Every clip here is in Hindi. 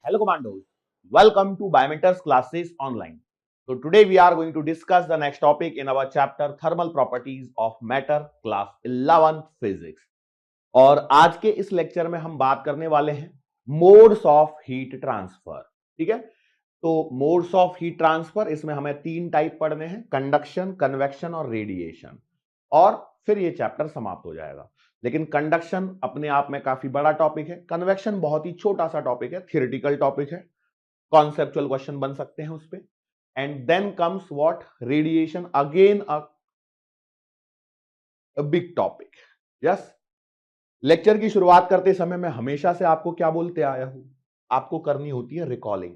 Hello commandos, welcome to Biometers classes online. So today we are going to discuss the next topic in our chapter thermal properties of matter class 11 physics. और आज के इस लेक्चर में हम बात करने वाले हैं मोड्स ऑफ हीट ट्रांसफर। ठीक है, तो मोड्स ऑफ हीट ट्रांसफर इसमें हमें तीन टाइप पढ़ने हैं, कंडक्शन, कन्वेक्शन और रेडिएशन, और फिर ये चैप्टर समाप्त हो जाएगा। लेकिन कंडक्शन अपने आप में काफी बड़ा टॉपिक है, कन्वेक्शन बहुत ही छोटा सा टॉपिक है, थियोरेटिकल टॉपिक है, कॉन्सेप्चुअल क्वेश्चन बन सकते हैं उस पे। And then comes what, radiation, again a big topic. Yes, lecture की शुरुआत करते समय मैं हमेशा से आपको क्या बोलते आया हूं, आपको करनी होती है रिकॉलिंग।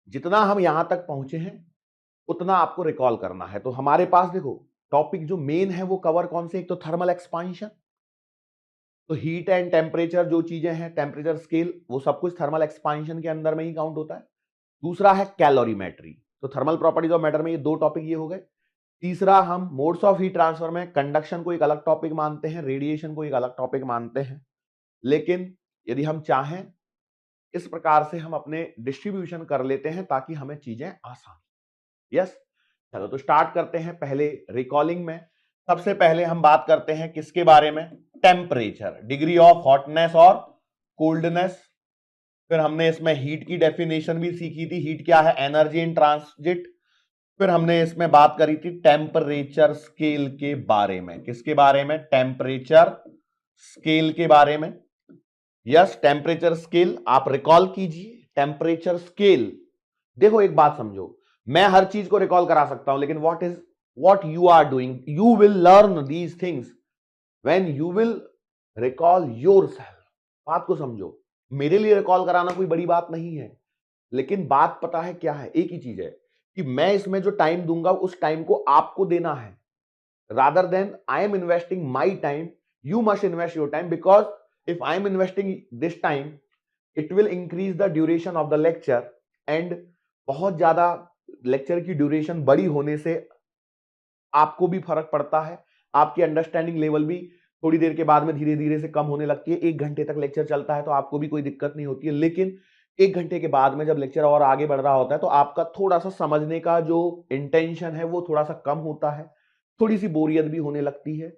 जितना हम यहां तक पहुंचे हैं उतना आपको रिकॉल करना है। तो हमारे पास देखो टॉपिक जो मेन है वो कवर कौन से, एक तो थर्मल एक्सपांशन, तो हीट एंड टेम्परेचर जो चीजें हैं, टेम्परेचर स्केल, वो सब कुछ थर्मल एक्सपांशन के अंदर में ही काउंट होता है। दूसरा है कैलोरीमेट्री, तो थर्मल प्रॉपर्टीज ऑफ मैटर में ये दो टॉपिक ये हो गए। तीसरा हम मोड्स ऑफ हीट ट्रांसफर में कंडक्शन को एक अलग टॉपिक मानते हैं, रेडिएशन को एक अलग टॉपिक मानते हैं। लेकिन यदि हम चाहें इस प्रकार से हम अपने डिस्ट्रीब्यूशन कर लेते हैं ताकि हमें चीजें आसान। यस, चलो तो स्टार्ट करते हैं। पहले रिकॉलिंग में सबसे पहले हम बात करते हैं किसके बारे में, टेम्परेचर, डिग्री ऑफ हॉटनेस और कोल्डनेस। फिर हमने इसमें हीट की डेफिनेशन भी सीखी थी, हीट क्या है, एनर्जी इन ट्रांजिट। फिर हमने इसमें बात करी थी टेम्परेचर स्केल के बारे में, किसके बारे में, टेम्परेचर स्केल के बारे में। यस, टेम्परेचर स्केल आप रिकॉल कीजिए, टेम्परेचर स्केल। देखो एक बात समझो, मैं हर चीज को रिकॉल करा सकता हूं, लेकिन what you are doing, you will learn these things when you will recall yourself. बात को समझो, मेरे लिए रिकॉल कराना कोई बड़ी बात नहीं है, लेकिन बात पता है क्या है, एक ही चीज है कि मैं इसमें जो टाइम दूंगा उस टाइम को आपको देना है। Rather than I am investing my time, you must invest your time, because if I am investing this time it will increase the duration of the lecture. And बहुत ज्यादा लेक्चर की ड्यूरेशन बड़ी होने से आपको भी फर्क पड़ता है, आपकी अंडरस्टैंडिंग लेवल भी थोड़ी देर के बाद में धीरे धीरे से कम होने लगती है। 1 घंटे तक लेक्चर चलता है तो आपको भी कोई दिक्कत नहीं होती है, लेकिन 1 घंटे के बाद में जब लेक्चर और आगे बढ़ रहा होता है तो आपका थोड़ा सा समझने का जो इंटेंशन है वो थोड़ा सा कम होता है, थोड़ी सी बोरियत भी होने लगती है,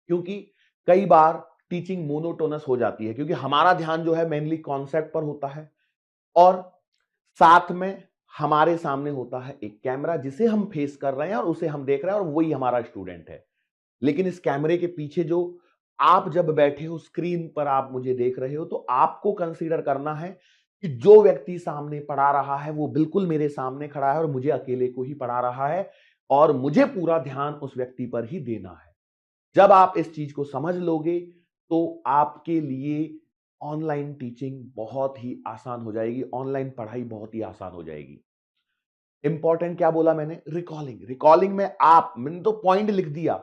क्योंकि कई बार टीचिंग मोनोटोनस हो जाती है, क्योंकि हमारा ध्यान जो है मेनली कॉन्सेप्ट पर होता है, और साथ में हमारे सामने होता है एक कैमरा जिसे हम फेस कर रहे हैं और उसे हम देख रहे हैं, और वही हमारा स्टूडेंट है। लेकिन इस कैमरे के पीछे जो आप जब बैठे हो, स्क्रीन पर आप मुझे देख रहे हो, तो आपको कंसीडर करना है कि जो व्यक्ति सामने पढ़ा रहा है वो बिल्कुल मेरे सामने खड़ा है और मुझे अकेले को ही पढ़ा रहा है, और मुझे पूरा ध्यान उस व्यक्ति पर ही देना है। जब आप इस चीज को समझ लोगे तो आपके लिए ऑनलाइन टीचिंग बहुत ही आसान हो जाएगी, ऑनलाइन पढ़ाई बहुत ही आसान हो जाएगी। इंपॉर्टेंट क्या बोला मैंने, रिकॉलिंग। रिकॉलिंग में मैंने तो पॉइंट लिख दिया,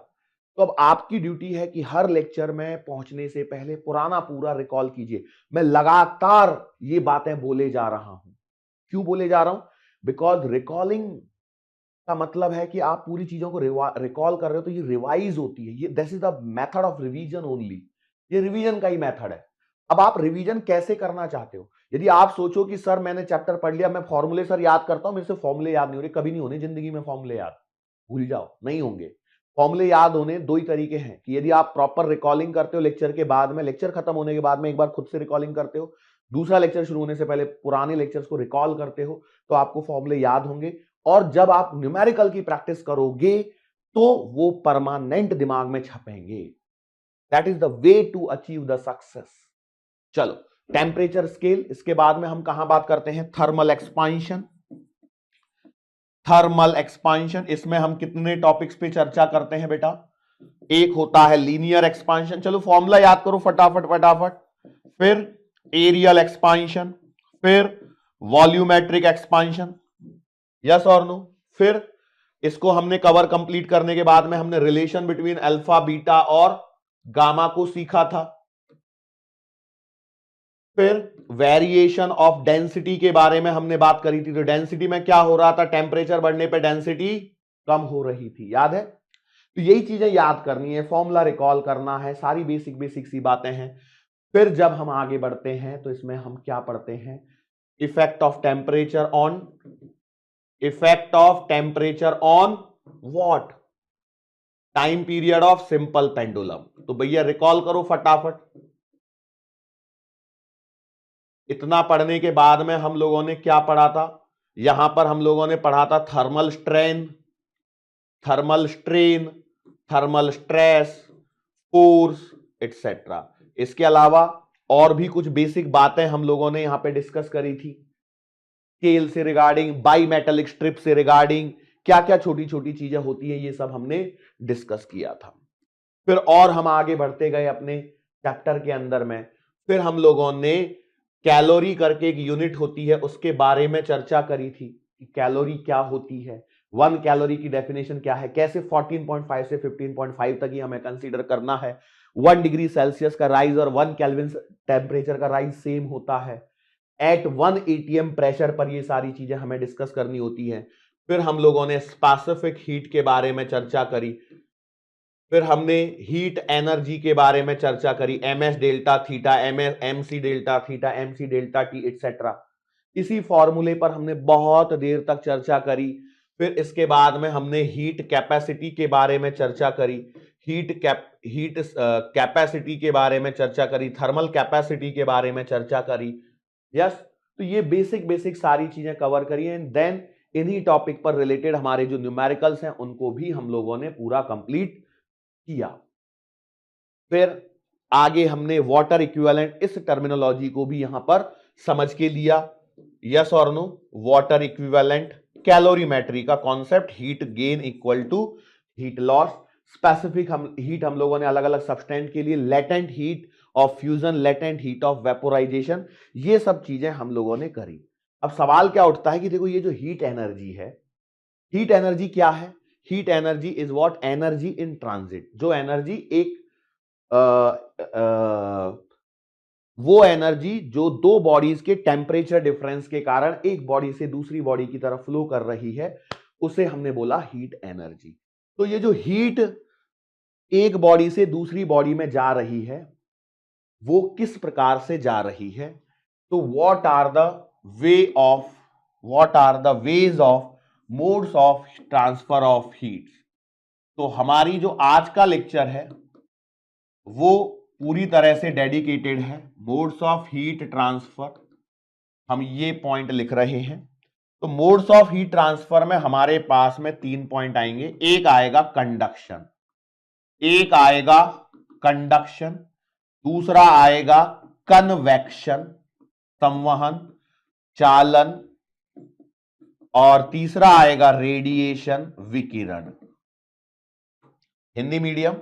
तो अब आपकी ड्यूटी है कि हर लेक्चर में पहुंचने से पहले पुराना पूरा रिकॉल कीजिए। मैं लगातार ये बातें बोले जा रहा हूं, क्यों बोले जा रहा हूं, बिकॉज रिकॉलिंग का मतलब है कि आप पूरी चीजों को रिकॉल कर रहे हो, तो ये रिवाइज होती है, ये this is the method of revision only, ये रिवीजन का ही मेथड है। अब आप रिवीजन कैसे करना चाहते हो, यदि आप सोचो कि सर मैंने चैप्टर पढ़ लिया, मैं फॉर्मूले सर याद करता हूं, मेरे से फॉर्मूले याद नहीं हो रहे, कभी नहीं होने जिंदगी में फॉर्मूले याद, भूल जाओ, नहीं होंगे। फॉर्मूले याद होने दो ही तरीके हैं, कि यदि आप प्रॉपर रिकॉलिंग करते हो लेक्चर के बाद में, लेक्चर खत्म होने के बाद में एक बार खुद से रिकॉलिंग करते हो, दूसरा लेक्चर शुरू होने से पहले पुराने लेक्चर्स को रिकॉल करते हो, तो आपको फॉर्मूले याद होंगे। और जब आप न्यूमेरिकल की प्रैक्टिस करोगे तो वो परमानेंट दिमाग में छपेंगे। That is the way to achieve the success. चलो, टेम्परेचर स्केल, इसके बाद में हम कहां बात करते हैं, थर्मल एक्सपांशन। थर्मल एक्सपांशन, इसमें हम कितने टॉपिक्स पे चर्चा करते हैं बेटा, एक होता है लीनियर एक्सपांशन, चलो फॉर्मूला याद करो फटाफट फटाफट, फिर एरियल एक्सपांशन, फिर वॉल्यूमेट्रिक एक्सपांशन, यस और नो। फिर इसको हमने कवर कंप्लीट करने के बाद में हमने रिलेशन बिटवीन अल्फा, बीटा और गामा को सीखा था। फिर वेरिएशन ऑफ डेंसिटी के बारे में हमने बात करी थी, तो डेंसिटी में क्या हो रहा था, टेम्परेचर बढ़ने पे डेंसिटी कम हो रही थी, याद है। तो यही चीजें याद करनी है, फॉर्मूला रिकॉल करना है, सारी बेसिक बेसिक सी बातें हैं। फिर जब हम आगे बढ़ते हैं तो इसमें हम क्या पढ़ते हैं, effect of temperature on what, time period of simple pendulum. तो भैया रिकॉल करो फटाफट। इतना पढ़ने के बाद में हम लोगों ने क्या पढ़ा था, यहां पर हम लोगों ने पढ़ा था thermal strain, thermal strain, thermal stress, force etcetera. इसके अलावा और भी कुछ बेसिक बातें हम लोगों ने यहां पे डिस्कस करी थी, स्केल से रिगार्डिंग, बाई मेटेलिक स्ट्रिप से रिगार्डिंग, क्या क्या छोटी छोटी चीजें होती है ये सब हमने डिस्कस किया था। फिर और हम आगे बढ़ते गए अपने चैप्टर के अंदर में, फिर हम लोगों ने कैलोरी करके एक यूनिट होती है उसके बारे में चर्चा करी थी कि कैलोरी क्या होती है, 1 कैलोरी की डेफिनेशन क्या है, कैसे 14.5 से 15.5 तक ही हमें कंसीडर करना है, 1 डिग्री सेल्सियस का राइज और 1 केल्विन टेम्परेचर का राइज सेम होता है, एट 1 atm प्रेशर पर ये सारी चीजें हमें डिस्कस करनी होती है। फिर हम लोगों ने स्पेसिफिक हीट के बारे में चर्चा करी, फिर हमने हीट एनर्जी के बारे में चर्चा करी, MS delta theta, MC delta theta, MC delta T etcetera. इसी फॉर्मूले पर हमने बहुत देर तक चर्चा करी। फिर इसके बाद में हमने हीट कैपेसिटी के बारे में चर्चा करी, हीट कैपेसिटी के बारे में चर्चा करी, थर्मल कैपेसिटी के बारे में चर्चा करी। यस, तो ये बेसिक सारी चीजें कवर करी एंड देन इन्हीं टॉपिक पर रिलेटेड हमारे जो न्यूमेरिकल्स हैं उनको भी हम लोगों ने पूरा कंप्लीट किया। फिर आगे हमने वाटर इक्विवेलेंट इस टर्मिनोलॉजी को भी यहां पर समझ के लिया, यस और नो, वाटर इक्विवेलेंट, कैलोरीमेट्री का concept, heat gain equal to heat loss, specific heat हम लोगों ने अलग अलग सब्सटेंट के लिए, latent heat of fusion, latent heat of vaporisation, ये सब चीजें हम लोगों ने करी। अब सवाल क्या उठता है कि देखो ये जो हीट एनर्जी है, हीट एनर्जी क्या है, heat energy is what, energy in transit, जो एनर्जी एक वो एनर्जी जो दो बॉडीज के टेम्परेचर डिफरेंस के कारण एक बॉडी से दूसरी बॉडी की तरफ फ्लो कर रही है, उसे हमने बोला हीट एनर्जी। तो ये जो हीट एक बॉडी से दूसरी बॉडी में जा रही है वो किस प्रकार से जा रही है, तो what are the ways of modes of transfer of heat. तो हमारी जो आज का लेक्चर है वो पूरी तरह से डेडिकेटेड है मोड्स ऑफ हीट ट्रांसफर। हम ये पॉइंट लिख रहे हैं, तो मोड्स ऑफ हीट ट्रांसफर में हमारे पास में 3 पॉइंट आएंगे। एक आएगा कंडक्शन, दूसरा आएगा कन्वेक्शन, संवहन, चालन, और तीसरा आएगा रेडिएशन, विकिरण। हिंदी मीडियम,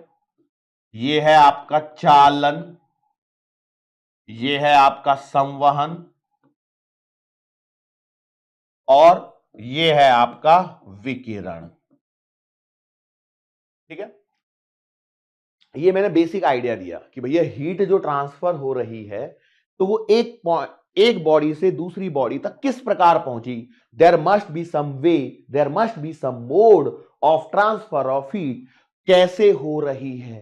ये है आपका चालन, ये है आपका संवहन, और ये है आपका विकिरण। ठीक है, ये मैंने बेसिक आइडिया दिया कि भैया हीट जो ट्रांसफर हो रही है तो वो एक बॉडी से दूसरी बॉडी तक किस प्रकार पहुंची, there must be some way, there must be some mode of transfer of heat, कैसे हो रही है।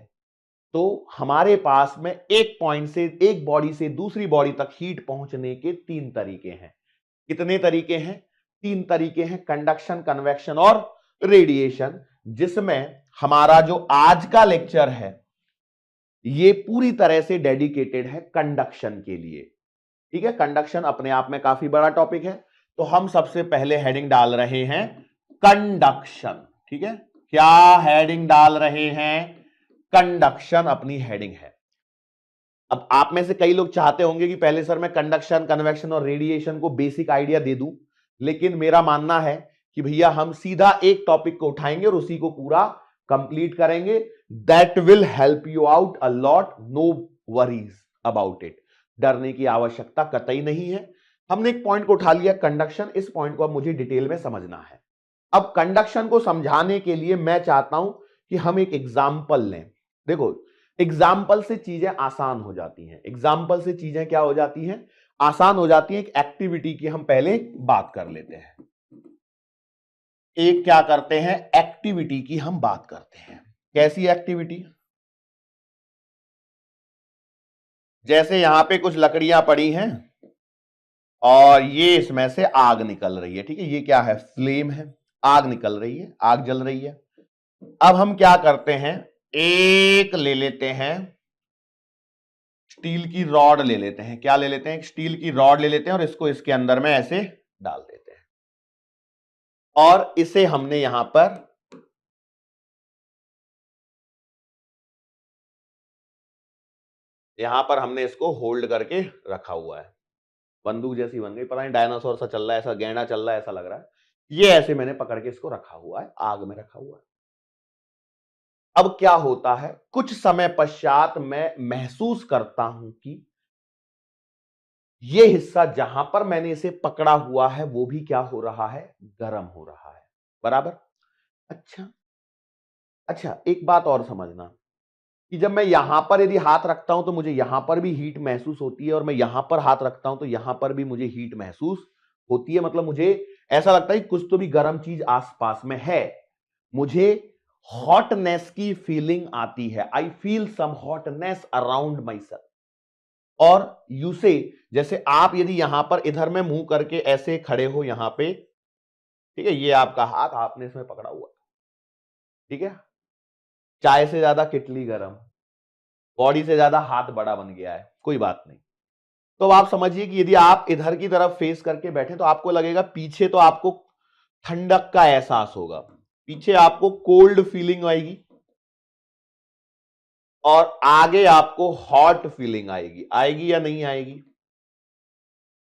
तो हमारे पास में एक पॉइंट से एक बॉडी से दूसरी बॉडी तक हीट पहुंचने के 3 तरीके हैं। कितने तरीके हैं, 3 तरीके हैं, कंडक्शन, कन्वेक्शन और रेडिएशन, जिसमें हमारा जो आज का लेक्चर है ये पूरी तरह से डेडिकेटेड है कंडक्शन के लिए। ठीक है, कंडक्शन अपने आप में काफी बड़ा टॉपिक है, तो हम सबसे पहले हेडिंग डाल रहे हैं कंडक्शन। ठीक है, क्या हेडिंग डाल रहे हैं, कंडक्शन अपनी हेडिंग है। अब आप में से कई लोग चाहते होंगे कि पहले सर मैं कंडक्शन, कन्वेक्शन और रेडिएशन को बेसिक आइडिया दे दूं, लेकिन मेरा मानना है कि भैया हम सीधा एक टॉपिक को उठाएंगे और उसी को पूरा कंप्लीट करेंगे। That will help you out a lot, no worries about it, डरने की आवश्यकता कतई नहीं है। हमने एक पॉइंट को उठा लिया कंडक्शन, इस पॉइंट को अब मुझे डिटेल में समझना है। अब कंडक्शन को समझाने के लिए मैं चाहता हूं कि हम एक एग्जाम्पल लें। देखो, एग्जाम्पल से चीजें आसान हो जाती हैं, एग्जाम्पल से चीजें क्या हो जाती हैं, आसान हो जाती हैं। एक एक्टिविटी की हम पहले बात कर लेते हैं, एक क्या करते हैं, एक्टिविटी की हम बात करते हैं। कैसी एक्टिविटी, जैसे यहां पे कुछ लकड़ियां पड़ी हैं और ये इसमें से आग निकल रही है, ठीक है, ये क्या है, फ्लेम है, आग निकल रही है, आग जल रही है। अब हम क्या करते हैं, एक ले लेते हैं स्टील की रॉड ले लेते हैं, क्या ले लेते हैं, स्टील की रॉड ले लेते हैं और इसको इसके अंदर में ऐसे डाल देते हैं और इसे हमने यहां पर हमने इसको होल्ड करके रखा हुआ है। बंदूक जैसी बन गई, पता नहीं डायनासोर सा चल रहा है, ऐसा गैंडा चल रहा है ऐसा लग रहा है। ये ऐसे मैंने पकड़ के इसको रखा हुआ है, आग में रखा हुआ है। अब क्या होता है, कुछ समय पश्चात मैं महसूस करता हूं कि ये हिस्सा जहां पर मैंने इसे पकड़ा हुआ है वो भी क्या हो रहा है, गर्म हो रहा है, बराबर। अच्छा अच्छा, एक बात और समझना कि जब मैं यहां पर यदि हाथ रखता हूं तो मुझे यहां पर भी हीट महसूस होती है और मैं यहां पर हाथ रखता हूं तो यहां पर भी मुझे हीट महसूस होती है। मतलब मुझे ऐसा लगता है कि कुछ तो भी गर्म चीज आसपास में है, मुझे हॉटनेस की फीलिंग आती है, I feel some hotness around myself. और यू से, जैसे आप यदि यहां पर इधर में मुंह करके ऐसे खड़े हो यहां पे, ठीक है, ये आपका हाथ आपने इसमें पकड़ा हुआ, ठीक है, चाय से ज्यादा किटली गर्म, बॉडी से ज्यादा हाथ बड़ा बन गया है, कोई बात नहीं। तो आप समझिए कि यदि आप इधर की तरफ फेस करके बैठे तो आपको लगेगा पीछे तो आपको ठंडक का एहसास होगा, पीछे आपको कोल्ड फीलिंग आएगी और आगे आपको हॉट फीलिंग आएगी, आएगी या नहीं आएगी।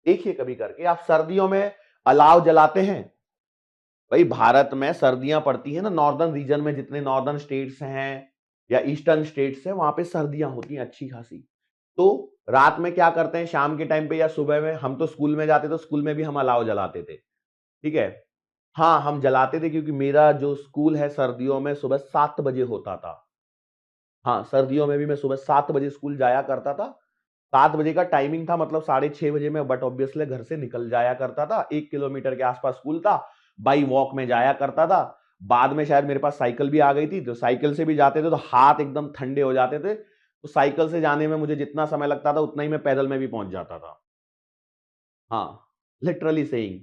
देखिए कभी करके, आप सर्दियों में अलाव जलाते हैं, भाई भारत में सर्दियां पड़ती है ना, नॉर्दर्न रीजन में जितने नॉर्दर्न स्टेट्स हैं या ईस्टर्न स्टेट्स हैं वहां पे सर्दियां होती हैं अच्छी खासी। तो रात में क्या करते हैं, शाम के टाइम पे या सुबह में, हम तो स्कूल में जाते तो स्कूल में भी हम अलाव जलाते थे, ठीक है, हाँ हम जलाते थे क्योंकि मेरा जो स्कूल है सर्दियों में सुबह 7 बजे होता था। हाँ, सर्दियों में भी मैं सुबह 7 बजे स्कूल जाया करता था। 7 बजे का टाइमिंग था, मतलब 6:30 बजे में बट ऑब्वियसली घर से निकल जाया करता था। 1 किलोमीटर के आसपास स्कूल था, बाई वॉक में जाया करता था। बाद में शायद मेरे पास साइकिल भी आ गई थी, तो साइकिल से भी जाते थे तो हाथ एकदम ठंडे हो जाते थे, तो साइकिल से जाने में मुझे जितना समय लगता था उतना ही मैं पैदल में भी पहुंच जाता था। हाँ, लिटरली सेइंग,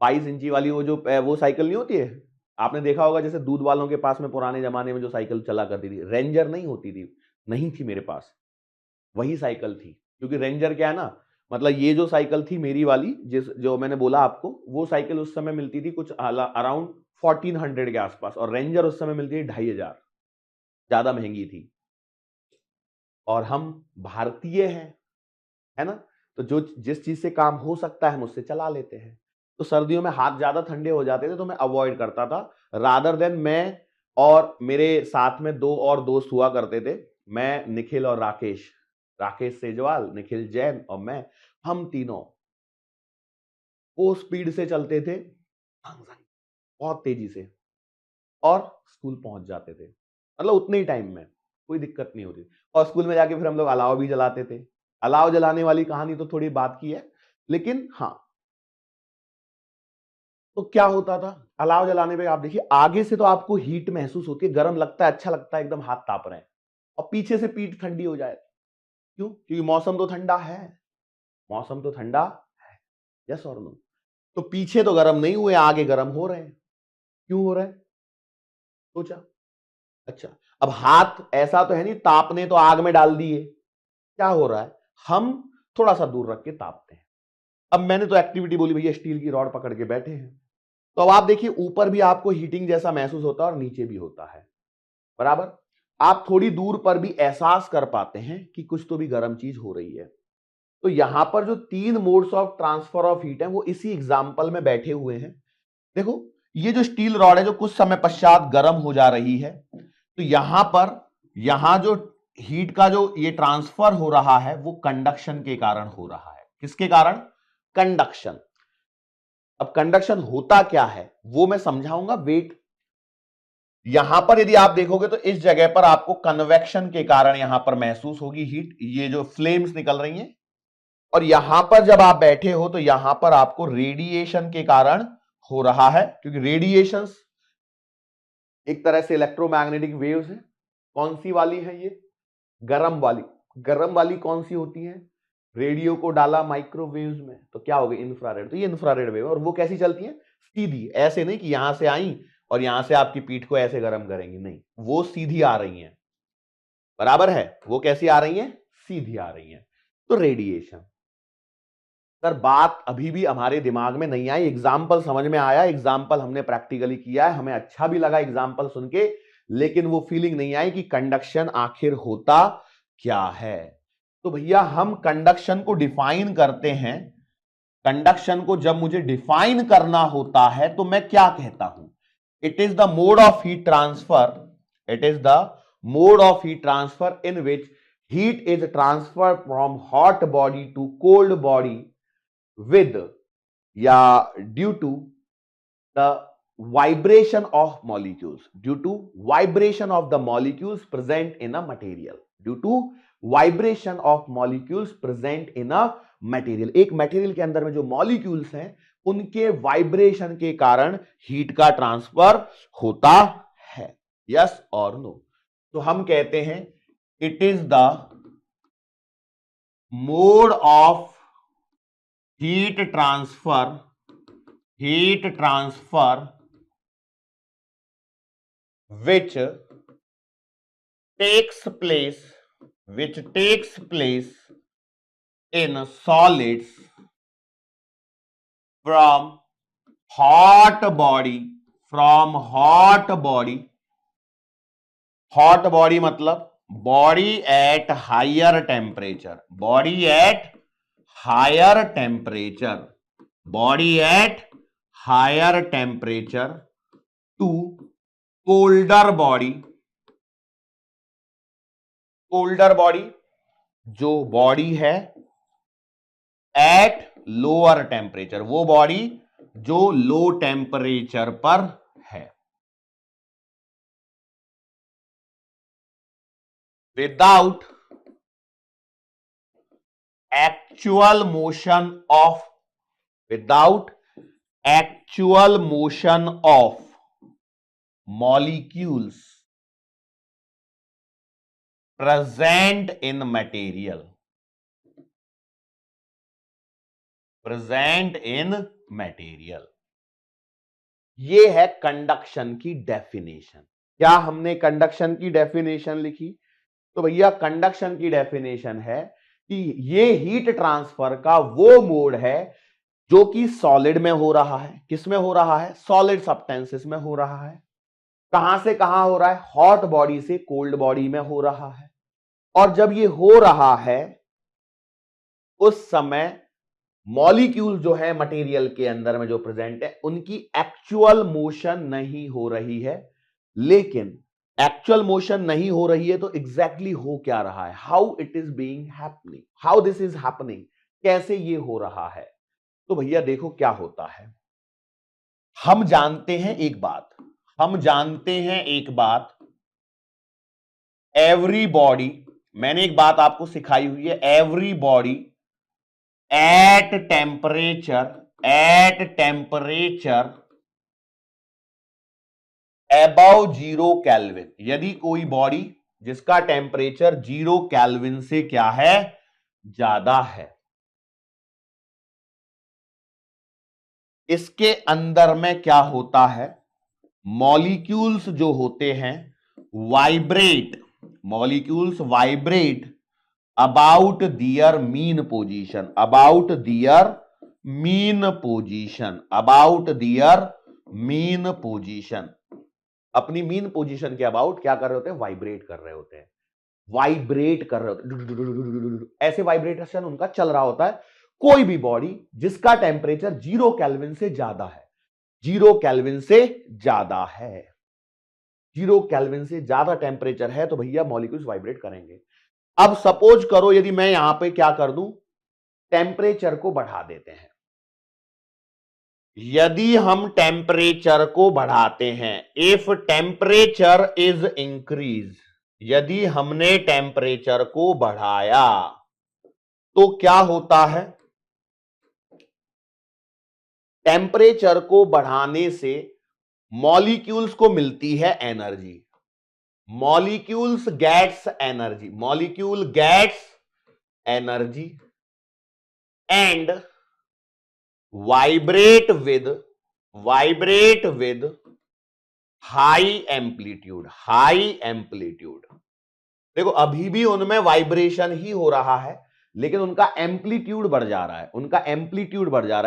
22 इंची वाली वो साइकिल नहीं होती है, आपने देखा होगा जैसे दूध वालों के पास में पुराने जमाने में जो साइकिल चला करती थी, रेंजर नहीं होती थी, नहीं थी मेरे पास, वही साइकिल थी। क्योंकि रेंजर क्या है ना, मतलब ये जो साइकिल थी मेरी वाली, जिस जो मैंने बोला आपको, वो साइकिल उस समय मिलती थी कुछ अराउंड 1400 के आसपास, और रेंजर उस समय मिलती थी 2500, ज्यादा महंगी थी। और हम भारतीय हैं, है ना, तो जो जिस चीज से काम हो सकता है हम उससे चला लेते हैं। तो सर्दियों में हाथ ज्यादा ठंडे हो जाते थे तो मैं अवॉइड करता था, रादर देन मैं और मेरे साथ में 2 और दोस्त हुआ करते थे, मैं, निखिल और राकेश, राकेश सेजवाल, निखिल जैन और मैं, हम तीनों वो स्पीड से चलते थे, बहुत तेजी से, और स्कूल पहुंच जाते थे, मतलब उतने ही टाइम में, कोई दिक्कत नहीं होती। और स्कूल में जाके फिर हम लोग अलाव भी जलाते थे। अलाव जलाने वाली कहानी तो थोड़ी बात की है, लेकिन हाँ, तो क्या होता था, अलाव जलाने पे आप देखिए आगे से तो आपको हीट महसूस होती है, गर्म लगता है, अच्छा लगता है, एकदम हाथ ताप रहे हैं, और पीछे से पीठ ठंडी हो जाए, क्यों, क्योंकि मौसम तो ठंडा है, मौसम तो ठंडा है, यस और नो। तो पीछे तो गर्म नहीं हुए, आगे गर्म हो रहे हैं, क्यों हो रहा है, सोचा। अच्छा, अब हाथ ऐसा तो है नहीं तापने तो आग में डाल दिए, क्या हो रहा है, हम थोड़ा सा दूर रख के तापते हैं। अब मैंने तो एक्टिविटी बोली भैया, स्टील की रॉड पकड़ के बैठे हैं, तो अब आप देखिए ऊपर भी आपको हीटिंग जैसा महसूस होता है और नीचे भी होता है, बराबर। आप थोड़ी दूर पर भी एहसास कर पाते हैं कि कुछ तो भी गर्म चीज हो रही है। तो यहां पर जो 3 modes of transfer of heat है वो इसी एग्जाम्पल में बैठे हुए हैं। देखो, ये जो स्टील रॉड है जो कुछ समय पश्चात गर्म हो जा रही है, तो यहां जो हीट का जो ये ट्रांसफर हो रहा है वो कंडक्शन के कारण हो रहा है। किसके कारण, कंडक्शन। अब कंडक्शन होता क्या है वो मैं समझाऊंगा, वेट। यहां पर यदि आप देखोगे तो इस जगह पर आपको कन्वेक्शन के कारण यहां पर महसूस होगी हीट, ये जो फ्लेम्स निकल रही हैं, और यहां पर जब आप बैठे हो तो यहां पर आपको रेडिएशन के कारण हो रहा है, क्योंकि रेडिएशंस एक तरह से इलेक्ट्रोमैग्नेटिक वेव्स है। कौन सी वाली है ये, गरम वाली, गर्म वाली कौन सी होती है? रेडियो को डाला माइक्रोवेव्स में तो क्या हो गई? इंफ्रारेड। तो ये इंफ्रारेड वेव, और वो कैसी चलती है? सीधी, ऐसे नहीं कि यहां से आई और यहां से आपकी पीठ को ऐसे गर्म करेंगी, नहीं, वो सीधी आ रही हैं, बराबर है। वो कैसी आ रही हैं? सीधी आ रही हैं। तो रेडिएशन। सर बात अभी भी हमारे दिमाग में नहीं आई, एग्जाम्पल समझ में आया, एग्जाम्पल हमने प्रैक्टिकली किया है, हमें अच्छा भी लगा एग्जाम्पल सुन के, लेकिन वो फीलिंग नहीं आई कि कंडक्शन आखिर होता क्या है। तो भैया हम कंडक्शन को डिफाइन करते हैं। कंडक्शन को जब मुझे डिफाइन करना होता है तो मैं क्या कहता हूं? It is the mode of heat transfer, it is the mode of heat transfer in which heat is transfer from hot body to cold body with या due to the vibration of molecules, due to vibration of the molecules present in a material, due to vibration of molecules present in a material। एक मटेरियल के अंदर में जो मॉलिक्यूल्स हैं उनके वाइब्रेशन के कारण हीट का ट्रांसफर होता है, यस और नो। तो हम कहते हैं it is the mode of heat transfer which takes place in solids from hot body, hot body मतलब body at higher temperature, to colder body जो बॉडी है एट लोअर टेम्परेचर, वो बॉडी जो लो टेम्परेचर पर है। Without actual motion of molecules present in material, ये है कंडक्शन की डेफिनेशन। क्या हमने कंडक्शन की डेफिनेशन लिखी? तो भैया कंडक्शन की डेफिनेशन है कि ये हीट ट्रांसफर का वो मोड है जो कि सॉलिड में हो रहा है। किस में हो रहा है? सॉलिड सब्सटेंसेस में हो रहा है। कहां से कहां हो रहा है? हॉट बॉडी से कोल्ड बॉडी में हो रहा है। और जब ये हो रहा है उस समय मॉलिक्यूल जो है मटेरियल के अंदर में जो प्रेजेंट है उनकी एक्चुअल मोशन नहीं हो रही है। लेकिन एक्चुअल मोशन नहीं हो रही है तो एग्जैक्टली हो क्या रहा है? How it is being happening, how this is happening, कैसे ये हो रहा है? तो भैया देखो क्या होता है। हम जानते हैं एक बात, एवरी बॉडी, मैंने एक बात आपको सिखाई हुई है, every body at temperature above 0 kelvin, यदि कोई बॉडी जिसका टेम्परेचर 0 केल्विन से क्या है? ज्यादा है, इसके अंदर में क्या होता है? मॉलिक्यूल्स जो होते हैं vibrate about their mean position, अपनी मीन पोजीशन के अबाउट क्या कर रहे होते हैं? वाइब्रेट कर रहे होते हैं, ऐसे वाइब्रेशन उनका चल रहा होता है। कोई भी बॉडी जिसका टेम्परेचर 0 केल्विन से ज्यादा है, 0 केल्विन से ज्यादा टेम्परेचर है तो भैया मॉलिक्यूल्स वाइब्रेट करेंगे। अब सपोज करो यदि मैं यहां पे क्या कर दूं? टेम्परेचर को बढ़ा देते हैं। यदि हम टेम्परेचर को बढ़ाते हैं, इफ टेम्परेचर इज इंक्रीज, यदि हमने टेम्परेचर को बढ़ाया तो क्या होता है? टेम्परेचर को बढ़ाने से मॉलिक्यूल्स को मिलती है energy, molecule gets energy and vibrate with high amplitude. देखो अभी भी उनमें वाइब्रेशन ही हो रहा है, लेकिन उनका एम्पलीट्यूड बढ़ जा रहा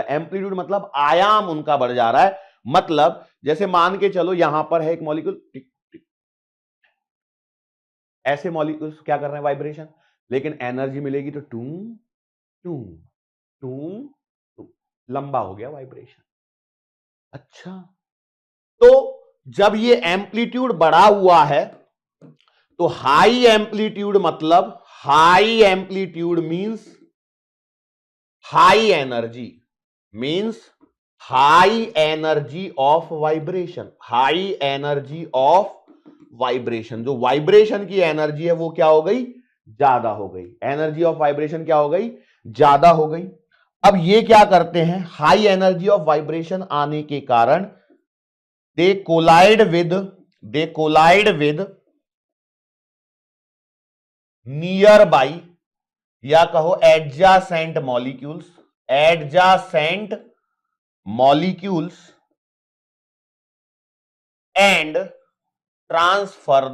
है, एम्पलीट्यूड मतलब आयाम उनका बढ़ जा रहा है। मतलब जैसे मान के चलो यहां पर है एक मॉलिक्यूल, टिक टिक, ऐसे मॉलिक्यूल्स क्या कर रहे हैं, वाइब्रेशन, लेकिन एनर्जी मिलेगी तो टू टू टू टू, लंबा हो गया वाइब्रेशन। अच्छा, तो जब ये एम्पलीट्यूड बढ़ा हुआ है तो हाई एम्पलीट्यूड मतलब high amplitude means high energy of vibration, जो वाइब्रेशन की एनर्जी है वो क्या हो गई, ज्यादा हो गई। एनर्जी ऑफ वाइब्रेशन क्या हो गई, ज्यादा हो गई। अब ये क्या करते हैं, हाई एनर्जी ऑफ वाइब्रेशन आने के कारण दे कोलाइड विद नियर बाई या कहो एडजासेंट मॉलिक्यूल्स एंड ट्रांसफर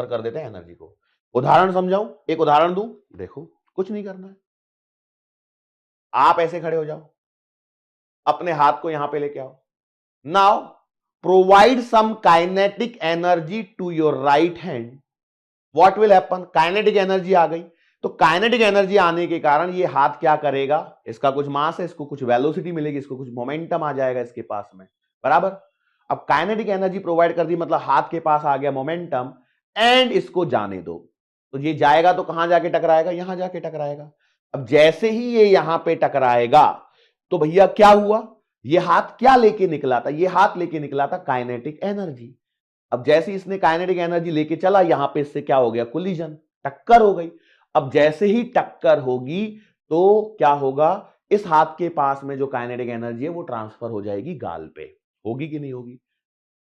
कर देते हैं एनर्जी को। उदाहरण समझाऊं, एक उदाहरण दूं, देखो कुछ नहीं करना है, आप ऐसे खड़े हो जाओ, अपने हाथ को यहां पे लेके आओ। Now provide some kinetic energy to your right hand, what will happen, kinetic energy आ गई। तो काइनेटिक एनर्जी आने के कारण ये हाथ क्या करेगा, इसका कुछ मास है, इसको कुछ वेलोसिटी मिलेगी, इसको कुछ मोमेंटम आ जाएगा इसके पास में, बराबर। अब काइनेटिक एनर्जी प्रोवाइड कर दी मतलब हाथ के पास आ गया मोमेंटम, एंड इसको जाने दो, तो ये जाएगा तो कहां जाके टकराएगा, यहां जाके टकराएगा। अब जैसे ही ये यहां पे टकराएगा तो भैया क्या हुआ, ये हाथ क्या लेके निकला था, ये हाथ लेके निकला था काइनेटिक एनर्जी। अब जैसे इसने काइनेटिक एनर्जी लेके चला, यहां पे इससे क्या हो गया, कोलिजन, टक्कर हो गई। अब जैसे ही टक्कर होगी तो क्या होगा, इस हाथ के पास में जो काइनेटिक एनर्जी है वो ट्रांसफर हो जाएगी गाल पे, होगी कि नहीं होगी।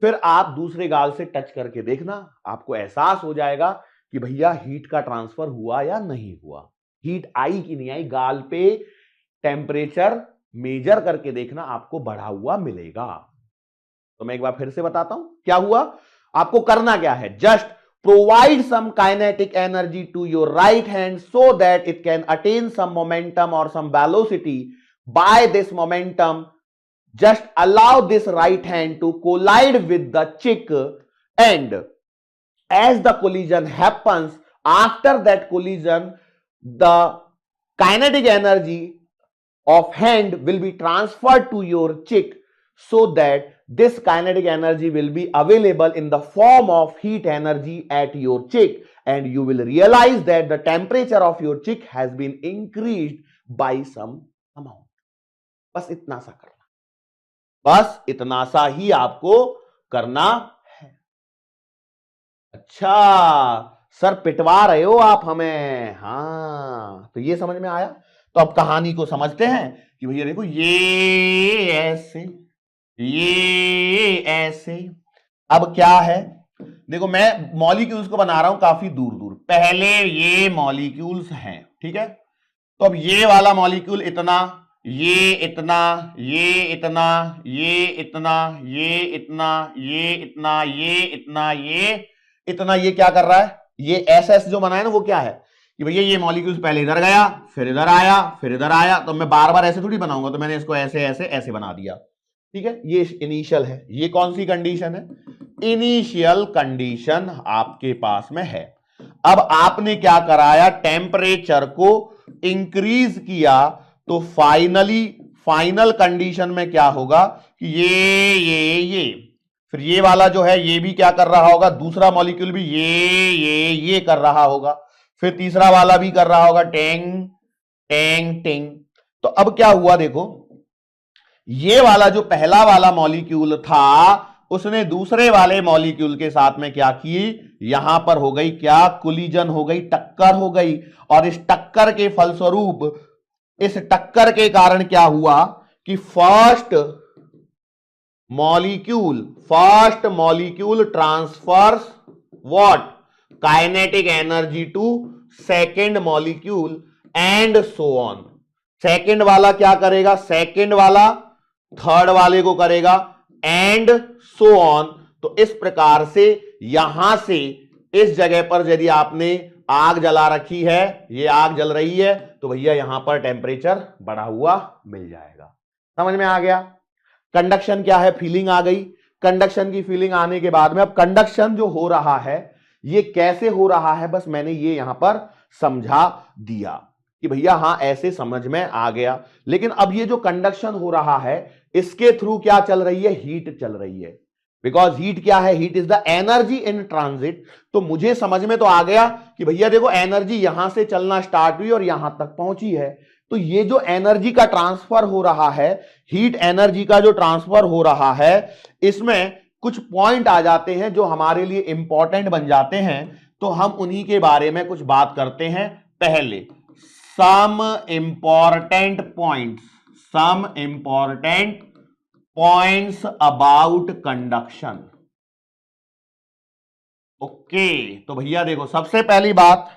फिर आप दूसरे गाल से टच करके देखना, आपको एहसास हो जाएगा कि भैया हीट का ट्रांसफर हुआ या नहीं हुआ, हीट आई कि नहीं आई। गाल पे टेम्परेचर मेजर करके देखना, आपको बढ़ा हुआ मिलेगा। तो मैं एक बार फिर से बताता हूं क्या हुआ। आपको करना क्या है, just provide some kinetic energy to your right hand so that it can attain some momentum और some velocity. By this momentum just allow this right hand to collide with the cheek, and as the collision happens, after that collision the kinetic energy of hand will be transferred to your cheek, so that this kinetic energy will be available in the form of heat energy at your cheek, and you will realize that the temperature of your cheek has been increased by some amount. बस इतना सा करना, बस इतना सा ही आपको करना है। अच्छा सर पिटवा रहे हो आप हमें, हां तो ये समझ में आया। तो अब कहानी को समझते हैं कि भैया देखो ये ऐसे, ये ऐसे। अब क्या है, देखो मैं मॉलिक्यूल्स को बना रहा हूं काफी दूर दूर, पहले ये मॉलिक्यूल्स हैं, ठीक है। तो अब ये वाला मॉलिक्यूल इतना, ये इतना, ये इतना, ये इतना, ये इतना, ये इतना, ये इतना, ये इतना, ये क्या कर रहा है, ये एस एस जो बनाया ना वो क्या है कि भैया ये मॉलिक्यूल्स पहले इधर गया, फिर इधर आया, फिर इधर आया। तो मैं बार बार ऐसे थोड़ी बनाऊंगा, तो मैंने इसको ऐसे ऐसे ऐसे बना दिया, ठीक है। ये इनिशियल है, ये कौन सी कंडीशन है, इनिशियल कंडीशन आपके पास में है। अब आपने क्या कराया, टेम्परेचर को इंक्रीज किया, तो फाइनल कंडीशन में क्या होगा कि ये फिर ये वाला जो है ये भी क्या कर रहा होगा, दूसरा मॉलिक्यूल भी ये कर रहा होगा, फिर तीसरा वाला भी कर रहा होगा, टेंग टेंग टेंग। तो अब क्या हुआ, देखो ये वाला जो पहला वाला मॉलिक्यूल था उसने दूसरे वाले मॉलिक्यूल के साथ में क्या की, यहां पर हो गई क्या, कोलिजन हो गई, टक्कर हो गई। और इस टक्कर के फलस्वरूप, इस टक्कर के कारण क्या हुआ कि first molecule transfers what, kinetic energy to second molecule and so on. Second वाला क्या करेगा, सेकेंड वाला थर्ड वाले को करेगा एंड सो ऑन। तो इस प्रकार से यहां से इस जगह पर यदि आपने आग जला रखी है, ये आग जल रही है, तो भैया यहां पर टेम्परेचर बढ़ा हुआ मिल जाएगा। समझ में आ गया। कंडक्शन क्या है, फीलिंग आ गई। कंडक्शन की फीलिंग आने के बाद में अब कंडक्शन जो हो रहा है ये कैसे हो रहा है, बस मैंने ये यहां पर समझा दिया कि भैया हां ऐसे समझ में आ गया। लेकिन अब ये जो कंडक्शन हो रहा है इसके थ्रू क्या चल रही है, हीट चल रही है। बिकॉज हीट क्या है, heat is the energy in transit. तो मुझे समझ में तो आ गया कि भैया देखो एनर्जी यहां से चलना स्टार्ट हुई और यहां तक पहुंची है। तो ये जो एनर्जी का ट्रांसफर हो रहा है, हीट एनर्जी का जो ट्रांसफर हो रहा है, इसमें कुछ पॉइंट आ जाते हैं जो हमारे लिए इंपॉर्टेंट बन जाते हैं। तो हम उन्हीं के बारे में कुछ बात करते हैं। पहले some important points, some important points about conduction. Okay, तो भैया देखो सबसे पहली बात,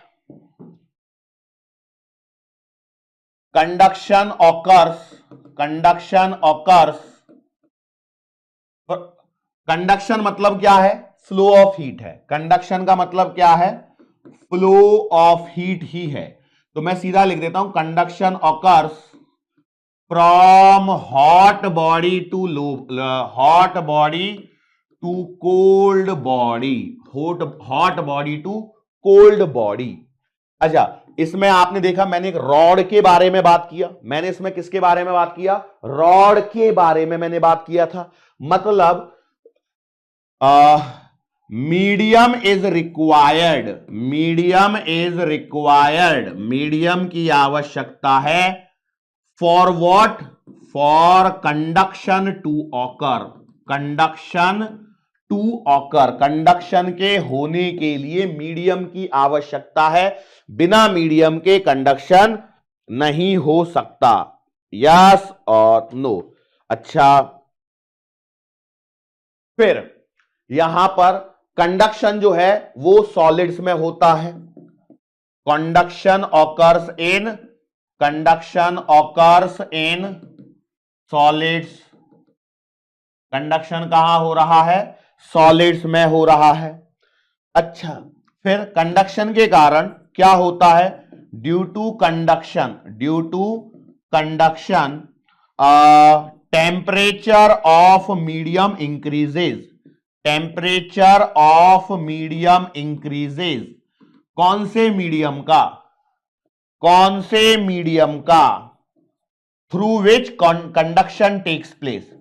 conduction occurs, conduction occurs, conduction मतलब क्या है, फ्लो ऑफ हीट है। कंडक्शन का मतलब क्या है, फ्लो ऑफ हीट ही है। तो मैं सीधा लिख देता हूं, conduction occurs from hot body to low, hot body to cold body, hot body to cold body. अच्छा, इसमें आपने देखा मैंने एक रॉड के बारे में बात किया, मैंने इसमें किसके बारे में बात किया, रॉड के बारे में मैंने बात किया था। मतलब medium is required, medium is required, medium की आवश्यकता है for what, for conduction to occur, conduction to occur, conduction के होने के लिए मीडियम की आवश्यकता है। बिना मीडियम के कंडक्शन नहीं हो सकता। यस और नो। अच्छा, फिर यहां पर कंडक्शन जो है वो सॉलिड्स में होता है। Conduction occurs in, conduction occurs in solids. Conduction कहां हो रहा है, सॉलिड्स में हो रहा है। अच्छा, फिर कंडक्शन के कारण क्या होता है, due to conduction, due to conduction temperature of medium increases, temperature of medium increases. कौन से मीडियम का, कौन से मीडियम का, through which conduction takes place,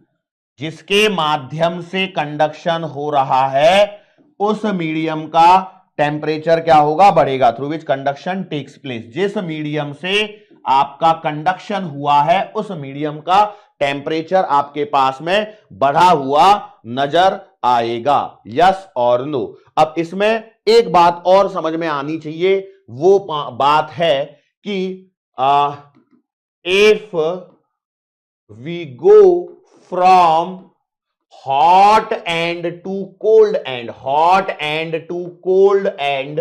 जिसके माध्यम से कंडक्शन हो रहा है उस मीडियम का टेम्परेचर क्या होगा, बढ़ेगा। Through which conduction takes place, जिस मीडियम से आपका कंडक्शन हुआ है उस मीडियम का टेम्परेचर आपके पास में बढ़ा हुआ नजर आएगा। यस और नो। अब इसमें एक बात और समझ में आनी चाहिए, वो बात है कि if we go from hot end to cold end, hot end to cold end,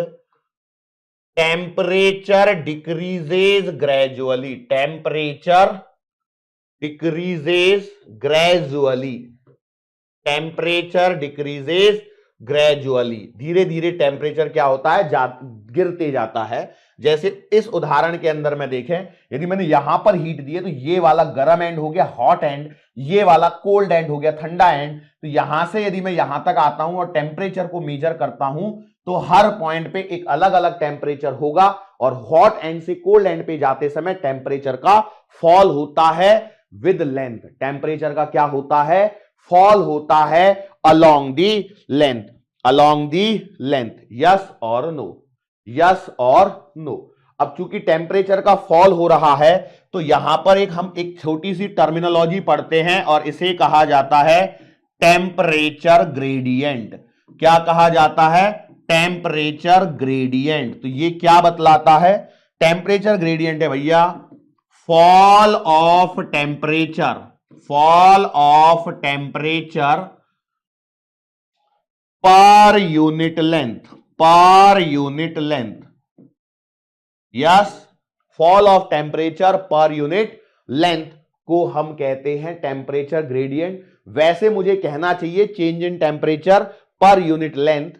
temperature decreases gradually, temperature decreases gradually, temperature decreases gradually, धीरे धीरे टेम्परेचर क्या होता है, गिरते जाता है। जैसे इस उदाहरण के अंदर में देखें, यदि मैंने यहां पर हीट दी है तो ये वाला गर्म एंड हो गया हॉट एंड, ये वाला कोल्ड एंड हो गया ठंडा एंड। तो यहां से यदि मैं यहां तक आता हूं और टेम्परेचर को मेजर करता हूं तो हर पॉइंट पे एक अलग अलग टेम्परेचर होगा और हॉट एंड से कोल्ड एंड पे जाते समय टेम्परेचर का फॉल होता है विद लेंथ। टेम्परेचर का क्या होता है, फॉल होता है along the length, along the length. Yes और नो, यस और नो। अब चूंकि टेम्परेचर का फॉल हो रहा है तो यहां पर हम एक छोटी सी टर्मिनोलॉजी पढ़ते हैं और इसे कहा जाता है टेम्परेचर ग्रेडियंट। क्या कहा जाता है, टेम्परेचर ग्रेडियंट। तो ये क्या बतलाता है, टेम्परेचर ग्रेडियंट है भैया fall of temperature, fall of temperature per unit length, per unit length, yes, fall of temperature per unit length को हम कहते हैं टेम्परेचर ग्रेडियंट। वैसे मुझे कहना चाहिए change in temperature per unit length,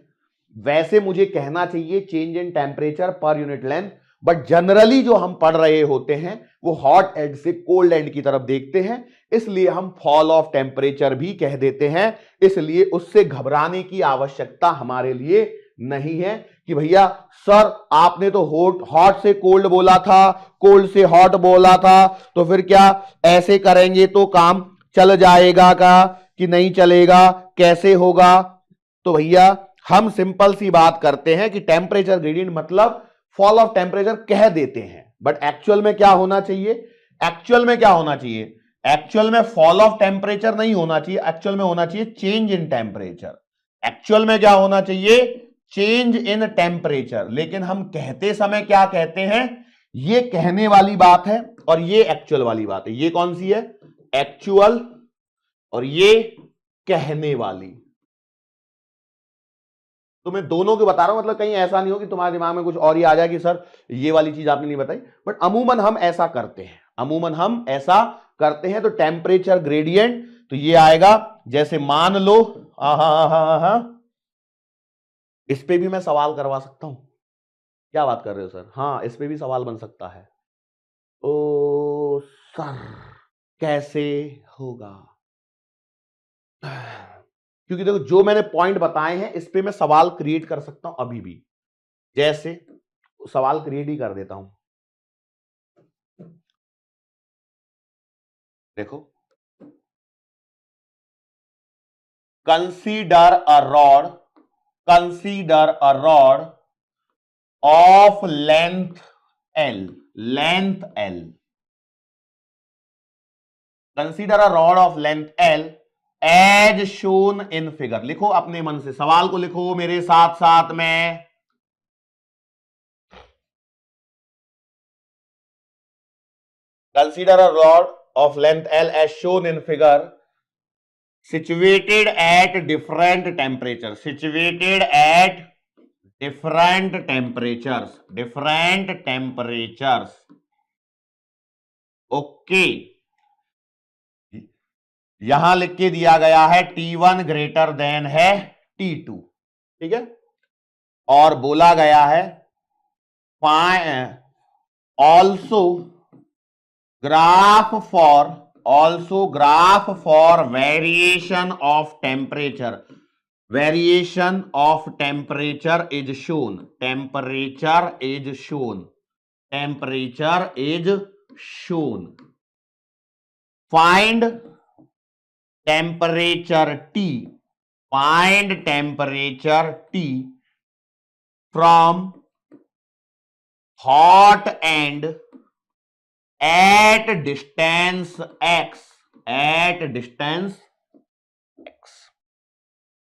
वैसे मुझे कहना चाहिए change in temperature per unit length, but generally जो हम पढ़ रहे होते हैं वो हॉट एंड से कोल्ड एंड की तरफ देखते हैं, इसलिए हम फॉल ऑफ टेम्परेचर भी कह देते हैं। इसलिए उससे घबराने की आवश्यकता हमारे लिए नहीं है कि भैया सर आपने तो हॉट से कोल्ड बोला था, कोल्ड से हॉट बोला था, तो फिर क्या ऐसे करेंगे तो काम चल जाएगा का कि नहीं चलेगा, कैसे होगा? तो भैया हम सिंपल सी बात करते हैं कि टेम्परेचर ग्रेडियंट मतलब फॉल ऑफ टेम्परेचर कह देते हैं, बट एक्चुअल में क्या होना चाहिए? एक्चुअल में क्या होना चाहिए? एक्चुअल में फॉल ऑफ टेम्परेचर नहीं होना चाहिए, एक्चुअल में होना चाहिए चेंज इन टेम्परेचर। एक्चुअल में क्या होना चाहिए? Change in temperature. लेकिन हम कहते समय क्या कहते हैं? ये कहने वाली बात है और ये एक्चुअल वाली बात है। ये कौन सी है? एक्चुअल, और ये कहने वाली। तो मैं दोनों को बता रहा हूं, मतलब कहीं ऐसा नहीं हो कि तुम्हारे दिमाग में कुछ और ही आ जाए कि सर ये वाली चीज आपने नहीं बताई, बट अमूमन हम ऐसा करते हैं, अमूमन हम ऐसा करते हैं। तो टेम्परेचर ग्रेडियंट तो ये आएगा, जैसे मान लो इस पे भी मैं सवाल करवा सकता हूं। क्या बात कर रहे हो सर? हाँ, इस पे भी सवाल बन सकता है। ओ सर कैसे होगा? क्योंकि देखो जो मैंने पॉइंट बताए हैं इस पे मैं सवाल क्रिएट कर सकता हूं अभी भी, जैसे सवाल क्रिएट ही कर देता हूं। देखो, consider a rod, consider a rod of length L, length L, consider a rod of length L as shown in figure. लिखो अपने मन से, सवाल को लिखो मेरे साथ साथ में। Consider a rod of length L as shown in figure situated at different temperatures, situated at different temperatures, different temperatures, okay. यहां लिख के दिया गया है T1 ग्रेटर देन है T2, ठीक है, और बोला गया है also graph for, also graph for variation of temperature, variation of temperature is shown, temperature is shown, temperature is shown, find temperature T, find temperature T from hot and at distance x, at distance x।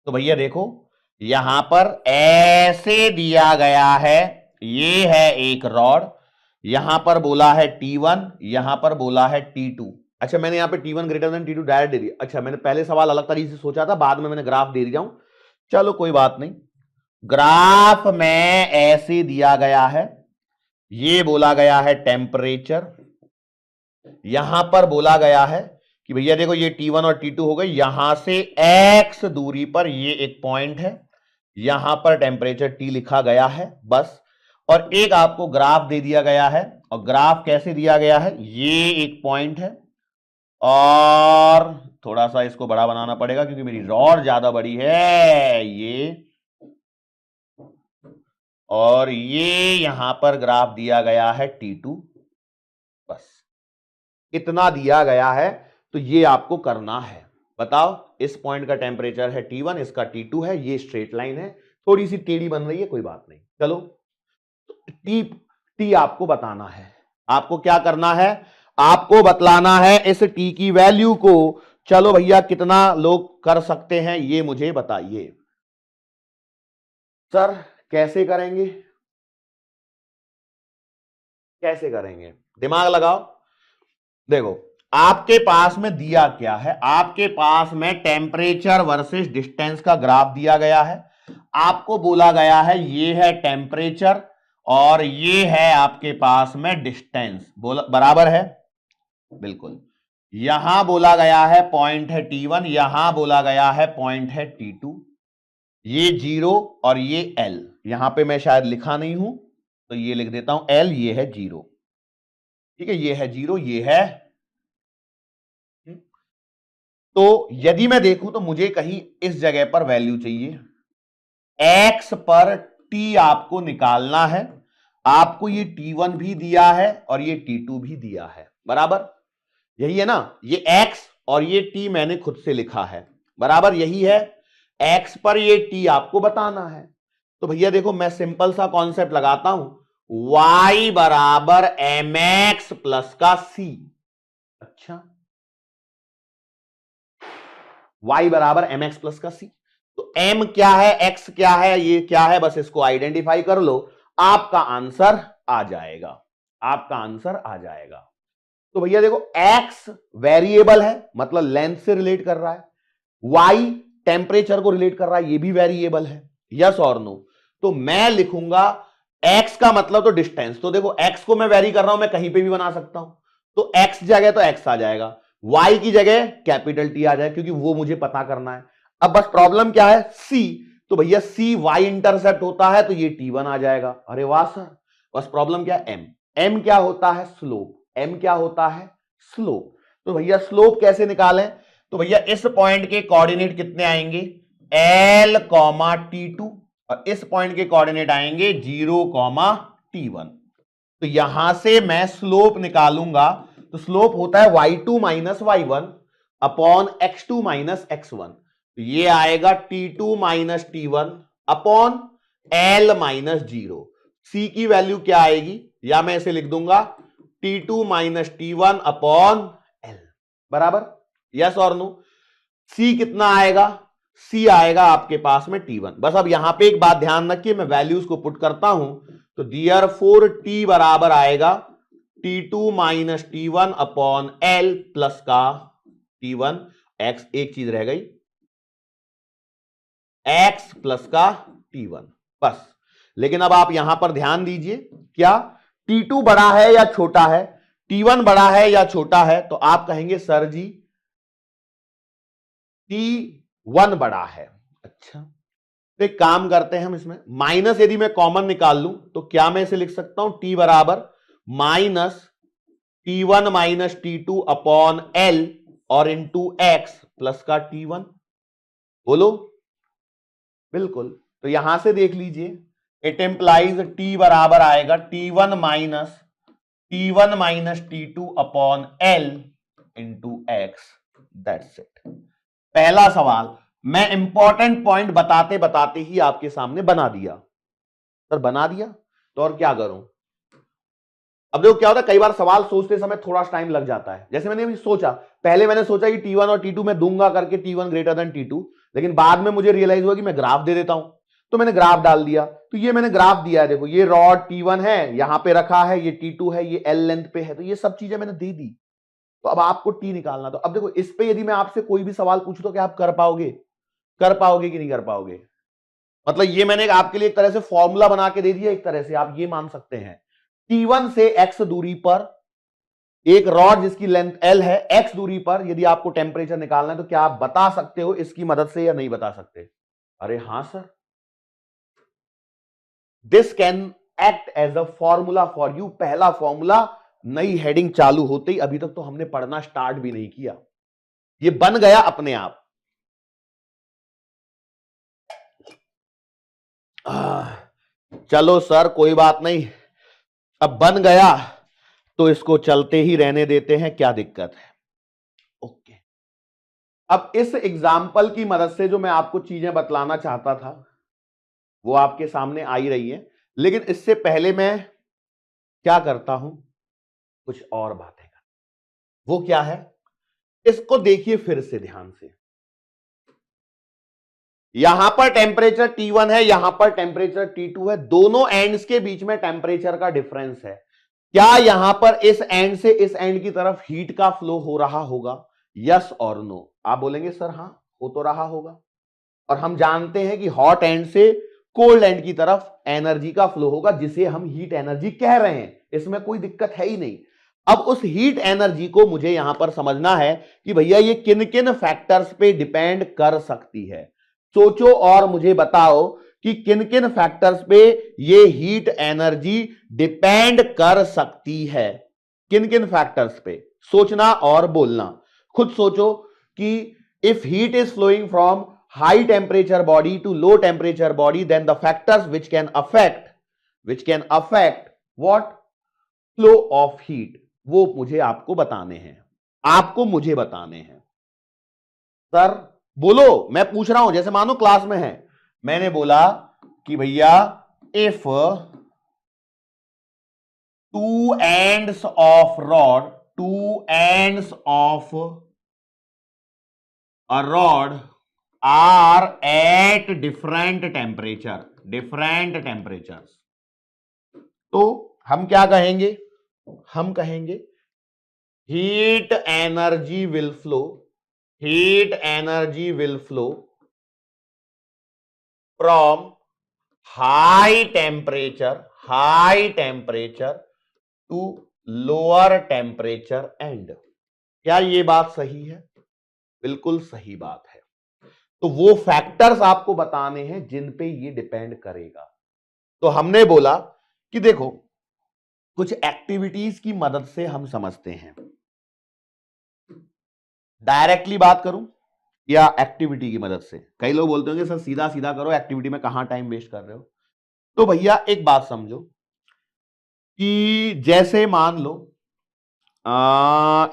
तो भैया देखो यहां पर ऐसे दिया गया है, ये है एक रॉड, यहां पर बोला है T1, यहां पर बोला है T2। अच्छा, मैंने यहां पे T1 greater than T2 direct दे दिया। अच्छा, मैंने पहले सवाल अलग तरीके से सोचा था, बाद में मैंने ग्राफ दे दिया हूं, चलो कोई बात नहीं। ग्राफ में ऐसे दिया गया है, ये बोला गया है टेम्परेचर, यहां पर बोला गया है कि भैया देखो ये T1 और T2 हो गए, यहां से x दूरी पर ये एक पॉइंट है, यहां पर टेम्परेचर T लिखा गया है बस, और एक आपको ग्राफ दे दिया गया है, और ग्राफ कैसे दिया गया है, ये एक पॉइंट है, और थोड़ा सा इसको बड़ा बनाना पड़ेगा क्योंकि मेरी रॉड ज्यादा बड़ी है, ये, और ये यहां पर ग्राफ दिया गया है T2, बस इतना दिया गया है। तो ये आपको करना है, बताओ इस पॉइंट का टेम्परेचर है T1, इसका T2 है, ये स्ट्रेट लाइन है, थोड़ी सी टेढ़ी बन रही है, कोई बात नहीं, चलो टी आपको बताना है, आपको क्या करना है, आपको बतलाना है इस टी की वैल्यू को। चलो भैया कितना लोग कर सकते हैं ये मुझे बताइए। सर कैसे करेंगे, कैसे करेंगे? दिमाग लगाओ। देखो आपके पास में दिया क्या है, आपके पास में टेम्परेचर वर्सेस डिस्टेंस का ग्राफ दिया गया है। आपको बोला गया है ये है टेम्परेचर और ये है आपके पास में डिस्टेंस, बोला बराबर है, बिल्कुल। यहां बोला गया है पॉइंट है T1, यहां बोला गया है पॉइंट है T2, ये 0 और ये L, यहां पे मैं शायद लिखा नहीं हूं तो ये लिख देता हूं L, ये है 0, ठीक है, ये है 0, ये है। तो यदि मैं देखूं तो मुझे कहीं इस जगह पर वैल्यू चाहिए, x पर t आपको निकालना है। आपको ये T1 भी दिया है और ये T2 भी दिया है, बराबर यही है ना, ये x और ये t मैंने खुद से लिखा है, बराबर यही है। x पर ये t आपको बताना है। तो भैया देखो मैं सिंपल सा कॉन्सेप्ट लगाता हूं, y बराबर mx प्लस का c। अच्छा, y बराबर mx प्लस का c, तो m क्या है, x क्या है, ये क्या है, बस इसको आइडेंटिफाई कर लो, आपका आंसर आ जाएगा, आपका आंसर आ जाएगा। तो भैया देखो x वेरिएबल है, मतलब लेंथ से रिलेट कर रहा है, y टेम्परेचर को रिलेट कर रहा है, ये भी वेरिएबल है, यस और नो। तो मैं लिखूंगा x का मतलब तो डिस्टेंस, तो देखो x को मैं वेरी कर रहा हूं, मैं कहीं पे भी बना सकता हूं, तो x जगह तो x आ जाएगा, y की जगह कैपिटल T आ जाए, क्योंकि वो मुझे पता करना है। अब बस प्रॉब्लम क्या है, c, तो भैया c y इंटरसेप्ट होता है तो ये T1 आ जाएगा। अरे वाह सर, बस प्रॉब्लम क्या है, m क्या होता है, स्लोप, m क्या होता है, स्लोप। तो भैया स्लोप कैसे निकालें, तो भैया इस पॉइंट के कोऑर्डिनेट कितने आएंगे, L, T2, और इस पॉइंट के कोऑर्डिनेट आएंगे 0, T1। तो यहां से मैं स्लोप निकालूंगा, तो स्लोप होता है y2 minus y1 upon x2 minus x1, तो ये आएगा T2 minus T1 upon L minus 0। C की वैल्यू क्या आएगी, या मैं इसे लिख दूंगा T2 minus T1 upon L, बराबर यस और नो। C कितना आएगा, C आएगा आपके पास में T1। बस अब यहां पे एक बात ध्यान रखिए, मैं वैल्यूज को पुट करता हूं, तो therefore T बराबर आएगा T2 minus T1 upon L plus का T1, x एक चीज रह गई, x प्लस का T1, बस। लेकिन अब आप यहां पर ध्यान दीजिए, क्या T2 बड़ा है या छोटा है, T1 बड़ा है या छोटा है, तो आप कहेंगे सर जी T1 बड़ा है। अच्छा, तो एक काम करते हैं हम, इसमें माइनस यदि मैं कॉमन निकाल लूं तो क्या मैं इसे लिख सकता हूं, T बराबर minus T1 minus T2 upon L और इंटू x प्लस का T1, बोलो बिल्कुल। तो यहां से देख लीजिए, इट एम्प्लाइज T बराबर आएगा T1 minus T2 upon L into x, that's it. पहला सवाल मैं इंपॉर्टेंट पॉइंट बताते बताते ही आपके सामने बना दिया, सर बना दिया, तो और क्या करूं। अब देखो क्या होता है, कई बार सवाल सोचते समय थोड़ा टाइम लग जाता है, जैसे मैंने अभी सोचा, पहले मैंने सोचा कि T1 और T2 मैं दूंगा करके T1 ग्रेटर देन T2, लेकिन बाद में मुझे रियलाइज हुआ कि मैं ग्राफ दे देता हूं, तो मैंने ग्राफ डाल दिया। तो ये मैंने ग्राफ दिया है, देखो ये रॉड T1 है, यहां पे रखा है, ये T2 है, ये L लेंथ पे है, तो ये सब चीजें मैंने दे दी। तो अब आपको T निकालना, तो अब देखो इस पे यदि मैं आपसे कोई भी सवाल पूछूं तो क्या आप कर पाओगे, कर पाओगे कि नहीं कर पाओगे। मतलब ये मैंने आपके लिए एक तरह से फॉर्मूला बना के दे दिया, एक तरह से आप ये मान सकते हैं, T1 से x दूरी पर एक रॉड जिसकी लेंथ L है, x दूरी पर यदि आपको टेम्परेचर निकालना है, तो क्या आप बता सकते हो इसकी मदद से या नहीं बता सकते। अरे हां sir, this can act as a formula for you. पहला फॉर्मूला, नई हेडिंग चालू होते ही, अभी तक तो हमने पढ़ना स्टार्ट भी नहीं किया, ये बन गया अपने आप। चलो सर कोई बात नहीं, अब बन गया तो इसको चलते ही रहने देते हैं, क्या दिक्कत है। ओके, अब इस एग्जाम्पल की मदद से जो मैं आपको चीजें बतलाना चाहता था वो आपके सामने आ ही रही है, लेकिन इससे पहले मैं क्या करता हूं, कुछ और बातें कर, वो क्या है, इसको देखिए फिर से ध्यान से। यहां पर टेम्परेचर T1 है, यहां पर टेम्परेचर T2 है, दोनों एंड्स के बीच में टेम्परेचर का डिफरेंस है। क्या यहां पर इस एंड से इस एंड की तरफ हीट का फ्लो हो रहा होगा? यस और नो? आप बोलेंगे सर हां हो तो रहा होगा, और हम जानते हैं कि हॉट एंड से कोल्ड एंड की तरफ एनर्जी का फ्लो होगा, जिसे हम हीट एनर्जी कह रहे हैं, इसमें कोई दिक्कत है ही नहीं। अब उस हीट एनर्जी को मुझे यहां पर समझना है कि भैया ये किन किन फैक्टर्स पे डिपेंड कर सकती है। सोचो और मुझे बताओ कि किन किन फैक्टर्स पे ये हीट एनर्जी डिपेंड कर सकती है। किन किन फैक्टर्स पे? सोचना और बोलना। खुद सोचो कि if heat is flowing from high temperature body to low temperature body, then the factors which can affect what? Flow of heat, वो मुझे आपको बताने हैं, आपको मुझे बताने हैं। सर बोलो, मैं पूछ रहा हूं, जैसे मानो क्लास में है, मैंने बोला कि भैया if two ends of a rod are at different temperatures, तो हम क्या कहेंगे? हम कहेंगे heat energy will flow from high temperature to lower temperature end. क्या ये बात सही है? बिल्कुल सही बात है। तो वो फैक्टर्स आपको बताने हैं जिन पे ये डिपेंड करेगा। तो हमने बोला कि देखो कुछ एक्टिविटीज की मदद से हम समझते हैं। डायरेक्टली बात करूं या एक्टिविटी की मदद से? कई लोग बोलते होंगे सर सीधा सीधा करो, एक्टिविटी में कहां टाइम वेस्ट कर रहे हो। तो भैया एक बात समझो कि जैसे मान लो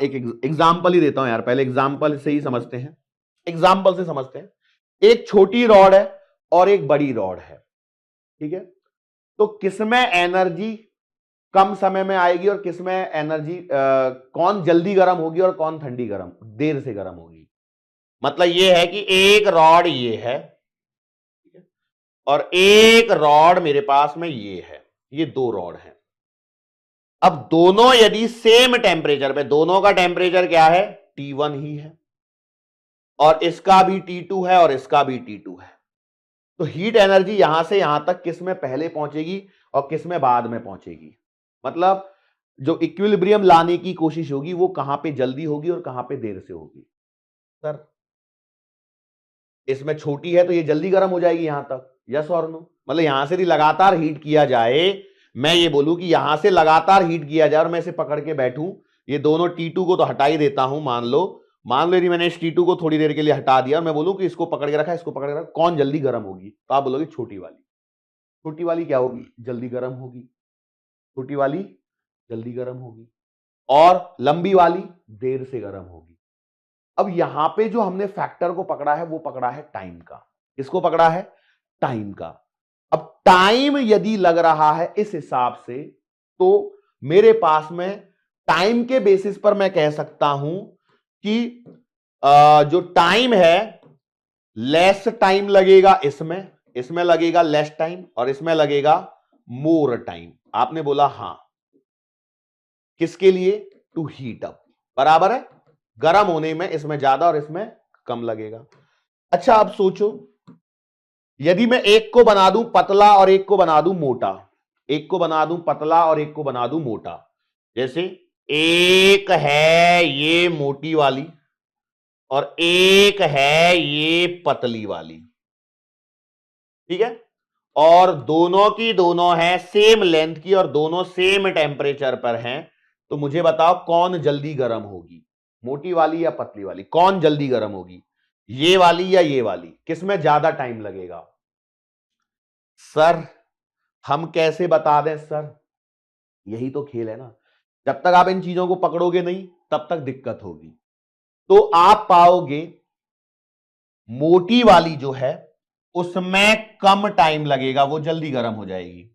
एक एग्जांपल ही देता हूं यार, पहले एग्जांपल से ही समझते हैं। एग्जांपल से समझते हैं। एक छोटी रॉड है और एक बड़ी रॉड है, ठीक है? तो किसमें एनर्जी कम समय में आएगी और किसमें एनर्जी कौन जल्दी गर्म होगी और कौन ठंडी गर्म देर से गर्म होगी? मतलब यह है कि एक रॉड ये है और एक रॉड मेरे पास में ये है, ये दो रॉड हैं। अब दोनों यदि सेम टेम्परेचर पे, दोनों का टेम्परेचर क्या है? T1 ही है, और इसका भी T2 है और इसका भी T2 है। तो हीट एनर्जी यहां से यहां तक किस में पहले पहुंचेगी और किस में बाद में पहुंचेगी? मतलब जो इक्विलिब्रियम लाने की कोशिश होगी वो कहां पे जल्दी होगी और कहां पे देर से होगी? सर इसमें छोटी है तो ये जल्दी गर्म हो जाएगी यहां तक, यस और नो? मतलब यहां से भी लगातार हीट किया जाए, मैं ये बोलूं कि यहां से लगातार हीट किया जाए और मैं इसे पकड़ के बैठूं, ये दोनों T2 को तो हटा ही देता हूं, मान लो यदि मैंने इस T2 को थोड़ी देर के लिए हटा दिया और मैं बोलूं कि इसको पकड़ के रखा, इसको पकड़ के रखा, कौन जल्दी गर्म होगी? तो आप बोलोगे छोटी वाली। छोटी वाली क्या होगी? जल्दी गर्म होगी। छोटी वाली जल्दी गर्म होगी और लंबी वाली देर से गर्म होगी। अब यहां पे जो हमने फैक्टर को पकड़ा है वो पकड़ा है टाइम का। किसको पकड़ा है? टाइम का। अब टाइम यदि लग रहा है इस हिसाब से, तो मेरे पास में टाइम के बेसिस पर मैं कह सकता हूं कि जो टाइम है, लेस टाइम लगेगा इसमें, इसमें लगेगा लेस टाइम और इसमें लगेगा मोर टाइम। आपने बोला हां, किसके लिए? टू हीट अप, बराबर है। गर्म होने में इसमें ज्यादा और इसमें कम लगेगा। अच्छा अब सोचो, यदि मैं एक को बना दूं पतला और एक को बना दूं मोटा, एक को बना दूं पतला और एक को बना दूं मोटा, जैसे एक है ये मोटी वाली और एक है ये पतली वाली, ठीक है? और दोनों की दोनों है सेम लेंथ की और दोनों सेम टेम्परेचर पर हैं, तो मुझे बताओ कौन जल्दी गर्म होगी? मोटी वाली या पतली वाली? कौन जल्दी गर्म होगी? ये वाली या ये वाली? किसमें ज्यादा टाइम लगेगा? सर हम कैसे बता दें सर? यही तो खेल है ना। जब तक आप इन चीजों को पकड़ोगे नहीं तब तक दिक्कत होगी। तो आप पाओगे मोटी वाली जो है उसमें कम टाइम लगेगा, वो जल्दी गर्म हो जाएगी।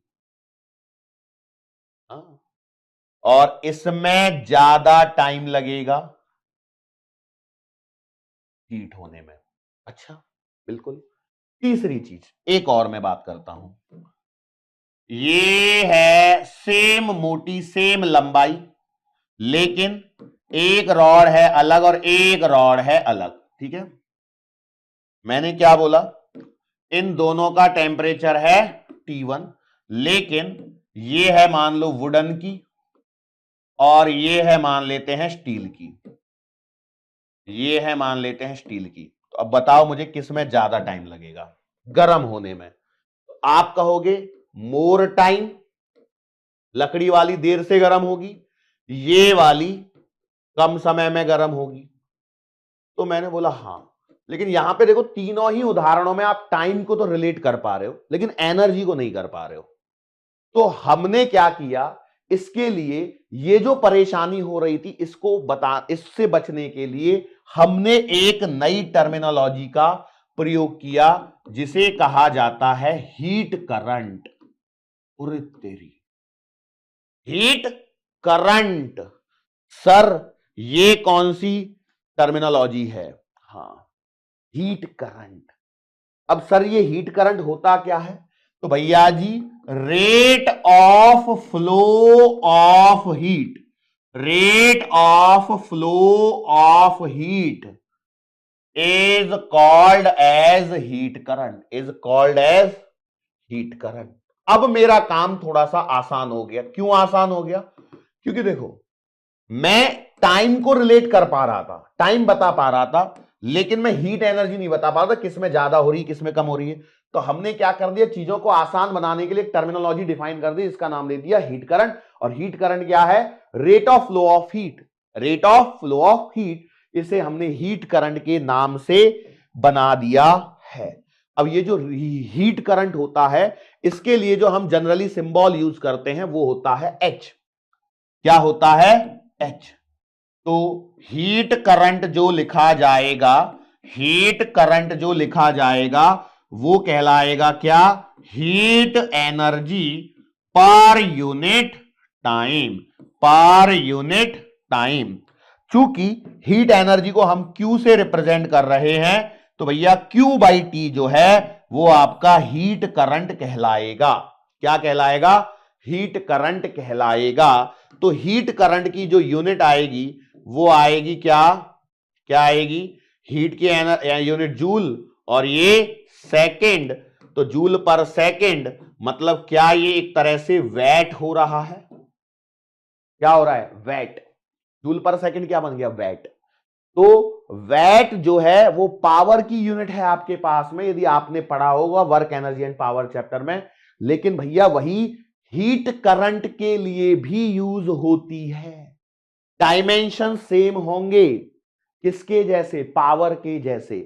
हाँ। और इसमें ज्यादा टाइम लगेगा हीट होने में। अच्छा, बिल्कुल। तीसरी चीज एक और मैं बात करता हूं ये है सेम मोटी सेम लंबाई, लेकिन एक रॉड है अलग और एक रॉड है अलग, ठीक है। मैंने क्या बोला, इन दोनों का टेम्परेचर है T1, लेकिन ये है मान लो वुडन की और ये है मान लेते हैं स्टील की, ये है मान लेते हैं स्टील की। तो अब बताओ मुझे किस में ज्यादा टाइम लगेगा गर्म होने में। तो आप कहोगे मोर टाइम, लकड़ी वाली देर से गर्म होगी, ये वाली कम समय में गर्म होगी। तो मैंने बोला हां, लेकिन यहां पे देखो तीनों ही उदाहरणों में आप टाइम को तो रिलेट कर पा रहे हो लेकिन एनर्जी को नहीं कर पा रहे हो। तो हमने क्या किया, इसके लिए ये जो परेशानी हो रही थी इससे बचने के लिए हमने एक नई टर्मिनोलॉजी का प्रयोग किया जिसे कहा जाता है हीट करंट। अरे तेरी, हीट करंट। सर ये कौन सी टर्मिनोलॉजी है? हां, हीट करंट। अब सर ये हीट करंट होता क्या है? तो भैया जी rate of flow of heat, rate of flow of heat is called as heat current, is called as heat current. अब मेरा काम थोड़ा सा आसान हो गया। क्यों आसान हो गया? क्योंकि देखो मैं टाइम को रिलेट कर पा रहा था, टाइम बता पा रहा था, लेकिन मैं हीट एनर्जी नहीं बता पा रहा था, किसमें ज्यादा हो रही है किसमें कम हो रही है। तो हमने क्या कर दिया, चीजों को आसान बनाने के लिए एक टर्मिनोलॉजी डिफाइन कर दी, इसका नाम दे दिया हीट करंट। और हीट करंट क्या है? Rate of flow of heat, rate of flow of heat, इसे हमने हीट करंट के नाम से बना दिया है। अब ये जो हीट करंट होता है इसके लिए जो हम जनरली सिंबल यूज करते हैं वो होता है H। क्या होता है? H। तो हीट करंट जो लिखा जाएगा, हीट करंट जो लिखा जाएगा वो कहलाएगा क्या? Heat energy per unit time, पर यूनिट टाइम। चूंकि हीट एनर्जी को हम Q से रिप्रेजेंट कर रहे हैं तो भैया Q/T जो है वो आपका हीट करंट कहलाएगा। क्या कहलाएगा? हीट करंट कहलाएगा। तो हीट करंट की जो यूनिट आएगी वो आएगी क्या? क्या आएगी? हीट की यूनिट जूल और ये सेकंड। तो जूल पर सेकंड मतलब क्या? ये एक तरह से वैट हो रहा है। क्या हो रहा है? वैट। जूल पर सेकंड क्या बन गया? वैट। तो वैट जो है वो पावर की यूनिट है आपके पास में, यदि आपने पढ़ा होगा work energy and power chapter में। लेकिन भैया वही हीट करंट के लिए भी यूज होती है। डायमेंशन सेम होंगे, किसके जैसे? पावर के जैसे।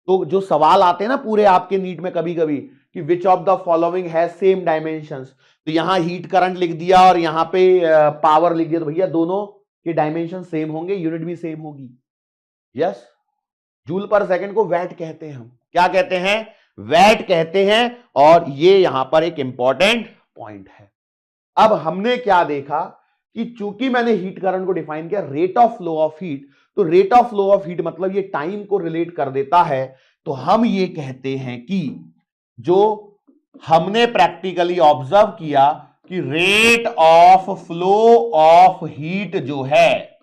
तो जो सवाल आते हैं ना पूरे आपके नीट में कभी कभी कि which of the following has same dimensions, तो यहां हीट करंट लिख दिया और यहां पे पावर लिख दिया, तो भैया दोनों के डायमेंशन सेम होंगे, यूनिट भी सेम होगी। यस, जूल पर सेकंड को वैट कहते हैं। हम क्या कहते हैं? वैट कहते हैं। और ये यहां पर एक इंपॉर्टेंट पॉइंट है। अब हमने क्या देखा कि चूंकि मैंने हीट करंट को डिफाइन किया rate of flow of heat, तो rate of flow of heat मतलब ये टाइम को रिलेट कर देता है। तो हम ये कहते हैं कि जो हमने प्रैक्टिकली ऑब्जर्व किया कि rate of flow of heat जो है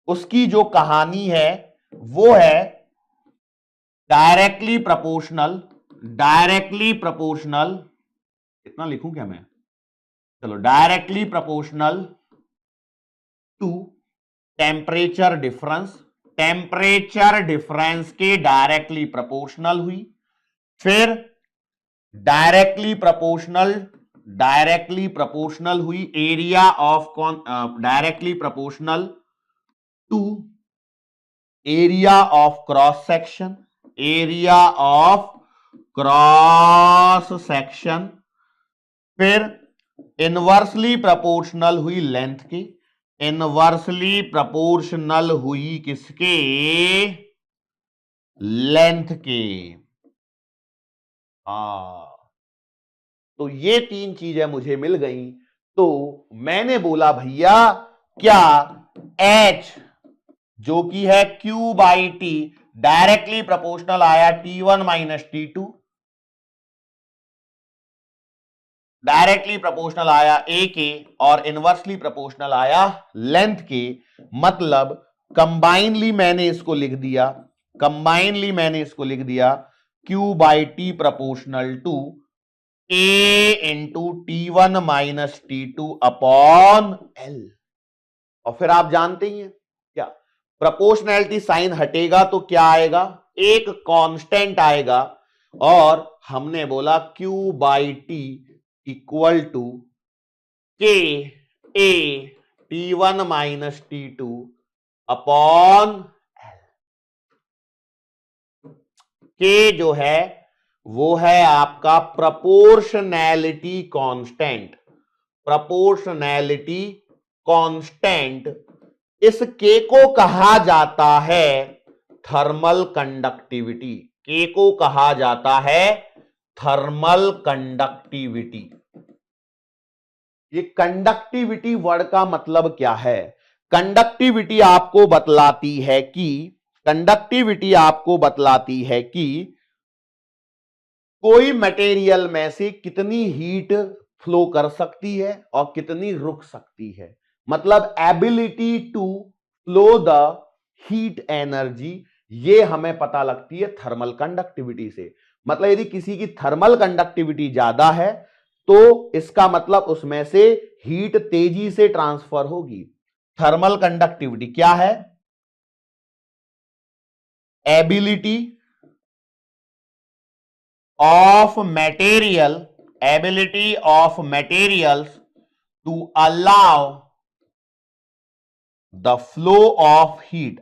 उसकी जो कहानी है वो है डायरेक्टली प्रोपोर्शनल, डायरेक्टली प्रोपोर्शनल, इतना लिखूं क्या मैं? चलो, directly proportional to temperature difference, temperature difference के डायरेक्टली प्रोपोर्शनल हुई। फिर डायरेक्टली प्रोपोर्शनल, डायरेक्टली प्रोपोर्शनल हुई area of directly proportional to area of cross section, area of cross section. फिर इनवर्सली प्रोपोर्शनल हुई लेंथ की, इनवर्सली प्रोपोर्शनल हुई किसके? लेंथ के। तो ये तीन चीजें मुझे मिल गई। तो मैंने बोला भैया क्या H जो कि है Q/T डायरेक्टली प्रोपोर्शनल आया T1 - T2, डायरेक्टली प्रोपोर्शनल आया ए के और इनवर्सली प्रोपोर्शनल आया लेंथ के, मतलब कंबाइनली मैंने इसको लिख दिया, Q by T proportional to A into T1 minus T2 upon L। और फिर आप जानते ही हैं क्या, प्रोपोर्शनैलिटी साइन हटेगा तो क्या आएगा, एक कांस्टेंट आएगा, और हमने बोला Q by T equal to K A T1 minus T2 upon के जो है वो है आपका प्रोपोर्शनैलिटी कांस्टेंट। इस के को कहा जाता है थर्मल कंडक्टिविटी, के को कहा जाता है थर्मल कंडक्टिविटी। ये कंडक्टिविटी वर्ड का मतलब क्या है, कंडक्टिविटी आपको बतलाती है कि कोई मटेरियल में से कितनी हीट फ्लो कर सकती है और कितनी रुक सकती है, मतलब ability to flow the heat energy, ये हमें पता लगती है थर्मल कंडक्टिविटी से। मतलब यदि किसी की थर्मल कंडक्टिविटी ज्यादा है तो इसका मतलब उसमें से हीट तेजी से ट्रांसफर होगी। थर्मल कंडक्टिविटी क्या है, ability of materials to allow the flow of heat,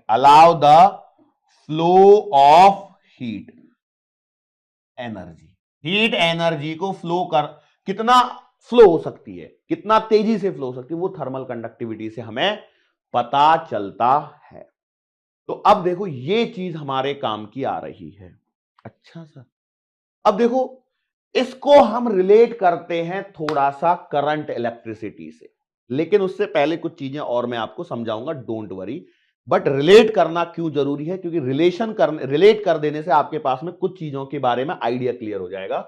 heat energy को कितना फ्लो हो सकती है, कितना तेजी से फ्लो हो सकती है, वो थर्मल कंडक्टिविटी से हमें पता चलता है। तो अब देखो ये चीज हमारे काम की आ रही है। अच्छा सर, अब देखो इसको हम रिलेट करते हैं थोड़ा सा करंट इलेक्ट्रिसिटी से, लेकिन उससे पहले कुछ चीजें और मैं आपको समझाऊंगा, डोंट वरी। बट रिलेट करना क्यों जरूरी है, क्योंकि रिलेट कर देने से आपके पास में कुछ चीजों के बारे में आइडिया क्लियर हो जाएगा।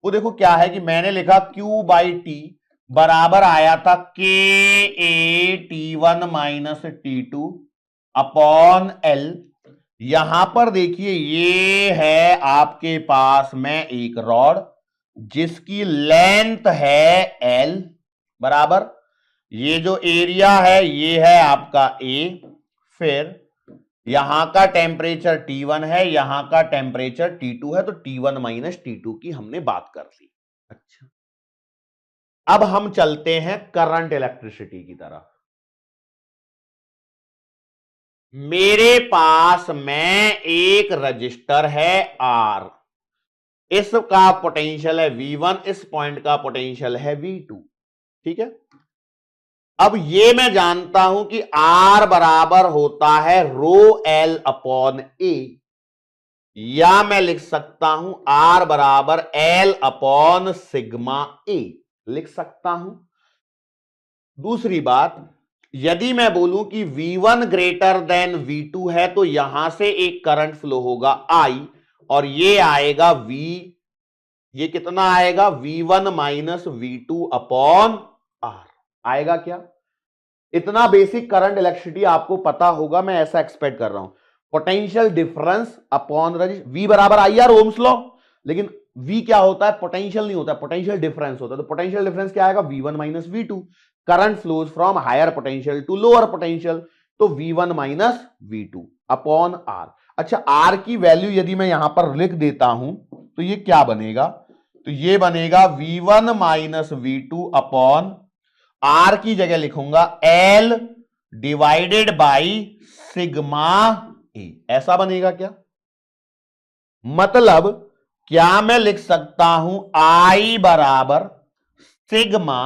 वो देखो क्या है कि मैंने लिखा Q बाई टी बराबर आया था के A T1 minus T2 upon L। यहां पर देखिए ये है आपके पास में एक रॉड जिसकी लेंथ है L बराबर, ये जो एरिया है ये है आपका A, फिर यहां का टेम्परेचर T1 है, यहां का टेम्परेचर T2 है, तो T1 माइनस T2 की हमने बात कर ली। अच्छा, अब हम चलते हैं करंट इलेक्ट्रिसिटी की तरफ। मेरे पास में एक रजिस्टर है R, इसका पोटेंशियल है V1, इस पॉइंट का पोटेंशियल है V2, ठीक है। अब ये मैं जानता हूं कि R बराबर होता है रो L अपॉन A, या मैं लिख सकता हूं R बराबर L अपॉन सिग्मा A, लिख सकता हूं। दूसरी बात, यदि मैं बोलूं कि V1 ग्रेटर देन V2 है तो यहां से एक करंट फ्लो होगा I, और ये आएगा ये कितना आएगा V1 minus V2 upon R आएगा क्या। इतना बेसिक करंट इलेक्ट्रिसिटी आपको पता होगा, मैं ऐसा एक्सपेक्ट कर रहा हूं। Potential difference upon register, V बराबर IR ओम्स लॉ, लेकिन V क्या होता है, पोटेंशियल नहीं होता है, पोटेंशियल डिफरेंस होता है। तो पोटेंशियल डिफरेंस क्या आएगा, V1 minus V2। Current flows from higher potential to lower potential, तो V1 minus V2 upon R। अच्छा, R की वैल्यू यदि मैं यहां पर लिख देता हूं तो ये क्या बनेगा, तो ये बनेगा V1 minus V2 upon R की जगह लिखूंगा L डिवाइडेड बाई सिग्मा ए, ऐसा बनेगा क्या। मतलब क्या मैं लिख सकता हूं I बराबर सिग्मा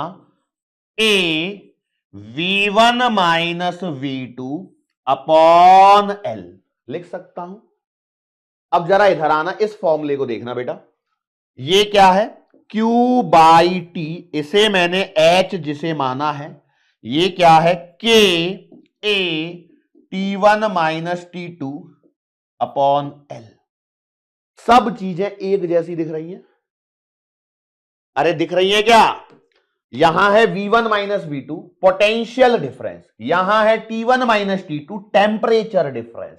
ए V1 minus V2 upon L, लिख सकता हूं। अब जरा इधर आना, इस फॉर्मूले को देखना बेटा, ये क्या है Q बाई टी, इसे मैंने H जिसे माना है, ये क्या है K A T1 minus T2 upon L। सब चीजें एक जैसी दिख रही हैं, अरे दिख रही है क्या? यहां है V1 minus V2 potential difference, यहां है T1 minus T2 temperature difference.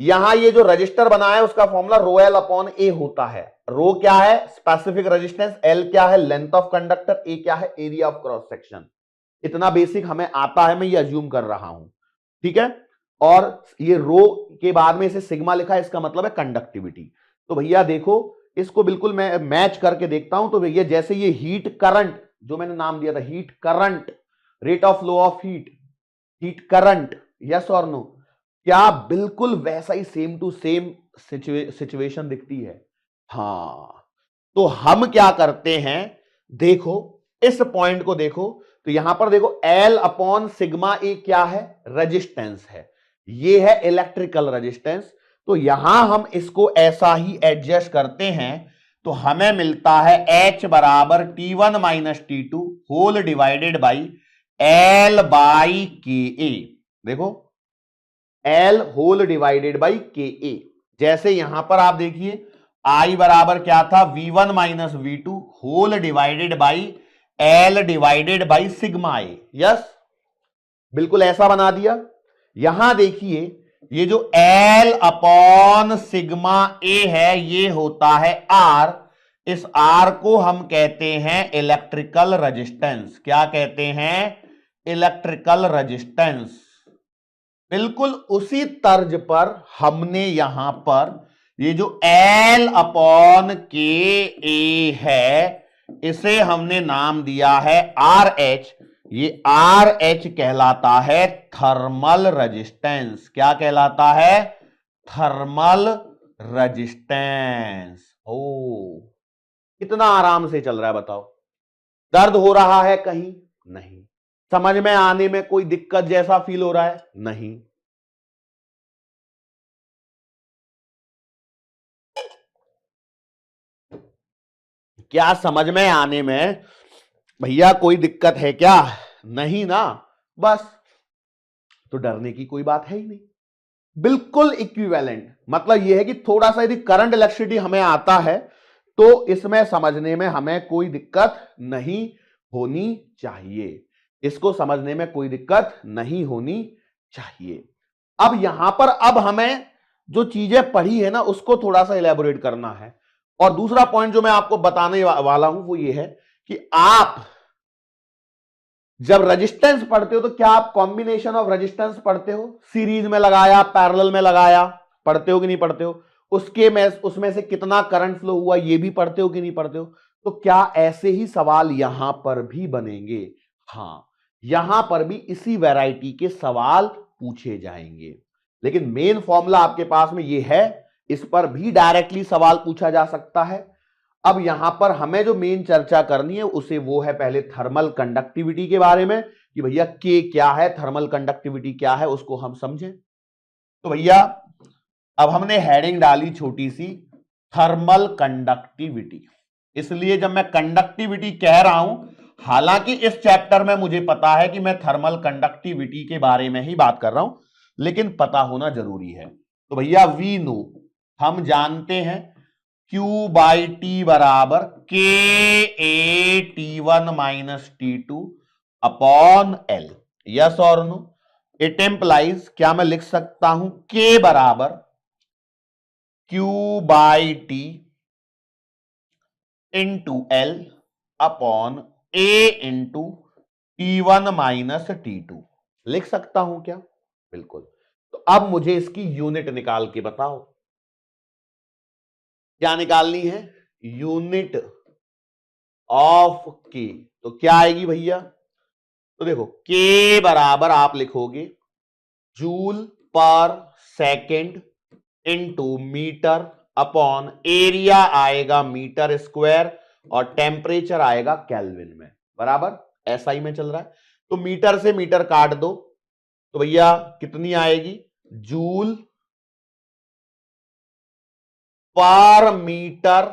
यहां ये जो रजिस्टर बना है उसका फॉर्मूला रो एल अपॉन ए होता है। रो क्या है? स्पेसिफिक रेजिस्टेंस, एल क्या है? लेंथ ऑफ कंडक्टर, ए क्या है? Area of cross section. इतना बेसिक हमें आता है, मैं ये अज्यूम कर रहा हूं, ठीक है। और ये रो के बाद में इसे सिग्मा लिखा है, इसका मतलब है कंडक्टिविटी। तो भैया देखो इसको बिल्कुल मैं मैच करके देखता हूं। तो भैया जैसे ये हीट करंट जो मैंने नाम दिया था, heat current, rate of flow of heat, heat current, yes और नो, क्या बिल्कुल वैसा ही सेम टू सेम सिचुएशन दिखती है? हां। तो हम क्या करते हैं, देखो इस पॉइंट को देखो, तो यहां पर देखो एल अपॉन सिग्मा ए क्या है? रेजिस्टेंस है, ये है इलेक्ट्रिकल रेजिस्टेंस। तो यहां हम इसको ऐसा ही एडजस्ट करते हैं, तो हमें मिलता है H बराबर T1 minus T2 whole divided by L by K A. देखो L whole divided by K ए। जैसे यहां पर आप देखिए I बराबर क्या था? V1 minus V2 whole divided by L divided by sigma A. Yes, बिल्कुल ऐसा बना दिया। यहां देखिए ये जो L अपॉन सिग्मा ए है ये होता है R। इस R को हम कहते हैं इलेक्ट्रिकल रेजिस्टेंस। क्या कहते हैं? Electrical resistance. बिल्कुल उसी तर्ज पर हमने यहां पर ये जो L अपॉन के ए है इसे हमने नाम दिया है RH। ये RH कहलाता है थर्मल रेजिस्टेंस। क्या कहलाता है? Thermal resistance. ओ, कितना आराम से चल रहा है बताओ? दर्द हो रहा है कहीं? नहीं। समझ में आने में कोई दिक्कत जैसा फील हो रहा है? नहीं। क्या समझ में आने में भैया कोई दिक्कत है क्या? नहीं ना, बस। तो डरने की कोई बात है ही नहीं, बिल्कुल इक्विवेलेंट। मतलब यह है कि थोड़ा सा यदि करंट इलेक्ट्रिसिटी हमें आता है तो इसमें समझने में हमें कोई दिक्कत नहीं होनी चाहिए, इसको समझने में कोई दिक्कत नहीं होनी चाहिए। अब यहां पर अब हमें जो चीजें पढ़ी है ना उसको थोड़ा सा इलेबोरेट करना है। और दूसरा पॉइंट जो मैं आपको बताने वाला हूं वो ये है कि आप जब रेजिस्टेंस पढ़ते हो तो क्या आप कॉम्बिनेशन ऑफ रेजिस्टेंस पढ़ते हो? सीरीज में लगाया, पैरेलल में लगाया, पढ़ते हो कि नहीं पढ़ते हो? उसके में उसमें से कितना करंट फ्लो हुआ ये भी पढ़ते हो कि नहीं पढ़ते हो? तो क्या ऐसे ही सवाल यहां पर भी बनेंगे? हां, यहां पर भी इसी वैरायटी के सवाल पूछे जाएंगे। लेकिन मेन फॉर्मूला आपके पास में ये है, इस पर भी डायरेक्टली सवाल पूछा जा सकता है। अब यहां पर हमें जो मेन चर्चा करनी है उसे वो है पहले थर्मल कंडक्टिविटी के बारे में, कि भैया के क्या है, थर्मल कंडक्टिविटी क्या है, उसको हम समझें। तो भैया अब हमने हेडिंग डाली छोटी सी, थर्मल कंडक्टिविटी। इसलिए जब मैं कंडक्टिविटी कह रहा हूं, हालांकि इस चैप्टर में मुझे पता है कि मैं थर्मल कंडक्टिविटी के बारे में ही बात कर रहा हूं, लेकिन पता होना जरूरी है। तो भैया वी नो, हम जानते हैं Q बाई टी बराबर के A T1 minus T2 upon L। Yes और नो? इट एम्प्लाइज, क्या मैं लिख सकता हूं K बराबर Q by T into L upon A into T1 minus T2। लिख सकता हूं क्या? बिल्कुल। तो अब मुझे इसकी यूनिट निकाल के बताओ, क्या निकालनी है? यूनिट ऑफ के। तो क्या आएगी भैया? तो देखो के बराबर आप लिखोगे जूल पर second into metre upon area आएगा मीटर स्क्वायर और टेम्परेचर आएगा केल्विन में, बराबर एसआई में चल रहा है। तो मीटर से मीटर काट दो, तो भैया कितनी आएगी? जूल पर मीटर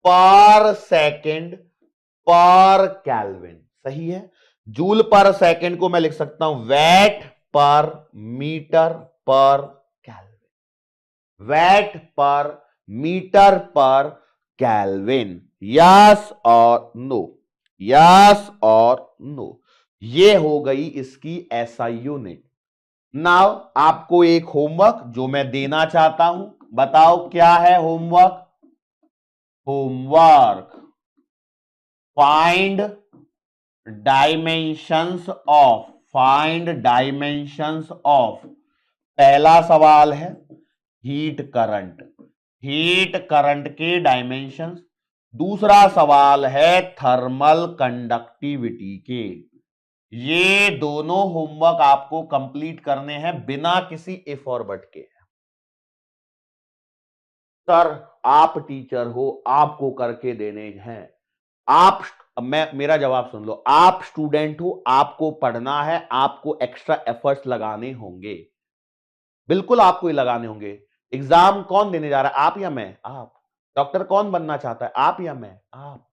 पर सेकेंड पर केल्विन। सही है। जूल पर सेकेंड को मैं लिख सकता हूं वैट पर मीटर पर केल्विन, वैट पर मीटर पर केल्विन। यस और नो, यस और नो। ये हो गई इसकी एसआई यूनिट। नाउ आपको एक होमवर्क जो मैं देना चाहता हूं, बताओ क्या है homework? Homework, find dimensions of, find dimensions of, पहला सवाल है हीट करंट, हीट करंट के डायमेंशंस। दूसरा सवाल है थर्मल कंडक्टिविटी के। ये दोनों होमवर्क आपको कंप्लीट करने हैं बिना किसी इफ और बट के। सर आप टीचर हो, आपको करके देने हैं। आप, मेरा जवाब सुन लो, आप स्टूडेंट हो, आपको पढ़ना है, आपको एक्स्ट्रा एफर्ट्स लगाने होंगे, बिल्कुल आपको ही लगाने होंगे। एग्जाम कौन देने जा रहा है, आप या मैं? आप। डॉक्टर कौन बनना चाहता है, आप या मैं? आप।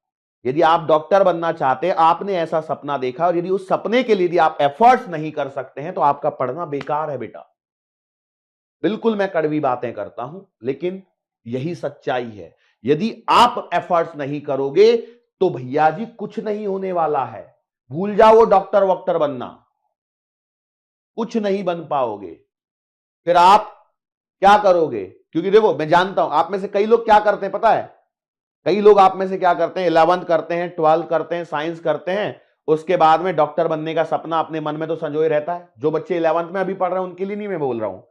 यदि आप डॉक्टर बनना चाहते हैं, आपने ऐसा सपना देखा, और यदि उस सपने के लिए यदि आप एफर्ट्स नहीं कर सकते हैं तो आपका पढ़ना बेकार है बेटा। बिल्कुल मैं कड़वी बातें करता हूं, लेकिन यही सच्चाई है। यदि आप एफर्ट्स नहीं करोगे तो भैया जी कुछ नहीं होने वाला है। भूल जाओ वो डॉक्टर वॉक्टर बनना, कुछ नहीं बन पाओगे। फिर आप क्या करोगे? क्योंकि देखो मैं जानता हूं आप में से कई लोग क्या करते हैं पता है, कई लोग आप में से क्या करते हैं, 11th करते हैं, 12th करते हैं, साइंस करते हैं, उसके बाद में डॉक्टर बनने का सपना अपने मन में तो संजोए रहता है। जो बच्चे 11th में अभी पढ़ रहे हैं उनके लिए नहीं मैं बोल रहा हूं,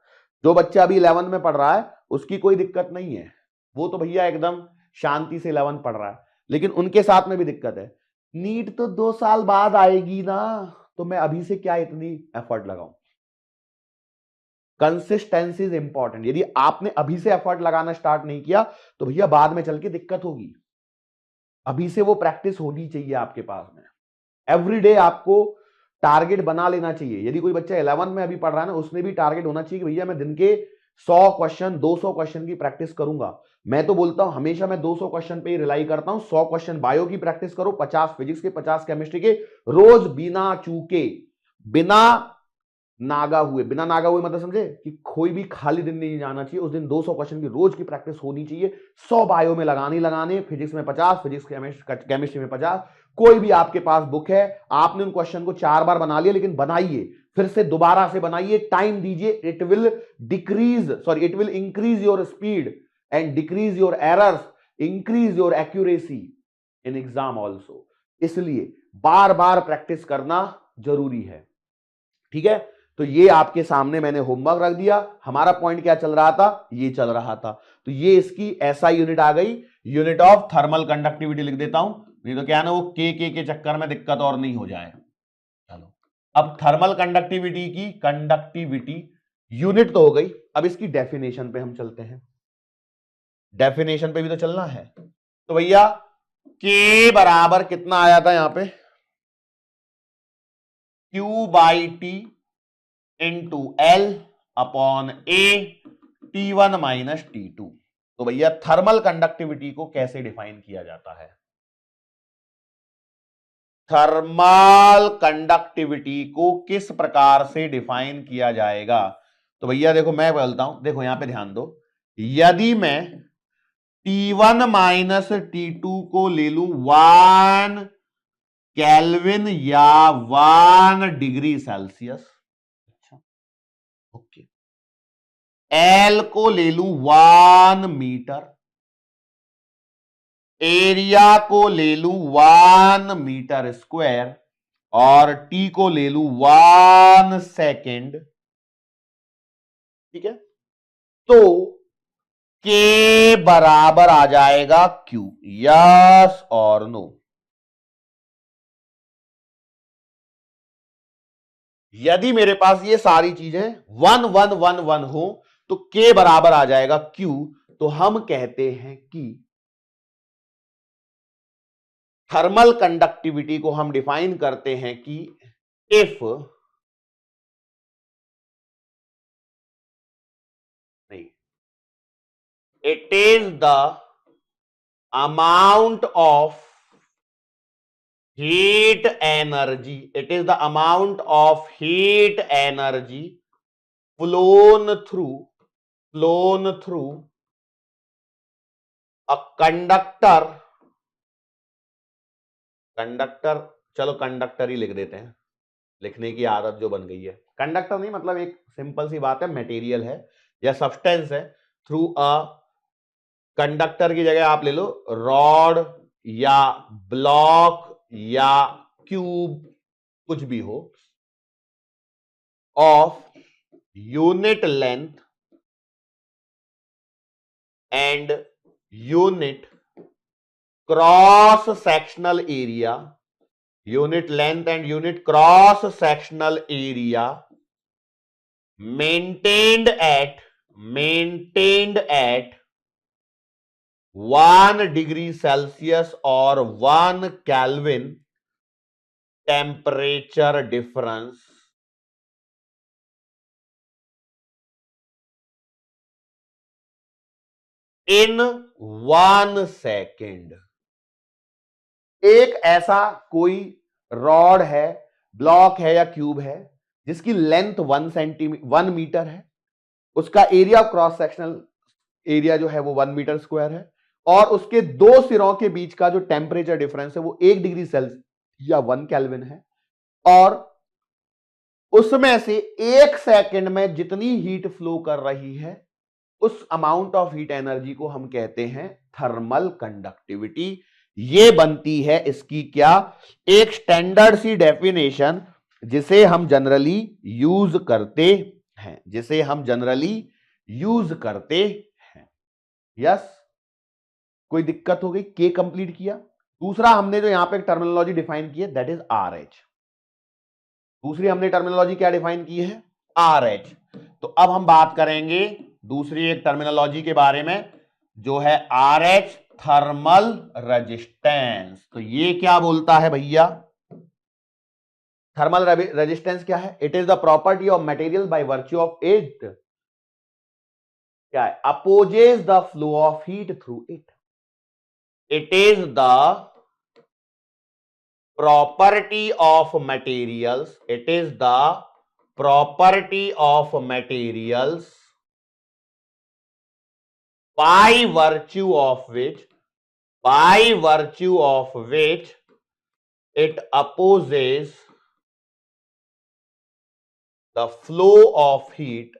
जो बच्चा अभी 11th में पढ़ रहा है उसकी कोई दिक्कत नहीं है, वो तो भैया एकदम शांति से 11th पढ़ रहा है। लेकिन उनके साथ में भी दिक्कत है, नीट तो 2 साल बाद आएगी ना, तो मैं अभी से क्या इतनी एफर्ट लगाऊं। Consistency is important. यदि आपने अभी से एफर्ट लगाना स्टार्ट नहीं किया तो भैया बाद में चल के दिक्कत होगी। अभी से वो प्रैक्टिस होनी चाहिए आपके पास में। एवरीडे आपको टारगेट बना लेना चाहिए। यदि कोई बच्चा 11th में अभी पढ़ रहा है ना, उसने भी टारगेट होना चाहिए कि भैया मैं दिन के 100 क्वेश्चन 200 क्वेश्चन की प्रैक्टिस करूंगा। मैं तो बोलता हूं हमेशा मैं 200 क्वेश्चन पे ही रिलाई करता हूं। 100 क्वेश्चन बायो की प्रैक्टिस करो, 50 फिजिक्स के, 50 केमिस्ट्री के, रोज बिना चूके, बिना नागा हुए। बिना नागा हुए मतलब समझे कि कोई भी खाली दिन नहीं जाना चाहिए। उस दिन 200 क्वेश्चन की रोज की प्रैक्टिस होनी चाहिए। 100 बायो में लगाने, फिजिक्स में 50, फिजिक्स केमिस्ट्री में 50। कोई भी आपके पास बुक है, आपने उन क्वेश्चन को 4 बार बना लिया, लेकिन बनाइए, फिर से दोबारा से बनाइए, टाइम दीजिए। It will it will increase your speed and decrease your errors, increase your accuracy in exam also. इसलिए बार बार प्रैक्टिस करना जरूरी है, ठीक है। तो ये आपके सामने मैंने होमवर्क रख दिया। हमारा पॉइंट क्या चल रहा था, ये चल रहा था। तो ये इसकी ऐसा यूनिट आ गई, यूनिट ऑफ थर्मल कंडक्टिविटी लिख देता हूं, नहीं तो क्या ना वो के चक्कर में दिक्कत और नहीं हो जाए। चलो अब थर्मल कंडक्टिविटी की कंडक्टिविटी यूनिट तो हो गई, अब इसकी डेफिनेशन पे हम चलते हैं। डेफिनेशन पे भी तो चलना है। तो भैया के बराबर कितना आया था यहां पे, Q/T इंटू एल अपॉन ए T1 माइनस T2। तो भैया थर्मल कंडक्टिविटी को कैसे डिफाइन किया जाता है? थर्मल कंडक्टिविटी को किस प्रकार से डिफाइन किया जाएगा? तो भैया देखो मैं बोलता हूं, देखो यहां पे ध्यान दो, यदि मैं T1 माइनस T2 को ले लूं 1 केल्विन या 1 डिग्री सेल्सियस, ओके, एल को ले लूं 1 मीटर, एरिया को ले लूं 1 मीटर स्क्वायर, और टी को ले लूं 1 सेकेंड, ठीक है। तो के बराबर आ जाएगा क्यू, यस और नो। यदि मेरे पास ये सारी चीजें 1 1 1 1 हो तो के बराबर आ जाएगा क्यू। तो हम कहते हैं कि थर्मल कंडक्टिविटी को हम डिफाइन करते हैं कि इफ नहीं, it is the amount of heat energy, it is the amount of heat energy flown through a conductor conductor, चलो कंडक्टर ही लिख देते हैं, लिखने की आदत जो बन गई है। कंडक्टर नहीं, मतलब एक सिंपल सी बात है, मटेरियल है या सब्सटेंस है। थ्रू अ कंडक्टर की जगह आप ले लो रॉड या ब्लॉक या क्यूब, कुछ भी हो, of unit length and unit cross sectional area, unit length and unit cross sectional area maintained at 1 degree Celsius or 1 Kelvin temperature difference in 1 second। एक ऐसा कोई रॉड है, ब्लॉक है या क्यूब है जिसकी लेंथ 1 मीटर है, उसका एरिया क्रॉस सेक्शनल एरिया जो है वो 1 मीटर स्क्वायर है, और उसके दो सिरों के बीच का जो टेम्परेचर डिफरेंस है वो 1 डिग्री सेल्सियस या 1 केल्विन है, और उसमें से 1 सेकंड में जितनी हीट फ्लो कर रही है उस अमाउंट ऑफ हीट एनर्जी को हम कहते हैं थर्मल कंडक्टिविटी। ये बनती है इसकी क्या, एक स्टैंडर्ड सी डेफिनेशन जिसे हम जनरली यूज करते हैं, जिसे हम जनरली यूज करते हैं। यस, कोई दिक्कत हो गई? के कंप्लीट किया। दूसरा हमने जो यहां पे एक टर्मिनोलॉजी डिफाइन की है दैट इज आर एच। दूसरी हमने टर्मिनोलॉजी क्या डिफाइन की है? R H. तो अब हम बात करेंगे दूसरी एक टर्मिनोलॉजी के बारे में जो है आर एच, थर्मल रेजिस्टेंस। तो ये क्या बोलता है भैया? थर्मल रेजिस्टेंस क्या है? It is the property of material by virtue of it क्या है? Opposes the flow of heat through it. It is the property of materials, it is the property of materials by virtue of which it opposes the flow of heat,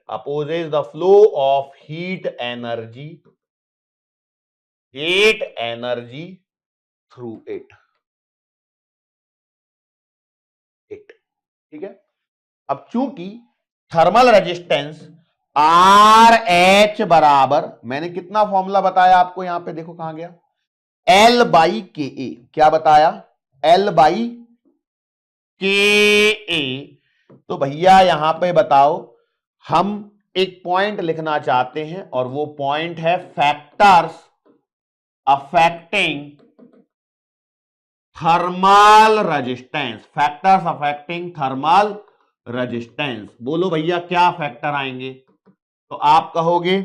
energy through it। ठीक है। अब चूंकि थर्मल रेजिस्टेंस आर एच बराबर, मैंने कितना फॉर्मूला बताया आपको यहां पे, देखो कहां गया, एल बाई के ए। क्या बताया? एल बाई के ए। तो भैया यहां पे बताओ, हम एक पॉइंट लिखना चाहते हैं और वो पॉइंट है factors affecting thermal resistance. Factors affecting thermal resistance, बोलो भैया क्या फैक्टर आएंगे? तो आप कहोगे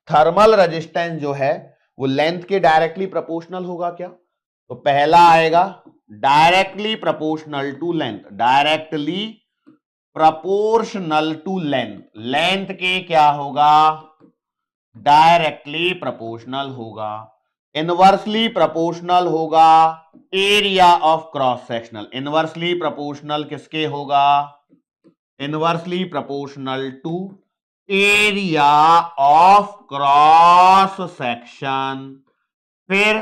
थर्मल रेजिस्टेंस जो है वो लेंथ के डायरेक्टली प्रोपोर्शनल होगा क्या? तो पहला आएगा directly proportional to length, directly proportional to length. Length के क्या होगा? डायरेक्टली प्रोपोर्शनल होगा। इनवर्सली प्रोपोर्शनल होगा area of cross sectional. Inversely proportional किसके होगा? Inversely proportional to area of cross section. फिर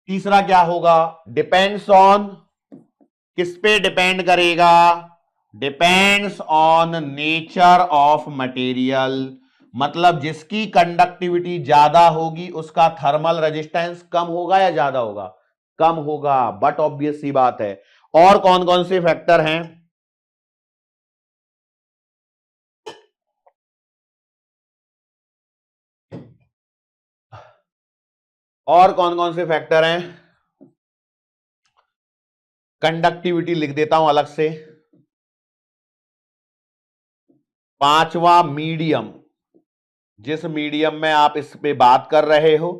तीसरा क्या होगा? डिपेंड्स ऑन, किस पे डिपेंड करेगा? Depends on nature of material. मतलब जिसकी कंडक्टिविटी ज्यादा होगी उसका थर्मल रेजिस्टेंस कम होगा या ज्यादा होगा? कम होगा। बट ऑब्वियस सी बात है। और कौन कौन से फैक्टर हैं? और कौन कौन से फैक्टर हैं? कंडक्टिविटी लिख देता हूं अलग से। पांचवा मीडियम, जिस मीडियम में आप इस पे बात कर रहे हो।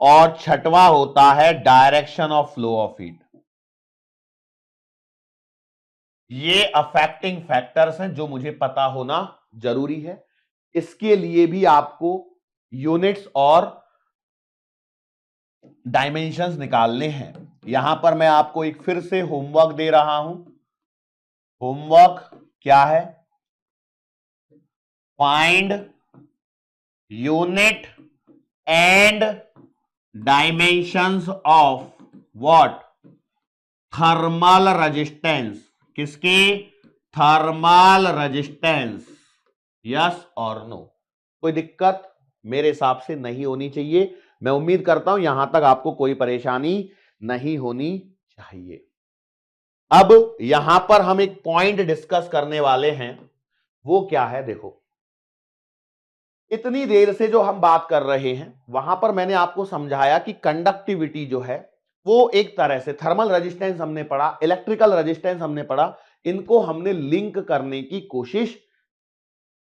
और छठवां होता है direction of flow of heat. ये अफेक्टिंग फैक्टर्स हैं जो मुझे पता होना जरूरी है। इसके लिए भी आपको यूनिट्स और डायमेंशंस निकालने हैं। यहां पर मैं आपको एक फिर से होमवर्क दे रहा हूं। होमवर्क क्या है? Find unit and dimensions of what? Thermal resistance. किसके? Thermal resistance. यस और नो? कोई दिक्कत मेरे हिसाब से नहीं होनी चाहिए। मैं उम्मीद करता हूं यहां तक आपको कोई परेशानी नहीं होनी चाहिए। अब यहां पर हम एक पॉइंट डिस्कस करने वाले हैं। वो क्या है? देखो, इतनी देर से जो हम बात कर रहे हैं वहां पर मैंने आपको समझाया कि कंडक्टिविटी जो है वो एक तरह से, थर्मल रेजिस्टेंस हमने पढ़ा, इलेक्ट्रिकल रेजिस्टेंस हमने पढ़ा, इनको हमने लिंक करने की कोशिश।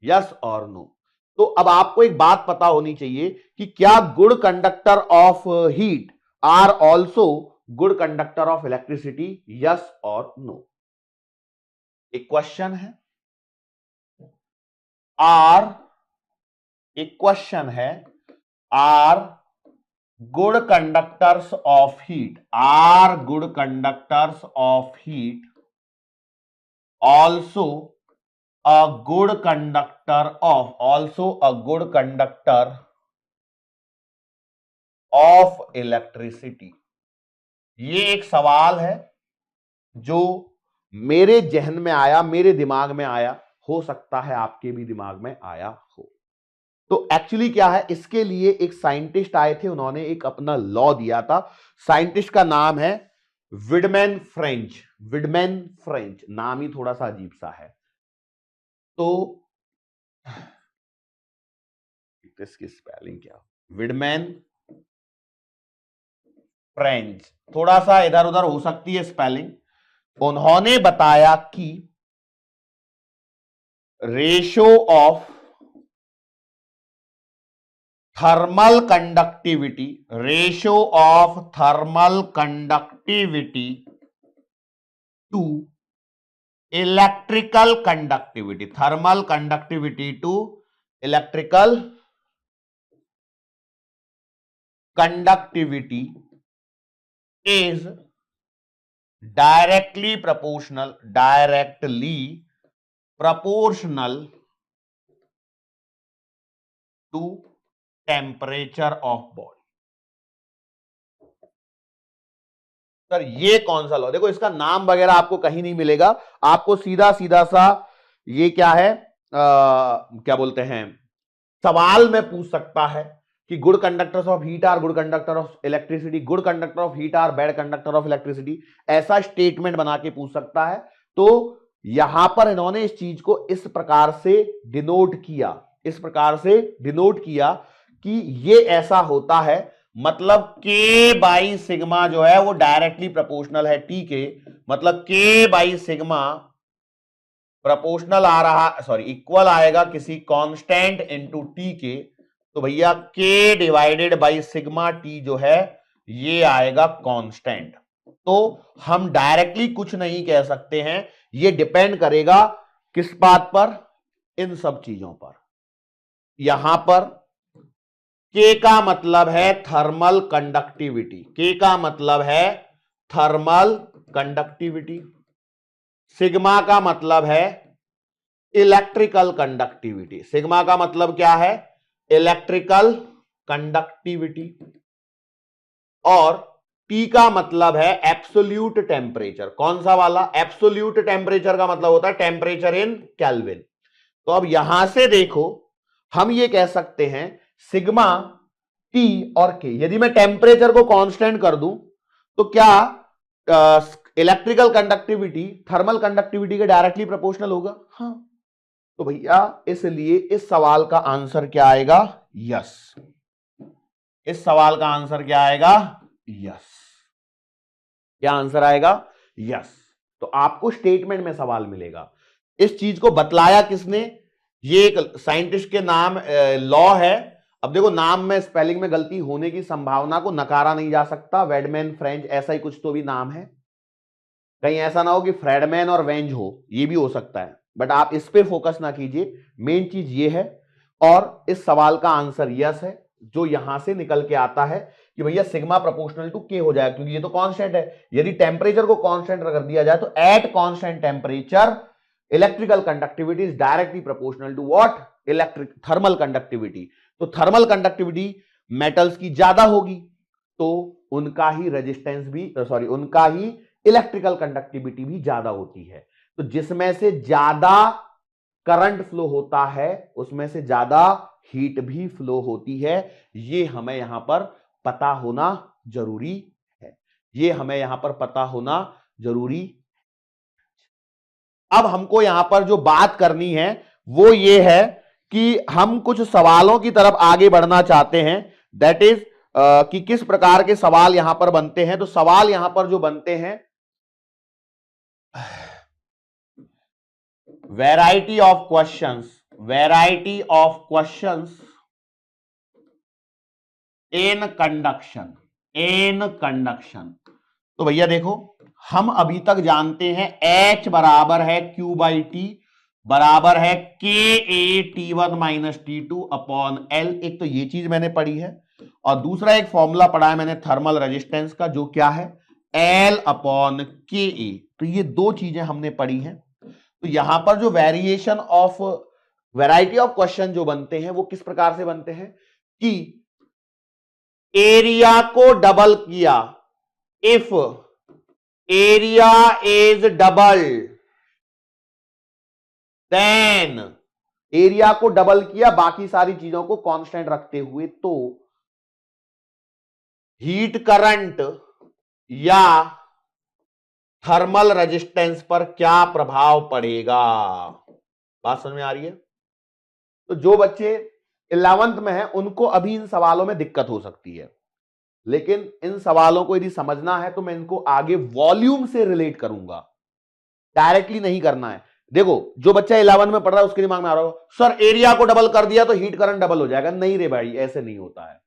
यस और नो? तो अब आपको एक बात पता होनी चाहिए कि क्या good conductor of heat are also good conductor of electricity? Yes और नो? एक क्वेश्चन है। एक क्वेश्चन है, are good conductors of heat, are good conductors of heat also a good conductor of, also a good conductor of electricity? ये एक सवाल है जो मेरे जहन में आया, मेरे दिमाग में आया, हो सकता है आपके भी दिमाग में आया हो। तो एक्चुअली क्या है, इसके लिए एक साइंटिस्ट आए थे, उन्होंने एक अपना लॉ दिया था। साइंटिस्ट का नाम है विडमैन फ्रेंच। विडमैन फ्रेंच नाम ही थोड़ा सा अजीब सा है। तो इसकी स्पेलिंग क्या? विडमैन फ्रेंच, थोड़ा सा इधर उधर हो सकती है स्पेलिंग। उन्होंने बताया कि ratio of thermal conductivity, ratio of thermal conductivity to electrical conductivity, thermal conductivity to electrical conductivity is directly proportional to temperature of body. Sir ये कौन सा लॉ? देखो, इसका नाम वगैरह आपको कहीं नहीं मिलेगा, आपको सीधा सीधा सा ये क्या है, क्या बोलते हैं, सवाल में पूछ सकता है कि good conductors of heat are good conductor of electricity, good conductor of heat are bad conductor of electricity, ऐसा स्टेटमेंट बना के पूछ सकता है। तो यहां पर इन्होंने इस चीज को इस प्रकार से डिनोट किया, इस प्रकार से डिनोट किया कि ये ऐसा होता है, मतलब K बाई सिग्मा जो है वो डायरेक्टली प्रोपोर्शनल है T के, मतलब K बाई सिग्मा प्रोपोर्शनल आ रहा, सॉरी इक्वल आएगा किसी कांस्टेंट इनटू T के। तो भैया K divided by sigma T जो है ये आएगा कांस्टेंट। तो हम डायरेक्टली कुछ नहीं कह सकते हैं, ये डिपेंड करेगा किस बात पर? इन सब चीजों पर। यहां पर K का मतलब है थर्मल कंडक्टिविटी, K का मतलब है थर्मल कंडक्टिविटी, सिग्मा का मतलब है इलेक्ट्रिकल कंडक्टिविटी, सिग्मा का मतलब क्या है? इलेक्ट्रिकल कंडक्टिविटी, और T का मतलब है एब्सोल्यूट टेम्परेचर। कौन सा वाला? एब्सोल्यूट टेम्परेचर का मतलब होता है टेम्परेचर इन केल्विन। तो अब यहां से देखो, हम ये कह सकते हैं सिग्मा T और K, यदि मैं टेम्परेचर को कांस्टेंट कर दूं तो क्या इलेक्ट्रिकल कंडक्टिविटी थर्मल कंडक्टिविटी के डायरेक्टली प्रोपोर्शनल होगा? हाँ। तो भैया इसलिए इस सवाल का आंसर क्या आएगा? यस। इस सवाल का आंसर क्या आएगा? यस। क्या आंसर आएगा? यस। तो आपको स्टेटमेंट में सवाल मिलेगा। इस चीज को बतलाया किसने? ये एक साइंटिस्ट के नाम लॉ है। अब देखो, नाम में स्पेलिंग में गलती होने की संभावना को नकारा नहीं जा सकता। वेडमैन फ्रेंच ऐसा ही कुछ तो भी नाम है, कहीं ऐसा ना हो कि फ्रेडमैन और वेंज हो, ये भी हो सकता है, बट आप इस पे फोकस ना कीजिए, मेन चीज ये है। और इस सवाल का आंसर यस है, जो यहां से निकल के आता है कि भैया सिग्मा प्रोपोर्शनल टू के हो जाएगा, क्योंकि ये तो कांस्टेंट है। यदि टेम्परेचर को कांस्टेंट कर दिया जाए तो at constant temperature electrical conductivity is directly proportional to what, electric thermal conductivity. तो थर्मल कंडक्टिविटी मेटल्स की ज्यादा होगी तो उनका ही रेजिस्टेंस भी उनका ही इलेक्ट्रिकल कंडक्टिविटी भी ज्यादा होती है। तो जिसमें से ज्यादा करंट फ्लो होता है उसमें से ज्यादा हीट भी फ्लो होती है। ये हमें यहां पर पता होना जरूरी है, ये हमें यहां पर पता होना जरूरी। अब हमको यहां पर जो बात करनी है वो ये है कि हम कुछ सवालों की तरफ आगे बढ़ना चाहते हैं, दैट इज कि किस प्रकार के सवाल यहां पर बनते हैं। तो सवाल यहां पर जो बनते हैं, variety of questions in conduction. तो भैया देखो, हम अभी तक जानते हैं H बराबर है Q बाई टी बराबर है के A T1 minus T2 upon L। एक तो ये चीज मैंने पढ़ी है, और दूसरा एक फॉर्मूला पढ़ा है मैंने थर्मल रेजिस्टेंस का, जो क्या है L अपॉन के ए। तो ये दो चीजें हमने पढ़ी हैं। तो यहां पर जो वैरायटी ऑफ क्वेश्चन जो बनते हैं वो किस प्रकार से बनते हैं कि एरिया को डबल किया, if area is double then, area को डबल किया बाकी सारी चीजों को कांस्टेंट रखते हुए, तो हीट करंट या थर्मल रेजिस्टेंस पर क्या प्रभाव पड़ेगा। बात समझ में आ रही है। तो जो बच्चे 11th में हैं उनको अभी इन सवालों में दिक्कत हो सकती है, लेकिन इन सवालों को यदि समझना है तो मैं इनको आगे वॉल्यूम से रिलेट करूंगा, डायरेक्टली नहीं करना है। देखो, जो बच्चा 11 में पढ़ रहा है उसके दिमाग में आ रहा हो सर एरिया को डबल कर दिया तो हीट करंट डबल हो जाएगा। नहीं रे भाई, ऐसे नहीं होता है,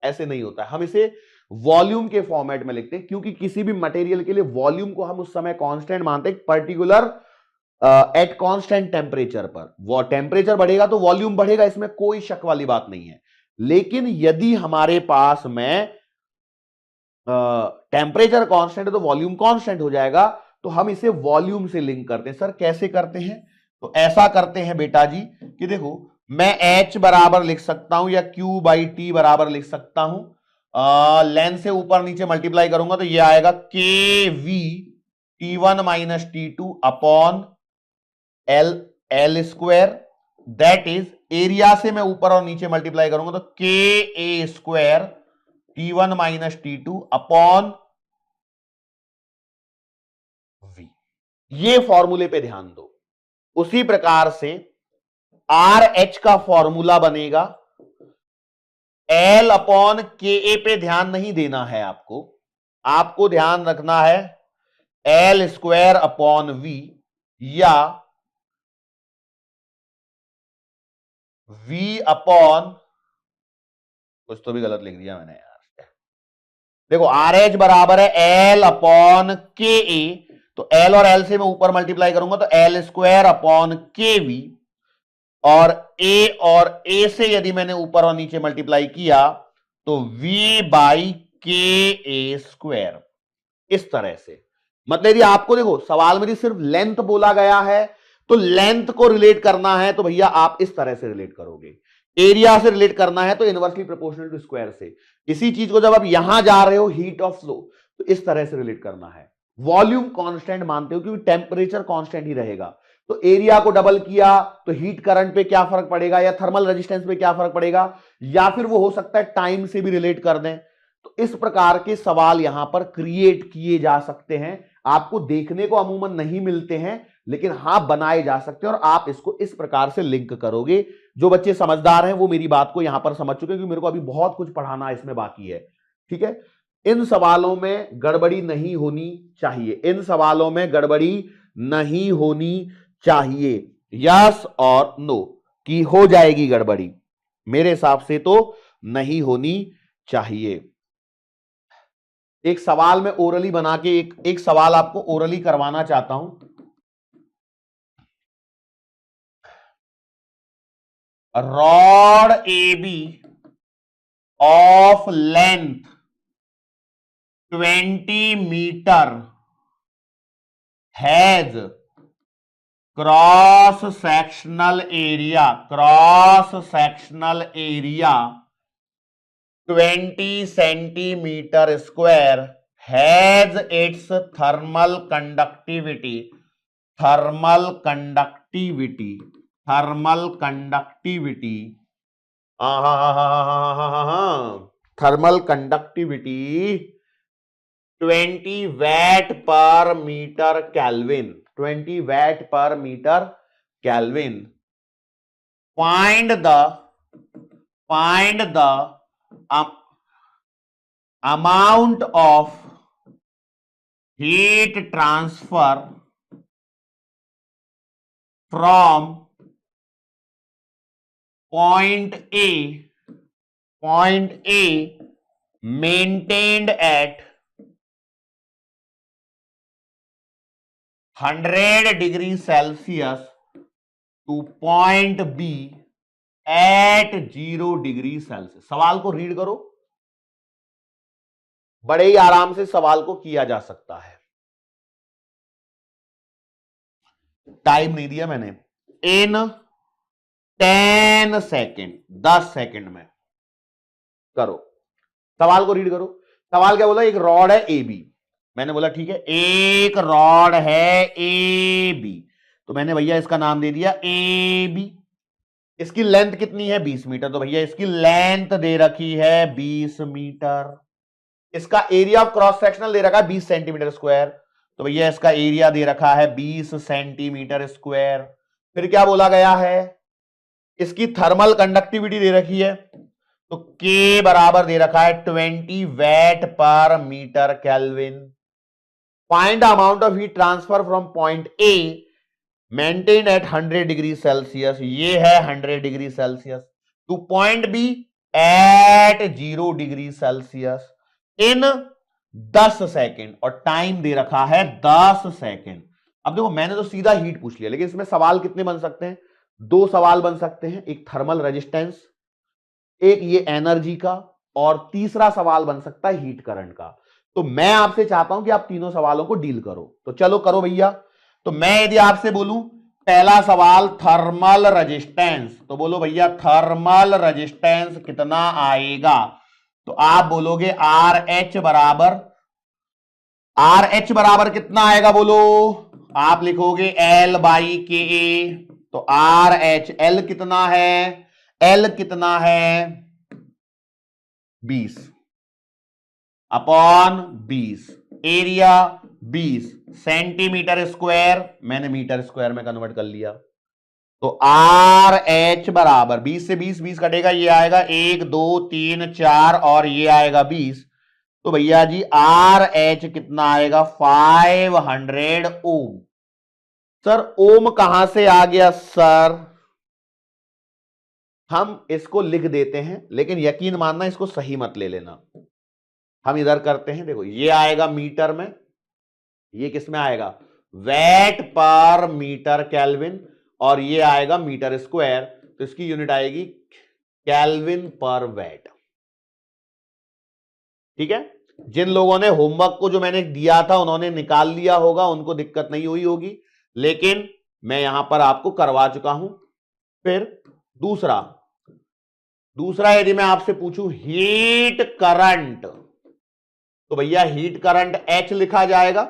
ऐसे नहीं होता है। हम इसे वॉल्यूम के फॉर्मेट में लिखते हैं, क्योंकि किसी भी मटेरियल के लिए वॉल्यूम को हम उस समय कांस्टेंट मानते हैं, पर्टिकुलर एट कांस्टेंट टेम्परेचर पर। वो टेम्परेचर बढ़ेगा तो वॉल्यूम बढ़ेगा, इसमें कोई शक वाली बात नहीं है। लेकिन यदि हमारे पास में टेम्परेचर कांस्टेंट है तो वॉल्यूम कांस्टेंट हो जाएगा। तो हम इसे वॉल्यूम से लिंक करते हैं। सर कैसे करते हैं? तो ऐसा करते हैं बेटा जी कि देखो, मैं H बराबर लिख सकता हूं या Q बाई टी बराबर लिख सकता हूं, लेंथ से ऊपर नीचे मल्टीप्लाई करूंगा तो ये आएगा K V T1 minus T2 upon L square, that is area से मैं ऊपर और नीचे मल्टीप्लाई करूंगा तो K A square T1 minus T2 upon V। ये फॉर्मूले पे ध्यान दो। उसी प्रकार से आर एच का फॉर्मूला बनेगा, L अपॉन के ए पे ध्यान नहीं देना है आपको, आपको ध्यान रखना है L स्क्वायर अपॉन V या V अपॉन, कुछ तो भी गलत लिख दिया मैंने यार। देखो आर एच बराबर है L अपॉन के ए, तो L और L से मैं ऊपर मल्टीप्लाई करूंगा तो L स्क्वायर अपॉन के वी, और A से यदि मैंने ऊपर और नीचे मल्टीप्लाई किया तो V by K A square. इस तरह से, मतलब यदि आपको देखो सवाल में सिर्फ लेंथ बोला गया है तो लेंथ को रिलेट करना है तो भैया आप इस तरह से रिलेट करोगे, एरिया से रिलेट करना है तो इनवर्सली प्रोपोर्शनल टू स्क्वायर से। इसी चीज को जब आप यहां जा रहे हो हीट ऑफ फ्लो तो इस तरह से रिलेट करना है। वॉल्यूम कांस्टेंट मानते हो क्योंकि टेम्परेचर कांस्टेंट ही रहेगा, तो एरिया को डबल किया तो हीट करंट पे क्या फर्क पड़ेगा या थर्मल रेजिस्टेंस पे क्या फर्क पड़ेगा, या फिर वो हो सकता है टाइम से भी रिलेट कर दें। तो इस प्रकार के सवाल यहां पर क्रिएट किए जा सकते हैं। आपको देखने को अमूमन नहीं मिलते हैं, लेकिन हां बनाए जा सकते हैं और आप इसको इस प्रकार से लिंक करोगे। जो बच्चे समझदार हैं वो मेरी बात को यहां पर समझ चुके हैं, क्योंकि मेरे को अभी बहुत कुछ पढ़ाना इसमें बाकी है। ठीक है, इन सवालों में गड़बड़ी नहीं होनी चाहिए, इन सवालों में गड़बड़ी नहीं होनी चाहिए। यस और नो कि हो जाएगी गड़बड़ी, मेरे हिसाब से तो नहीं होनी चाहिए। एक सवाल में ओरली बना के एक सवाल आपको ओरली करवाना चाहता हूं। Rod A B of length 20 metre has cross sectional area 20 centimetre square has its thermal conductivity thermal conductivity 20 watt per metre kelvin 20 watt per metre kelvin find the amount of heat transfer from point A maintained at 100 degree celsius to point B at 0 degree Celsius. सवाल को रीड करो, बड़े ही आराम से सवाल को किया जा सकता है। टाइम नहीं दिया मैंने। इन 10 सेकेंड 10 सेकेंड में करो, सवाल को रीड करो। सवाल क्या बोला? एक रॉड है ए बी। मैंने बोला ठीक है, एक रॉड है ए बी, तो मैंने भैया इसका नाम दे दिया ए बी। इसकी लेंथ कितनी है? 20 मीटर, तो भैया इसकी लेंथ दे रखी है 20 मीटर। इसका एरिया ऑफ क्रॉस सेक्शनल दे रखा है 20 सेंटीमीटर स्क्वायर, तो भैया इसका एरिया दे रखा है 20 सेंटीमीटर स्क्वायर। फिर क्या बोला गया है? इसकी थर्मल कंडक्टिविटी दे रखी है, तो K बराबर दे रखा है 20 watt per metre kelvin. Find the amount of heat transfer from point A maintain at 100 degree celsius, ये है 100 degree celsius, to point B at 0 degree celsius in 10 second, और टाइम दे रखा है 10 सेकेंड। अब देखो मैंने तो सीधा हीट पूछ लिया, लेकिन इसमें सवाल कितने बन सकते हैं? 2 सवाल बन सकते हैं, एक थर्मल रेजिस्टेंस, एक ये एनर्जी का, और तीसरा सवाल बन सकता है हीट करंट का। तो मैं आपसे चाहता हूं कि आप तीनों सवालों को डील करो, तो चलो करो भैया। तो मैं यदि आपसे बोलूं पहला सवाल थर्मल रेजिस्टेंस, तो बोलो भैया थर्मल रेजिस्टेंस कितना आएगा? तो आप बोलोगे आर एच बराबर कितना आएगा? बोलो, आप लिखोगे L बाई के ए। तो आर एच एल कितना है? L कितना है? 20 अपॉन 20, एरिया 20 सेंटीमीटर स्क्वायर, मैंने मीटर स्क्वायर में कन्वर्ट कर लिया। तो आर एच बराबर 20 से 20 कटेगा, ये आएगा 1 2 3 4 और ये आएगा 20। तो भैया जी आर एच कितना आएगा? 500 ओम। सर ओम कहां से आ गया? सर हम इसको लिख देते हैं, लेकिन यकीन मानना इसको सही मत ले लेना। हम इधर करते हैं, देखो ये आएगा मीटर में, ये किस में आएगा? वैट पर मीटर केल्विन, और ये आएगा मीटर स्क्वायर, तो इसकी यूनिट आएगी केल्विन पर वैट। ठीक है, जिन लोगों ने होमवर्क को जो मैंने दिया था उन्होंने निकाल लिया होगा, उनको दिक्कत नहीं हुई होगी, लेकिन मैं यहां पर आपको करवा चुका हूं। फिर दूसरा यदि मैं आपसे पूछूं हीट करंट, तो भैया हीट करंट H लिखा जाएगा।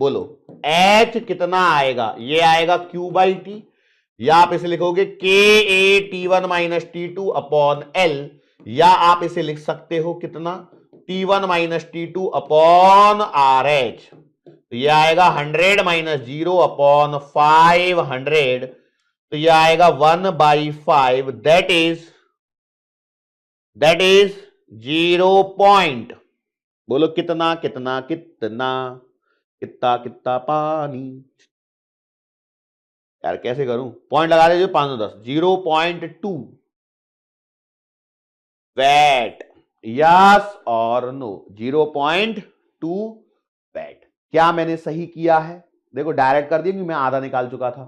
बोलो H कितना आएगा? ये आएगा Q बाई टी, या आप इसे लिखोगे KA T1 T2 upon L, या आप इसे लिख सकते हो कितना? T1 T2 upon RH। तो ये आएगा 100 - 0 अपॉन 500, तो ये आएगा 1/5, दैट इज 0 पॉइंट। बोलो कितना कितना कितना कितना कितना पानी। यार कैसे करूं? पॉइंट लगा दीजिए 510, 0.2 वैट। यस और नो? 0.2 वैट। क्या मैंने सही किया है? देखो डायरेक्ट कर दिया, क्योंकि मैं आधा निकाल चुका था।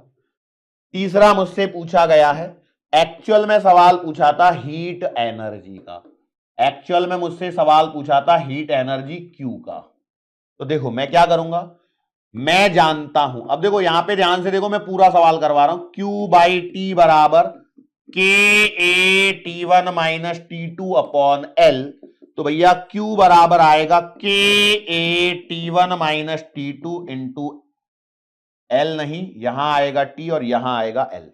तीसरा मुझसे पूछा गया है, एक्चुअल में सवाल पूछा था हीट एनर्जी का। एक्चुअल में मुझसे सवाल पूछा था हीट एनर्जी Q का। तो देखो मैं क्या करूंगा, मैं जानता हूं, अब देखो यहां पे ध्यान से देखो, मैं पूरा सवाल करवा रहा हूं। Q बाई टी बराबर के A T one minus T two upon L. तो भैया Q बराबर आएगा के A T one minus T two into L, नहीं यहां आएगा T और यहां आएगा L।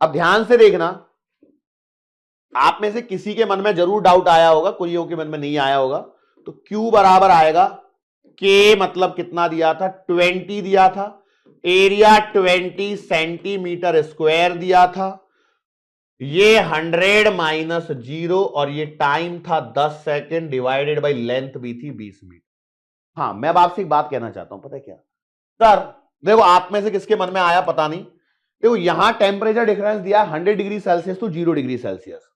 अब ध्यान से देखना, आप में से किसी के मन में जरूर डाउट आया होगा, कोईयों के मन में नहीं आया होगा। तो Q बराबर आएगा K, मतलब कितना दिया था, 20 दिया था, एरिया 20 सेंटीमीटर स्क्वायर दिया था, ये 100 माइनस 0 और ये टाइम था 10 सेकेंड डिवाइडेड बाई लेंथ भी थी 20 मीटर। हाँ मैं अब आपसे एक बात कहना चाहता हूं, पता है क्या सर, देखो आप में से किसके मन में आया पता नहीं, देखो यहां टेम्परेचर डिफरेंस दिया 100 degree celsius to 0 degree celsius,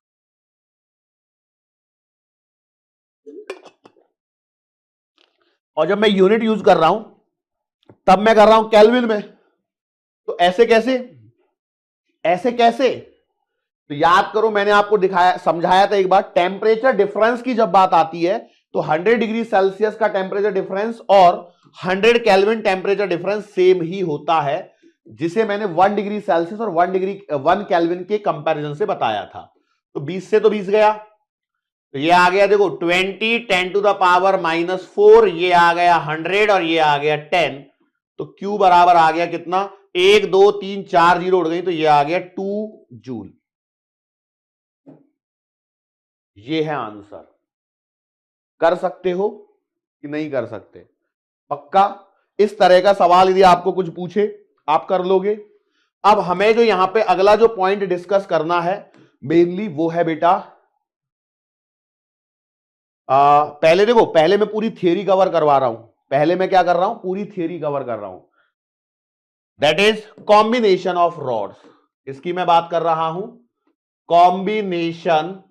और जब मैं यूनिट यूज कर रहा हूं तब मैं कर रहा हूं केल्विन में। तो ऐसे कैसे, ऐसे कैसे, तो याद करो मैंने आपको दिखाया समझाया था एक बार, टेम्परेचर डिफरेंस की जब बात आती है तो 100 डिग्री सेल्सियस का टेम्परेचर डिफरेंस और 100 केल्विन टेम्परेचर डिफरेंस सेम ही होता है, जिसे मैंने 1 डिग्री सेल्सियस और 1 केल्विन के कंपैरिजन से बताया था। तो 20 से तो 20 गया, तो ये आ गया देखो 20 10 टू द पावर माइनस 4, ये आ गया 100 और ये आ गया 10। तो Q बराबर आ गया कितना, 1 2 3 4 जीरो उड़ गई, तो ये आ गया 2 जूल। ये है आंसर। कर सकते हो कि नहीं कर सकते, पक्का? इस तरह का सवाल यदि आपको कुछ पूछे आप कर लोगे। अब हमें जो यहां पे अगला जो पॉइंट डिस्कस करना है मेनली वो है बेटा, पहले देखो, पहले मैं पूरी थियरी कवर करवा रहा हूं, पहले मैं क्या कर रहा हूं, पूरी थियरी कवर कर रहा हूं, that is combination of rods. इसकी मैं बात कर रहा हूं, कॉम्बिनेशन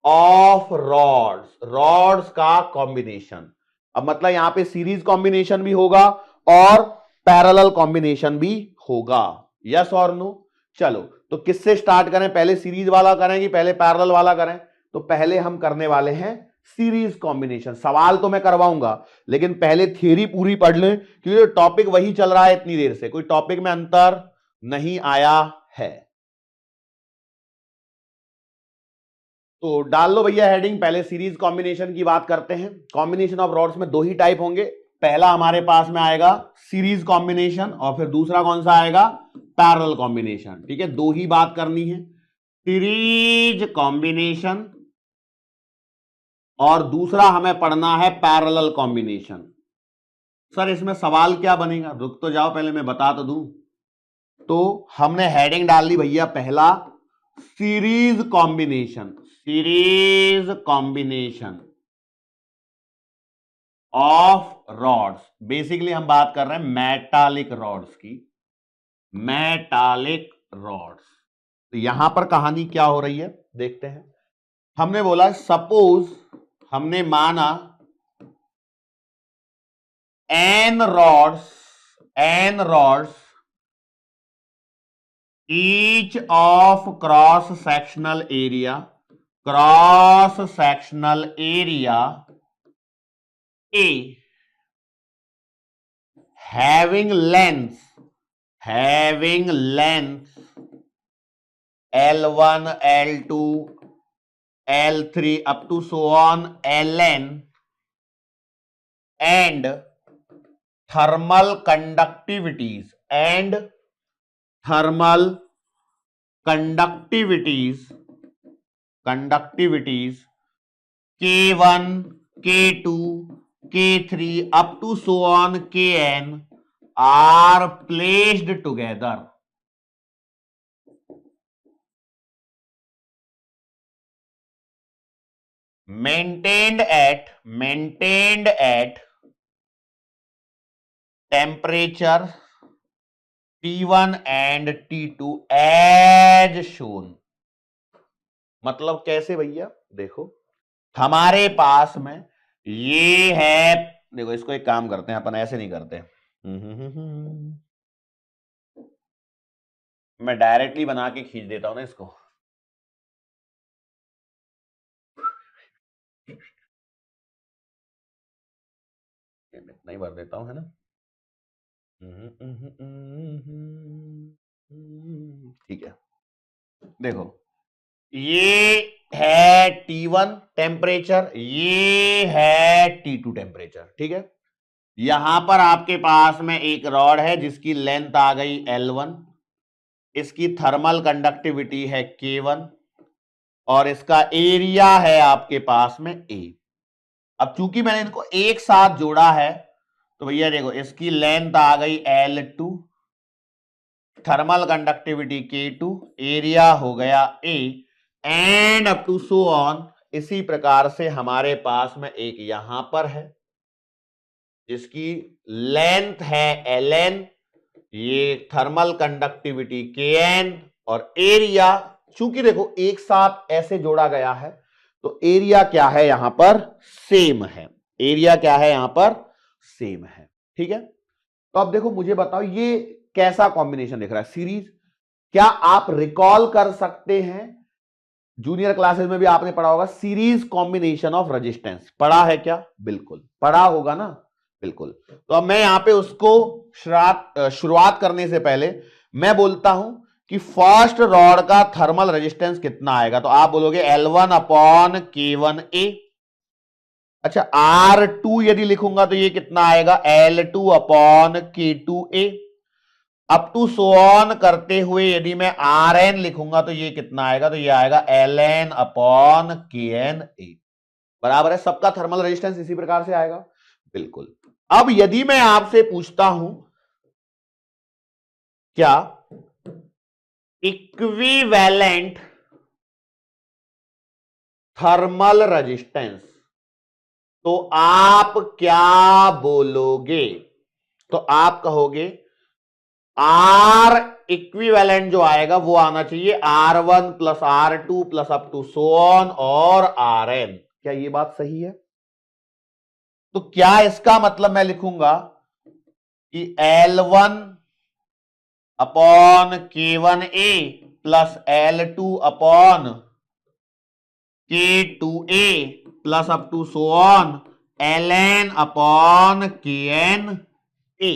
ऑफ रॉड्स, रॉड्स का कॉम्बिनेशन। अब मतलब यहां पे सीरीज कॉम्बिनेशन भी होगा और पैरेलल कॉम्बिनेशन भी होगा, यस और नो। चलो तो किससे स्टार्ट करें, पहले सीरीज वाला करें कि पहले पैरेलल वाला करें? तो पहले हम करने वाले हैं सीरीज कॉम्बिनेशन। सवाल तो मैं करवाऊंगा लेकिन पहले थियरी पूरी पढ़ लें, क्योंकि टॉपिक वही चल रहा है इतनी देर से, कोई टॉपिक में अंतर नहीं आया है। तो डाल लो भैया हेडिंग, पहले सीरीज कॉम्बिनेशन की बात करते हैं। कॉम्बिनेशन ऑफ रॉड्स में दो ही टाइप होंगे, पहला हमारे पास में आएगा सीरीज कॉम्बिनेशन और फिर दूसरा कौन सा आएगा, पैरेलल कॉम्बिनेशन। ठीक है, दो ही बात करनी है, सीरीज कॉम्बिनेशन और दूसरा हमें पढ़ना है पैरेलल कॉम्बिनेशन। सर इसमें सवाल क्या बनेगा, रुक तो जाओ पहले मैं बता तो दूं। तो हमने हेडिंग डाल दी भैया, पहला series combination, series combination of rods. Basically हम बात कर रहे हैं मेटालिक रॉड्स की, मेटालिक रॉड्स। तो यहां पर कहानी क्या हो रही है देखते हैं। हमने बोला सपोज, हमने माना n rods each of cross sectional area A having length L1 L2 L3 up to so on Ln, and thermal conductivities K1 K2 K3 up to so on Kn are placed together. Maintained at temperature T1 and T2 as shown। मतलब कैसे भैया, देखो हमारे पास में ये है, देखो इसको एक काम करते हैं अपन, ऐसे नहीं करते, मैं डायरेक्टली बना के खींच देता हूं ना इसको। नहीं भर देता हूं, है ना। ठीक है, देखो ये है T1 टेम्परेचर, ये है T2 टेम्परेचर, ठीक है। यहां पर आपके पास में एक रॉड है जिसकी लेंथ आ गई L1, इसकी थर्मल कंडक्टिविटी है K1 और इसका एरिया है आपके पास में A। अब चूंकि मैंने इनको एक साथ जोड़ा है तो भैया देखो इसकी लेंथ आ गई L2, thermal conductivity K2, area हो गया A and up to so on. इसी प्रकार से हमारे पास में एक यहां पर है जिसकी लेंथ है Ln, ये थर्मल कंडक्टिविटी Kn और एरिया, चूंकि देखो एक साथ ऐसे जोड़ा गया है तो एरिया क्या है यहां पर सेम है, एरिया क्या है यहां पर सेम है, ठीक है। तो अब देखो मुझे बताओ ये कैसा कॉम्बिनेशन दिख रहा है सीरीज। क्या आप रिकॉल कर सकते हैं, जूनियर क्लासेस में भी आपने पढ़ा होगा सीरीज कॉम्बिनेशन ऑफ रेजिस्टेंस, पढ़ा है क्या, बिल्कुल पढ़ा होगा ना, बिल्कुल। तो अब मैं यहां पे उसको शुरुआत करने से पहले मैं बोलता हूं कि फर्स्ट रॉड का थर्मल रेजिस्टेंस कितना आएगा, तो आप बोलोगे L1 अपॉन K1A। अच्छा R2 यदि लिखूंगा तो ये कितना आएगा L2 upon K2A। Up to so on करते हुए यदि मैं Rn लिखूंगा तो ये कितना आएगा, तो ये आएगा Ln अपॉन KnA। बराबर है, सबका थर्मल रेजिस्टेंस इसी प्रकार से आएगा, बिल्कुल। अब यदि मैं आपसे पूछता हूं क्या इक्विवेलेंट थर्मल रेजिस्टेंस, तो आप क्या बोलोगे, तो आप कहोगे आर इक्विवेलेंट जो आएगा वो आना चाहिए R1 plus R2 plus up to so on और Rn। क्या ये बात सही है? तो क्या इसका मतलब मैं लिखूंगा कि L1 upon K1A plus L2 upon K2A plus up to so on Ln upon KnA।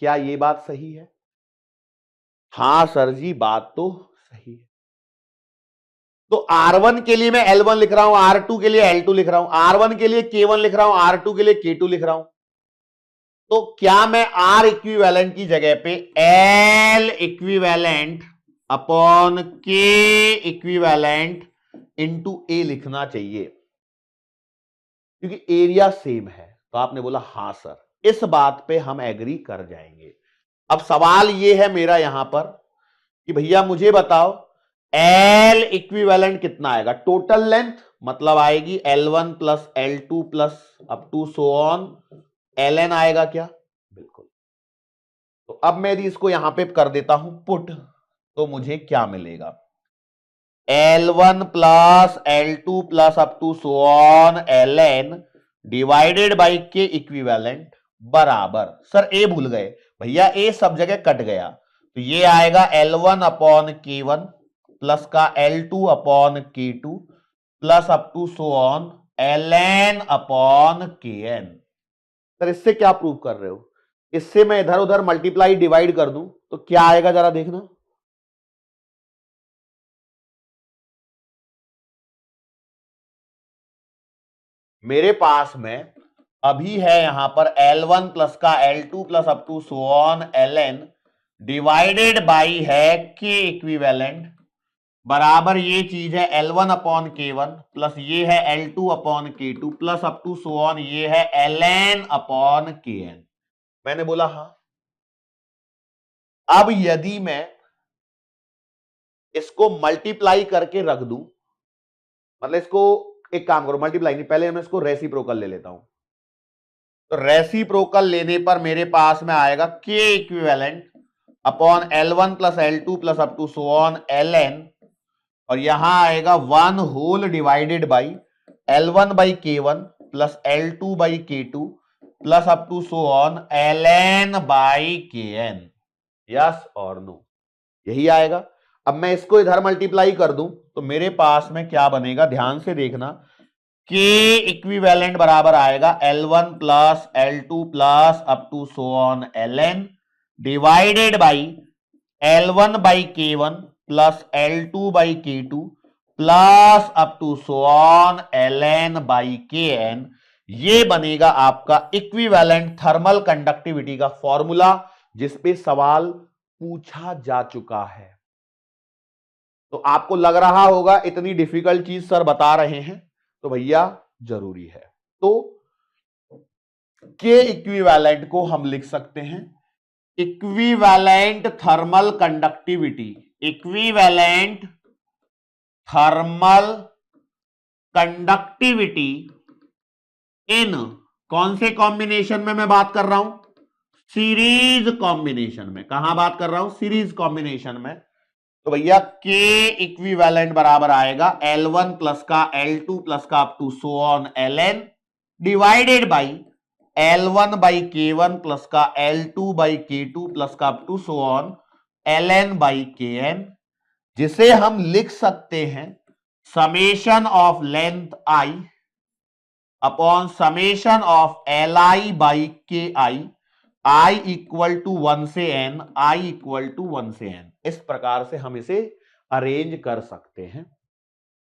क्या ये बात सही है? हां सर जी, बात तो सही है। तो R1 के लिए मैं L1 लिख रहा हूं, R2 के लिए L2 लिख रहा हूं, R1 के लिए K1 लिख रहा हूं, R2 के लिए K2 लिख रहा हूं। तो क्या मैं R इक्विवेलेंट की जगह पे L equivalent upon K equivalent into A लिखना चाहिए, क्योंकि एरिया सेम है। तो आपने बोला हां सर, इस बात पे हम एग्री कर जाएंगे। अब सवाल ये है मेरा यहां पर कि भैया मुझे बताओ L इक्विवेलेंट कितना आएगा, टोटल लेंथ मतलब आएगी L1 plus L2 plus up to so on Ln आएगा क्या, बिल्कुल। तो अब मैं यदि इसको यहां पे कर देता हूं पुट, तो मुझे क्या मिलेगा, L1 plus L2 plus up to so on Ln divided by K equivalent बराबर, सर ए भूल गए भैया, ए सब जगह कट गया, तो ये आएगा L1 अपॉन K1 प्लस का L2 upon K2 plus up to so on Ln upon Kn। Sir इससे क्या प्रूव कर रहे हो, इससे मैं इधर उधर मल्टीप्लाई डिवाइड कर दूं तो क्या आएगा जरा देखना, मेरे पास में अभी है यहां पर L1 प्लस का L2 plus up to so on Ln divided by है K इक्विवेलेंट बराबर ये चीज है L1 अपॉन K1 प्लस ये है L2 upon K2 plus up to so on ये है Ln अपॉन Kn। मैंने बोला हां। अब यदि मैं इसको मल्टीप्लाई करके रख दूं, मतलब इसको एक काम करो, मल्टीप्लाई नहीं, पहले मैं इसको रेसिप्रोकल ले लेता हूं। तो रेसिप्रोकल लेने पर मेरे पास में आएगा K equivalent upon L1 plus L2 plus up to so on Ln और यहां आएगा 1 whole divided by L1 by K1 plus L2 by K2 plus up to so on Ln by Kn। Yes और नो, यही आएगा। अब मैं इसको इधर मल्टीप्लाई कर दूं तो मेरे पास में क्या बनेगा, ध्यान से देखना, के इक्विवेलेंट बराबर आएगा L1 plus L2 plus up to so on Ln divided by L1 by K1 plus L2 by K2 plus up to so on Ln by Kn। ये बनेगा आपका इक्विवेलेंट थर्मल कंडक्टिविटी का फॉर्मूला, जिसपे सवाल पूछा जा चुका है। तो आपको लग रहा होगा इतनी डिफिकल्ट चीज सर बता रहे हैं, तो भैया जरूरी है। तो के इक्विवेलेंट को हम लिख सकते हैं equivalent thermal conductivity, equivalent thermal conductivity इन कौन से कॉम्बिनेशन में मैं बात कर रहा हूं? सीरीज कॉम्बिनेशन में। कहां बात कर रहा हूं? सीरीज कॉम्बिनेशन में। तो भैया के इक्विवेलेंट बराबर आएगा L1 प्लस का L2 प्लस का up to so on Ln divided by L1 by K1 plus का L2 बाई K2 प्लस का up to so on Ln by Kn, जिसे हम लिख सकते हैं summation of length I upon summation of Li by Ki, I equal to 1 से n, I इक्वल टू 1 से n। इस प्रकार से हम इसे अरेंज कर सकते हैं।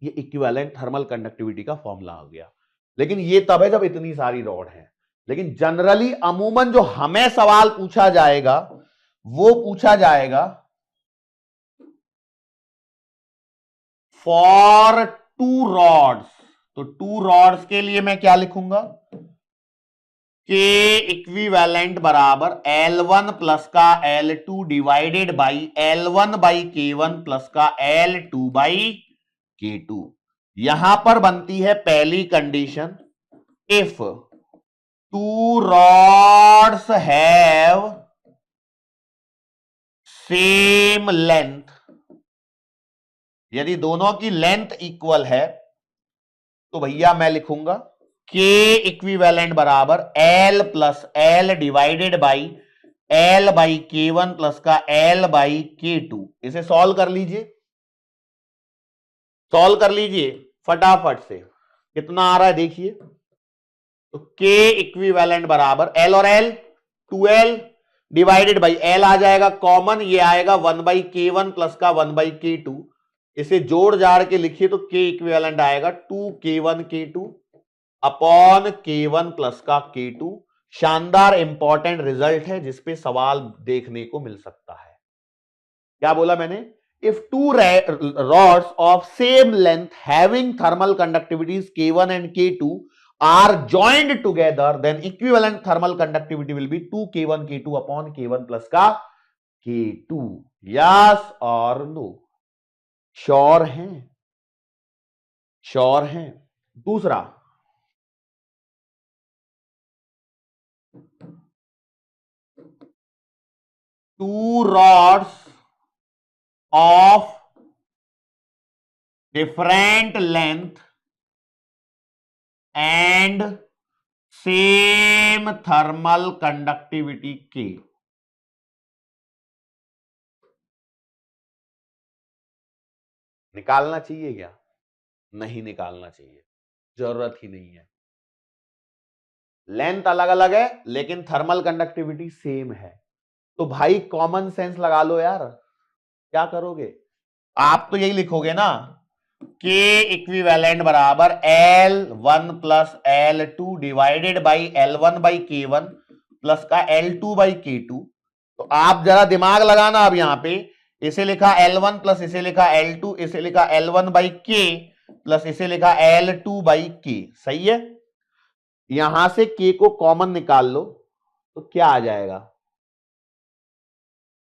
ये इक्विवेलेंट थर्मल कंडक्टिविटी का फॉर्मूला हो गया। लेकिन ये तब है जब इतनी सारी रॉड है। लेकिन जनरली अमूमन जो हमें सवाल पूछा जाएगा वो पूछा जाएगा फॉर 2 रॉड्स। तो 2 रॉड्स के लिए मैं क्या लिखूंगा? के इक्विवेलेंट बराबर L1 प्लस का L2 divided by L1 by K1 plus का L2 बाई K2। यहां पर बनती है पहली condition, if 2 rods have same length, यदि दोनों की लेंथ इक्वल है तो भैया मैं लिखूंगा के इक्विवेलेंट बराबर L plus L divided by L by K1 plus का L बाई K2। इसे सॉल्व कर लीजिए, सॉल्व कर लीजिए फटाफट से। कितना आ रहा है देखिए। तो के इक्विवेलेंट बराबर L और L 2L divided by L आ जाएगा कॉमन, ये आएगा 1 बाई K1 प्लस का 1 बाई K2। इसे जोड़ जाड़ के लिखिए तो के इक्विवेलेंट आएगा 2K1 K2 upon K1 plus का K2। शानदार इंपॉर्टेंट रिजल्ट है जिसपे सवाल देखने को मिल सकता है। क्या बोला मैंने? If 2 rods of same length having thermal conductivities K1 and K2 are joined together, then equivalent thermal conductivity will be 2K1 K2 upon K1 plus का K2। यस और नो? श्योर हैं? श्योर हैं? दूसरा, two rods of different length and same thermal conductivity K। निकालना चाहिए क्या? नहीं निकालना चाहिए, जरूरत ही नहीं है। लेंथ अलग अलग है लेकिन थर्मल कंडक्टिविटी सेम है। तो भाई कॉमन सेंस लगा लो यार, क्या करोगे? आप तो यही लिखोगे ना, के इक्विवेलेंट बराबर L1 plus L2 divided by L1 by K1 plus का L2 बाई K2। तो आप जरा दिमाग लगाना। अब यहां पे इसे लिखा L1 प्लस इसे लिखा L2, इसे लिखा L1 बाई K प्लस इसे लिखा L2 बाई K। सही है? यहां से K को कॉमन निकाल लो तो क्या आ जाएगा?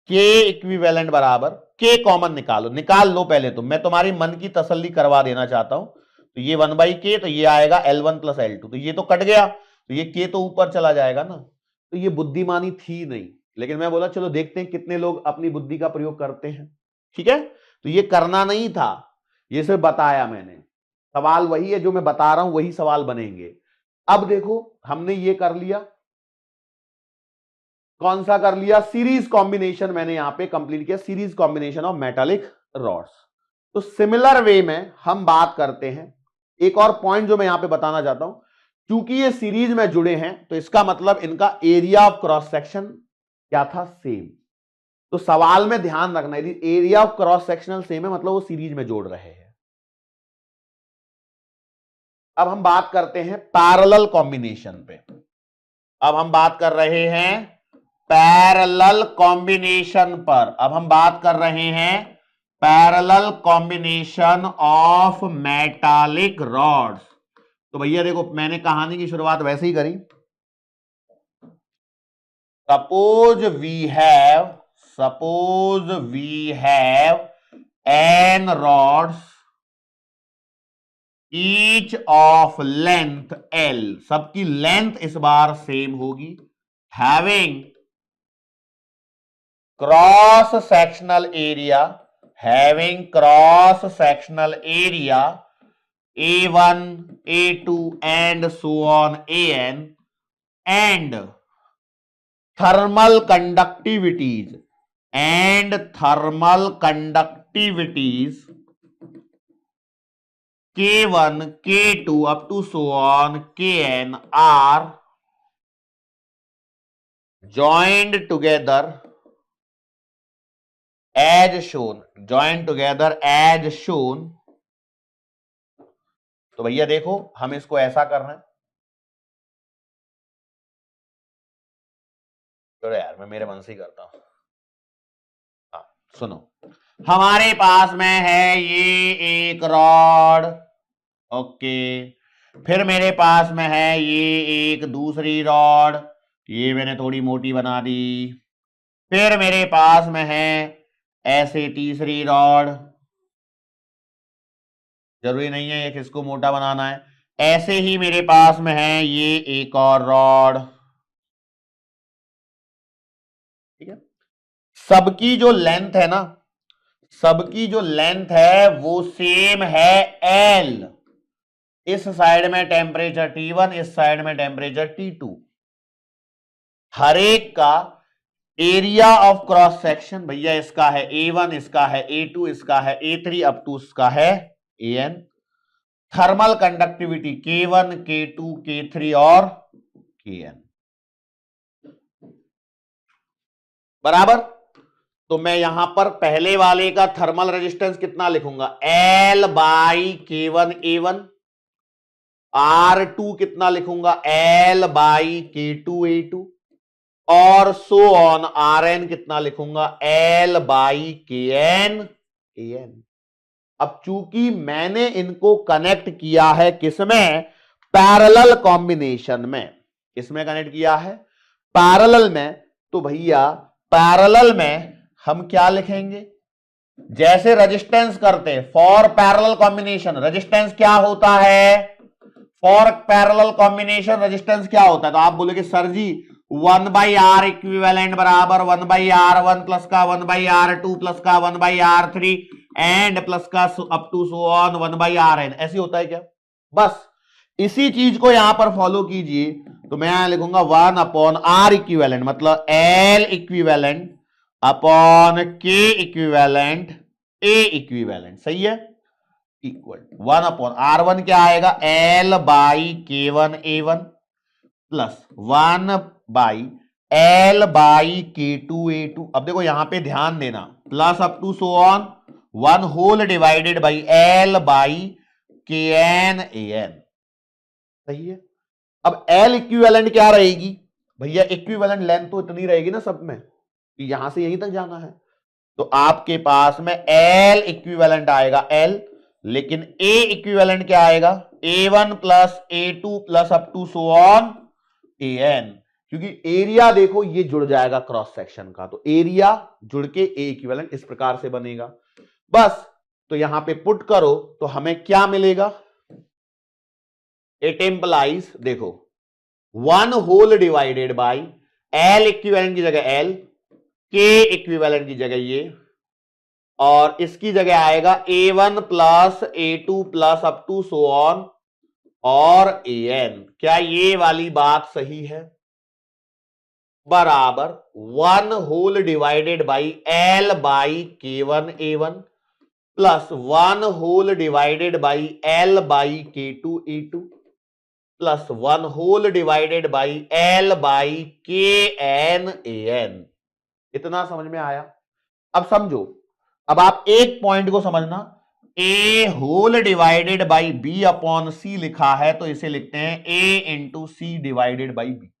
के इक्विवेलेंट बराबर, के कॉमन निकालो, निकाल लो पहले तो, मैं तुम्हारी मन की तसल्ली करवा देना चाहता हूं। तो ये 1 बाई के, तो ये आएगा L1 प्लस L2, तो ये तो कट गया, तो ये के तो ऊपर चला जाएगा ना। तो ये बुद्धिमानी थी नहीं, लेकिन मैं बोला चलो देखते हैं कितने लोग अपनी बुद्धि का प्रयोग करते हैं। ठीक है, तो ये करना नहीं था, ये सिर्फ बताया मैंने। सवाल वही है जो मैं बता रहा हूं, वही सवाल बनेंगे। अब देखो हमने ये कर लिया, कौन सा कर लिया? सीरीज कॉम्बिनेशन मैंने यहां पे कंप्लीट किया, series combination of metallic rods. तो सिमिलर वे में हम बात करते हैं एक और पॉइंट जो मैं यहां पे बताना चाहता हूं, क्योंकि ये सीरीज में जुड़े हैं तो इसका मतलब इनका एरिया ऑफ क्रॉस सेक्शन क्या था, सेम। तो सवाल में ध्यान रखना, यदि area of cross sectional same है मतलब वो सीरीज में जोड़ रहे हैं। अब हम बात करते हैं पैरेलल कॉम्बिनेशन पे। अब हम बात कर रहे हैं पैरेलल कॉम्बिनेशन पर। अब हम बात कर रहे हैं parallel combination of metallic rods. तो भैया देखो, मैंने कहानी की शुरुआत वैसे ही करी। Suppose we have N rods each of length L, सबकी लेंथ इस बार सेम होगी, having cross sectional area A1, A2 and so on AN, and thermal conductivities K1, K2 up to so on Kn are joined together as shown। तो भैया देखो, हम इसको ऐसा कर रहे हैं। चलो यार, मैं मेरे मन से ही करता हूं। हाँ सुनो, हमारे पास में है ये एक रॉड, ओके। फिर मेरे पास में है ये एक दूसरी रॉड, ये मैंने थोड़ी मोटी बना दी। फिर मेरे पास में है ऐसे तीसरी रॉड, जरूरी नहीं है एक इसको मोटा बनाना है। ऐसे ही मेरे पास में है ये एक और रॉड, ठीक है। सबकी जो लेंथ है ना, वो सेम है L। इस साइड में टेम्परेचर T1, इस साइड में टेम्परेचर T2। हर एक का एरिया ऑफ क्रॉस सेक्शन भैया इसका है A1, इसका है A2, इसका है A3 अप टू इसका है AN। Thermal conductivity K1, K2, K3 और Kn, बराबर। तो मैं यहां पर पहले वाले का थर्मल रेजिस्टेंस कितना लिखूंगा, L by K1 A1। R2 कितना लिखूंगा, L बाई K2 A2। और सो ऑन Rn कितना लिखूंगा, L बाई Kn AN। अब चूंकि मैंने इनको कनेक्ट किया है किसमें, पैरेलल कॉम्बिनेशन में। किसमें कनेक्ट किया है, पैरेलल में। तो भैया पैरेलल में हम क्या लिखेंगे, जैसे रेजिस्टेंस करते फॉर पैरेलल कॉम्बिनेशन, रेजिस्टेंस क्या होता है, फॉर पैरेलल कॉम्बिनेशन रेजिस्टेंस क्या होता है। तो आप बोलोगे सर जी 1/R इक्विवेलेंट बराबर 1/R1 प्लस का 1/R2 प्लस का 1/R3 एंड प्लस का up to so on 1/Rn, ऐसे होता है क्या। बस इसी चीज को यहां पर फॉलो कीजिए। तो मैं यहां लिखूंगा 1/R इक्विवेलेंट, मतलब L equivalent upon K equivalent A equivalent, सही है, इक्वल 1/R1 क्या आएगा, L by K1 A1 plus 1/L by K2 A2। अब देखो यहां पे ध्यान देना, plus up to so on 1 whole divided by L by Kn AN, सही है। अब L इक्विवेलेंट क्या रहेगी भैया, इक्विवेलेंट लेंथ तो इतनी रहेगी ना सब में, यहां से यहीं तक जाना है। तो आपके पास में L इक्विवेलेंट आएगा L, लेकिन A इक्विवेलेंट क्या आएगा, A1 plus A2 plus up to so on AN। क्योंकि एरिया देखो ये जुड़ जाएगा क्रॉस सेक्शन का, तो एरिया जुड़ के A इक्विवेलेंट इस प्रकार से बनेगा। बस तो यहां पे पुट करो तो हमें क्या मिलेगा, इट इंप्लाइज, देखो 1 whole divided by L equivalent की जगह L, K इक्विवेलेंट की जगह ये, और इसकी जगह आएगा A1 plus A2 plus up to so on और AN। क्या ये वाली बात सही है, बराबर 1 whole divided by L by K1 A1 plus 1 whole divided by L by K2A2 plus 1 whole divided by L by KNAN। इतना समझ में आया? अब समझो, अब आप एक पॉइंट को समझना, A whole divided by B upon C लिखा है तो इसे लिखते हैं A into C divided by B.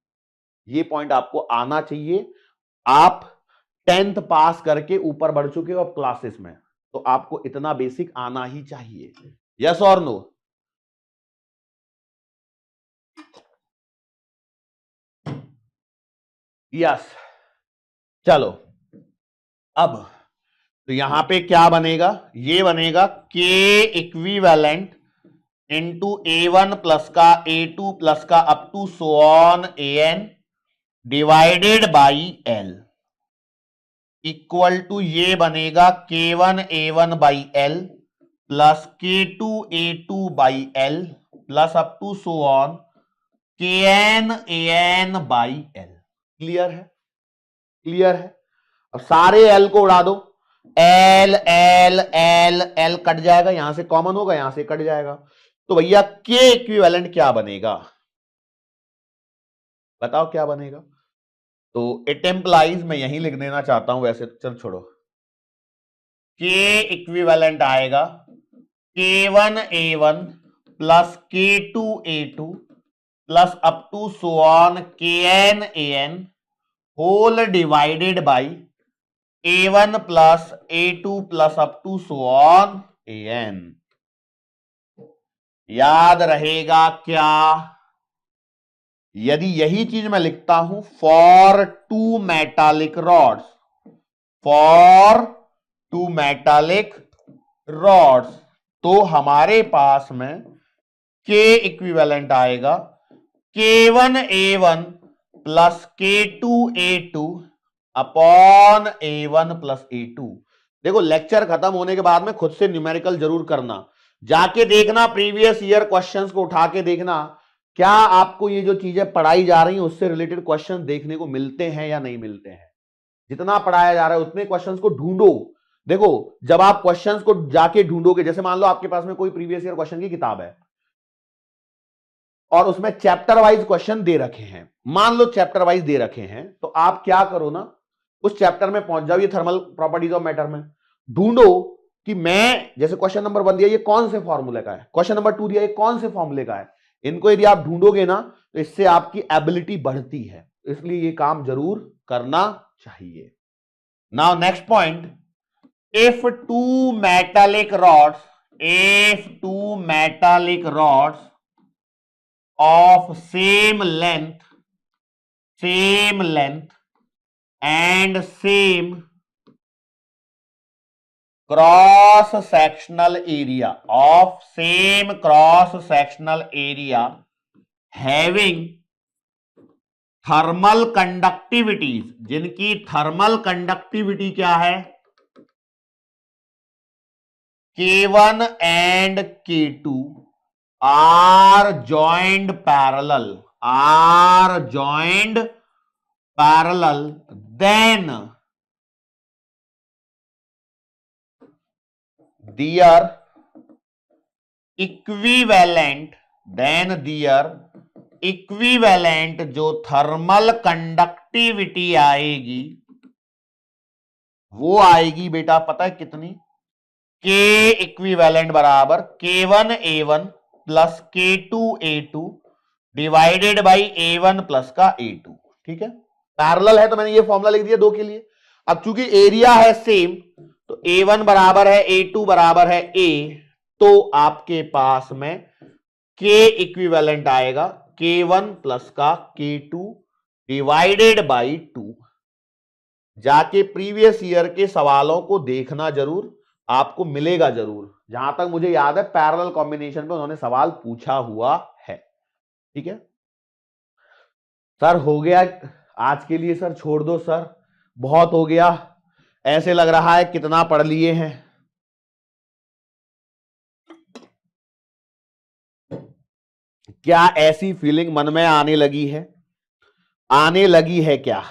ये पॉइंट आपको आना चाहिए। आप 10th पास करके ऊपर बढ़ चुके हो अब क्लासेस में, तो आपको इतना बेसिक आना ही चाहिए। यस और नो? यस। चलो अब तो यहां पे क्या बनेगा? ये बनेगा के इक्विवेलेंट इंटू A1 प्लस का A2 प्लस का up to so on AN divided by L equal to ये बनेगा K1A1 by L plus K2A2 by L plus up to so on KNAN by L। Clear है? क्लियर है? अब सारे L को उड़ा दो, L L L L cut जाएगा, यहां से कॉमन होगा, यहां से कट जाएगा, तो भैया K इक्विवेलेंट क्या बनेगा? बताओ क्या बनेगा? तो इट एम्प्लाइज, मैं यहीं लिख देना चाहता हूं वैसे, चल छोड़ो, K इक्विवेलेंट आएगा K1A1 plus K2A2 plus up to so on KNAN whole divided by A1 plus A2 plus up to so on AN। याद रहेगा क्या? यदि यही चीज मैं लिखता हूं for two metallic rods, for two metallic rods, तो हमारे पास में K इक्विवेलेंट आएगा K1A1 plus K2A2 upon A1 plus A2। देखो लेक्चर खत्म होने के बाद में खुद से न्यूमेरिकल जरूर करना, जाके देखना प्रीवियस ईयर क्वेश्चंस को उठा के देखना, क्या आपको ये जो चीजें पढ़ाई जा रही हैं उससे रिलेटेड क्वेश्चन देखने को मिलते हैं या नहीं मिलते हैं। जितना पढ़ाया जा रहा है उतने क्वेश्चंस को ढूंढो। देखो जब आप क्वेश्चंस को जाके ढूंढोगे, जैसे मान लो आपके पास में कोई प्रीवियस ईयर क्वेश्चन की किताब है और उसमें चैप्टर वाइज क्वेश्चन दे रखे हैं, मान लो चैप्टर वाइज दे रखे हैं, तो आप क्या करो ना, उस चैप्टर में पहुंच जाओ, ये थर्मल प्रॉपर्टीज ऑफ मैटर में ढूंढो कि मैं, जैसे क्वेश्चन नंबर 1 दिया ये कौन से फॉर्मूले का है, क्वेश्चन नंबर 2 दिया ये कौन से फॉर्मूले का है। इनको यदि आप ढूंढोगे ना तो इससे आपकी एबिलिटी बढ़ती है, इसलिए ये काम जरूर करना चाहिए। Now next point, if two metallic rods, if two metallic rods of same length and same cross sectional area, of same cross sectional area having thermal conductivities, जिनकी थर्मल कंडक्टिविटी क्या है, K1 and K2 are joined parallel, then their equivalent जो थर्मल कंडक्टिविटी आएगी वो आएगी बेटा पता है कितनी, K इक्विवेलेंट बराबर K1A1 plus K2A2 divided by A1 plus का A2। ठीक है, पैरेलल है तो मैंने ये फॉर्मूला लिख दिया 2 के लिए। अब चूंकि एरिया है सेम तो A1 बराबर है A2 बराबर है A, तो आपके पास में K इक्विवेलेंट आएगा K1 प्लस का K2 डिवाइडेड बाई 2। जाके प्रीवियस ईयर के सवालों को देखना जरूर, आपको मिलेगा जरूर। जहां तक मुझे याद है पैरेलल कॉम्बिनेशन पे उन्होंने सवाल पूछा हुआ है। ठीक है सर, हो गया आज के लिए सर, छोड़ दो सर, बहुत हो गया, ऐसे लग रहा है कितना पढ़ लिए हैं। क्या ऐसी फीलिंग मन में आने लगी है? आने लगी है क्या?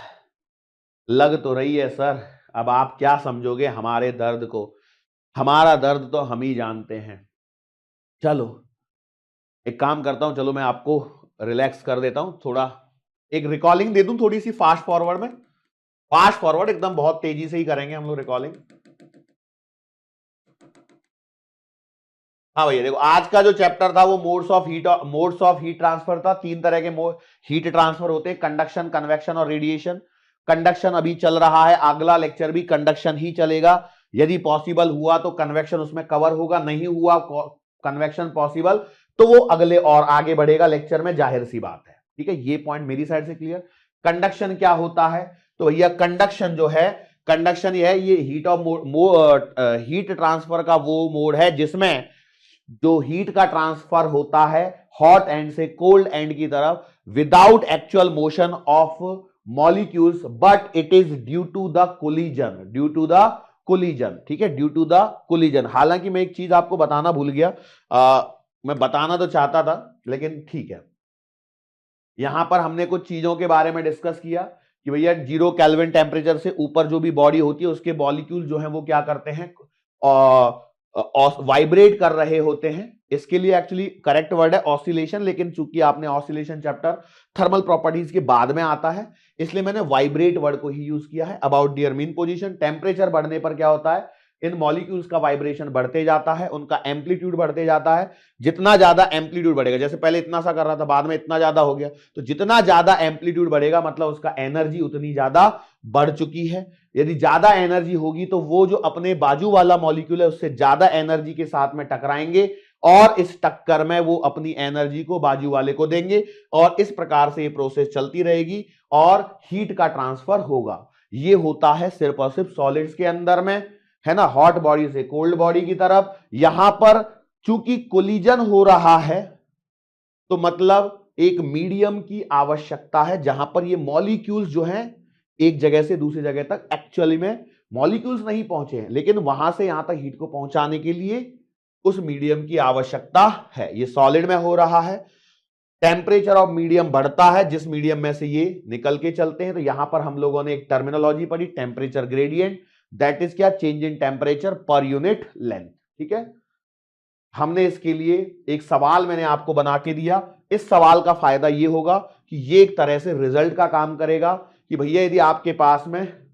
लग तो रही है सर। अब आप क्या समझोगे हमारे दर्द को? हमारा दर्द तो हम ही जानते हैं। चलो एक काम करता हूं, चलो मैं आपको रिलैक्स कर देता हूं, थोड़ा एक रिकॉलिंग दे दूं थोड़ी सी फास्ट फॉरवर्ड में। फास्ट फॉरवर्ड एकदम बहुत तेजी से ही करेंगे हम लोग रिकॉलिंग। हाँ भैया देखो, आज का जो चैप्टर था वो मोड्स ऑफ हीट ट्रांसफर था। तीन तरह के हीट ट्रांसफर होते हैं, कंडक्शन, कन्वेक्शन और रेडिएशन। कंडक्शन अभी चल रहा है, अगला लेक्चर भी कंडक्शन ही चलेगा। यदि पॉसिबल हुआ तो कन्वेक्शन उसमें कवर होगा, नहीं हुआ कन्वेक्शन पॉसिबल तो वो अगले और आगे बढ़ेगा लेक्चर में, जाहिर सी बात है। ठीक है, ये पॉइंट मेरी साइड से क्लियर। कंडक्शन क्या होता है, तो भैया कंडक्शन जो है, कंडक्शन ये है, ये हीट ट्रांसफर का वो मोड है जिसमें जो हीट का ट्रांसफर होता है हॉट एंड से कोल्ड एंड की तरफ without actual motion of molecules, but it is due to the collision. ठीक है, ड्यू टू द कोलिजन। हालांकि मैं एक चीज आपको बताना भूल गया, मैं बताना तो चाहता था लेकिन ठीक है। यहां पर हमने कुछ चीजों के बारे में डिस्कस किया कि भैया 0 केल्विन टेम्परेचर से ऊपर जो भी बॉडी होती है उसके मॉलिक्यूल जो है वो क्या करते हैं, वाइब्रेट कर रहे होते हैं। इसके लिए एक्चुअली करेक्ट वर्ड है ऑसिलेशन, लेकिन चूंकि आपने ऑसिलेशन चैप्टर थर्मल प्रॉपर्टीज के बाद में आता है इसलिए मैंने वाइब्रेट वर्ड को ही यूज किया है। About their mean position, temperature बढ़ने पर क्या होता है, इन मॉलिक्यूल्स का वाइब्रेशन बढ़ते जाता है, उनका एम्पलीट्यूड बढ़ते जाता है। जितना ज्यादा एम्पलीट्यूड बढ़ेगा, जैसे पहले इतना सा कर रहा था बाद में इतना ज्यादा हो गया, तो जितना ज्यादा एम्पलीट्यूड बढ़ेगा मतलब उसका एनर्जी उतनी ज्यादा बढ़ चुकी है। यदि ज्यादा एनर्जी होगी तो वो जो अपने बाजू वाला मॉलिक्यूल है उससे ज्यादा एनर्जी के साथ में टकराएंगे और इस टक्कर में वो अपनी एनर्जी को बाजू वाले को देंगे और इस प्रकार से ये प्रोसेस चलती रहेगी और हीट का ट्रांसफर होगा। ये होता है सिर्फ और सिर्फ सॉलिड्स के अंदर में, है ना, हॉट बॉडी से कोल्ड बॉडी की तरफ। यहां पर चूंकि कोलिजन हो रहा है तो मतलब एक मीडियम की आवश्यकता है जहां पर ये मॉलिक्यूल्स जो हैं एक जगह से दूसरी जगह तक, एक्चुअली में मॉलिक्यूल्स नहीं पहुंचे हैं लेकिन वहां से यहां तक हीट को पहुंचाने के लिए उस मीडियम की आवश्यकता है। ये सॉलिड में हो रहा है, टेम्परेचर ऑफ मीडियम बढ़ता है जिस मीडियम में से ये निकल के चलते हैं। तो यहां पर हम लोगों ने एक टर्मिनोलॉजी पढ़ी, टेम्परेचर ग्रेडियंट, दैट इज क्या, change in temperature per unit length. ठीक है, हमने इसके लिए एक सवाल मैंने आपको बना के दिया। इस सवाल का फायदा ये होगा कि ये एक तरह से रिजल्ट का काम करेगा कि भैया यदि आपके पास में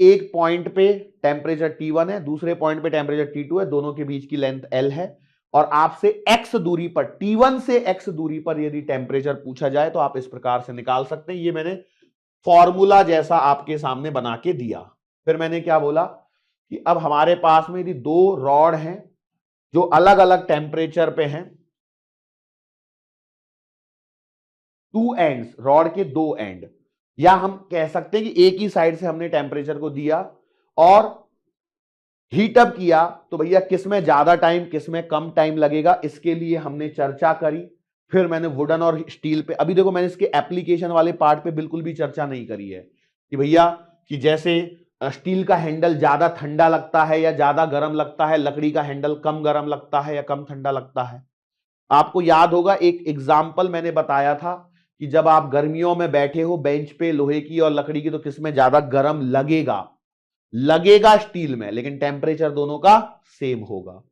एक पॉइंट पे टेम्परेचर T1 है, दूसरे पॉइंट पे टेम्परेचर T2 है, दोनों के बीच की लेंथ L है और आपसे x दूरी पर, T1 से x दूरी पर यदि टेम्परेचर पूछा जाए तो आप इस प्रकार से निकाल सकते हैं। ये मैंने फॉर्मूला जैसा आपके सामने बना के दिया। फिर मैंने क्या बोला कि अब हमारे पास में यदि दो रॉड हैं जो अलग अलग टेम्परेचर पे हैं, टू एंड्स, रॉड के दो एंड, या हम कह सकते हैं कि एक ही साइड से हमने टेम्परेचर को दिया और हीट अप किया, तो भैया किसमें ज्यादा टाइम किसमें कम टाइम लगेगा, इसके लिए हमने चर्चा करी। फिर मैंने वुडन और स्टील पे, अभी देखो मैंने इसके एप्लीकेशन वाले पार्ट पे बिल्कुल भी चर्चा नहीं करी है कि भैया कि जैसे स्टील का हैंडल ज्यादा ठंडा लगता है या ज्यादा गर्म लगता है, लकड़ी का हैंडल कम गर्म लगता है या कम ठंडा लगता है। आपको याद होगा एक एग्जाम्पल मैंने बताया था कि जब आप गर्मियों में बैठे हो बेंच पे लोहे की और लकड़ी की, तो किसमें ज्यादा गर्म लगेगा स्टील में, लेकिन टेम्परेचर दोनों का सेम होगा।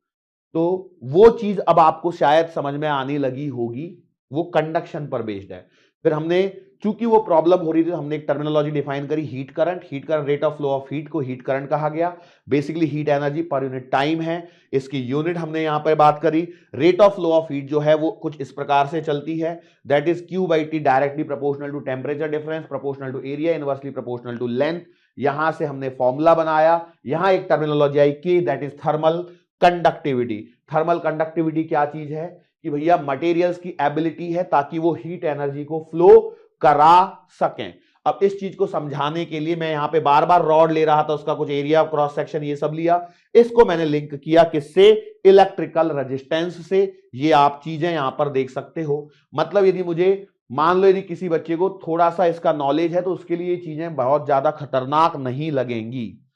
तो वो चीज अब आपको शायद समझ में आने लगी होगी, वो कंडक्शन पर बेस्ड है। फिर हमने, चूंकि वो प्रॉब्लम हो रही थी, हमने एक टर्मिनोलॉजी डिफाइन करी, heat current. Heat current, rate of flow of heat को हीट करंट कहा गया। Basically heat energy per unit time है, इसकी यूनिट हमने यहां पर बात करी। Rate of flow of heat जो है वो कुछ इस प्रकार से चलती है, that is Q/T directly proportional to temperature difference, proportional to area, inversely proportional to length. यहां से हमने फॉर्मूला बनाया। यहां एक terminology I K, that is thermal conductivity. Thermal conductivity क्या चीज है कि भैया मटेरियल्स की एबिलिटी है ताकि वो हीट एनर्जी को फ्लो करा सकें। अब इस चीज को समझाने के लिए मैं यहां पे बार बार रॉड ले रहा था, उसका कुछ एरिया, क्रॉस सेक्शन, ये सब लिया। इसको मैंने लिंक किया किससे, इलेक्ट्रिकल रेजिस्टेंस से। ये आप चीजें यहां पर देख सकते हो। मतलब यदि मुझे, मान लो यदि किसी बच्चे को थोड़ा सा इसका नॉलेज है तो उसके लिए ये चीजें बहुत ज्यादा खतरनाक नहीं लगेंगी।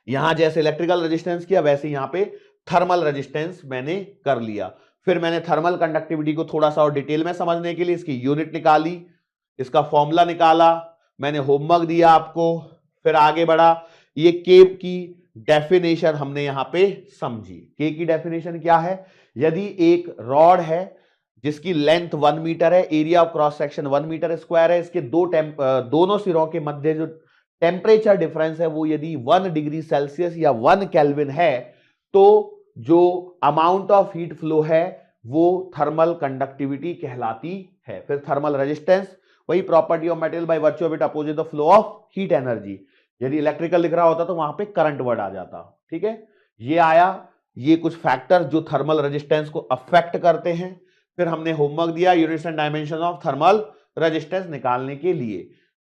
यहां जैसे इलेक्ट्रिकल रेजिस्टेंस किया वैसे यहां पे थर्मल रेजिस्टेंस मैंने कर लिया। फिर मैंने थर्मल कंडक्टिविटी को थोड़ा सा और डिटेल में समझने के लिए इसकी यूनिट निकाली, इसका फॉर्मूला निकाला, मैंने होमवर्क दिया आपको। फिर आगे बढ़ा, ये के की डेफिनेशन हमने यहां पे समझी। के की डेफिनेशन क्या है? यदि एक रॉड है जिसकी लेंथ 1 मीटर है, area of cross section 1 metre square है, इसके दोनों सिरों के मध्य जो टेम्परेचर डिफरेंस है वो यदि 1 डिग्री सेल्सियस या 1 केल्विन है, तो जो अमाउंट ऑफ हीट फ्लो है वो थर्मल कंडक्टिविटी कहलाती है। फिर थर्मल रेजिस्टेंस, वही property of material by virtue of it opposite the flow of heat energy. यदि इलेक्ट्रिकल लिख रहा होता तो वहां पे करंट वर्ड आ जाता। ठीक है, ये आया, ये कुछ फैक्टर जो थर्मल रेजिस्टेंस को अफेक्ट करते हैं। फिर हमने होमवर्क दिया units and dimension of thermal resistance निकालने के लिए।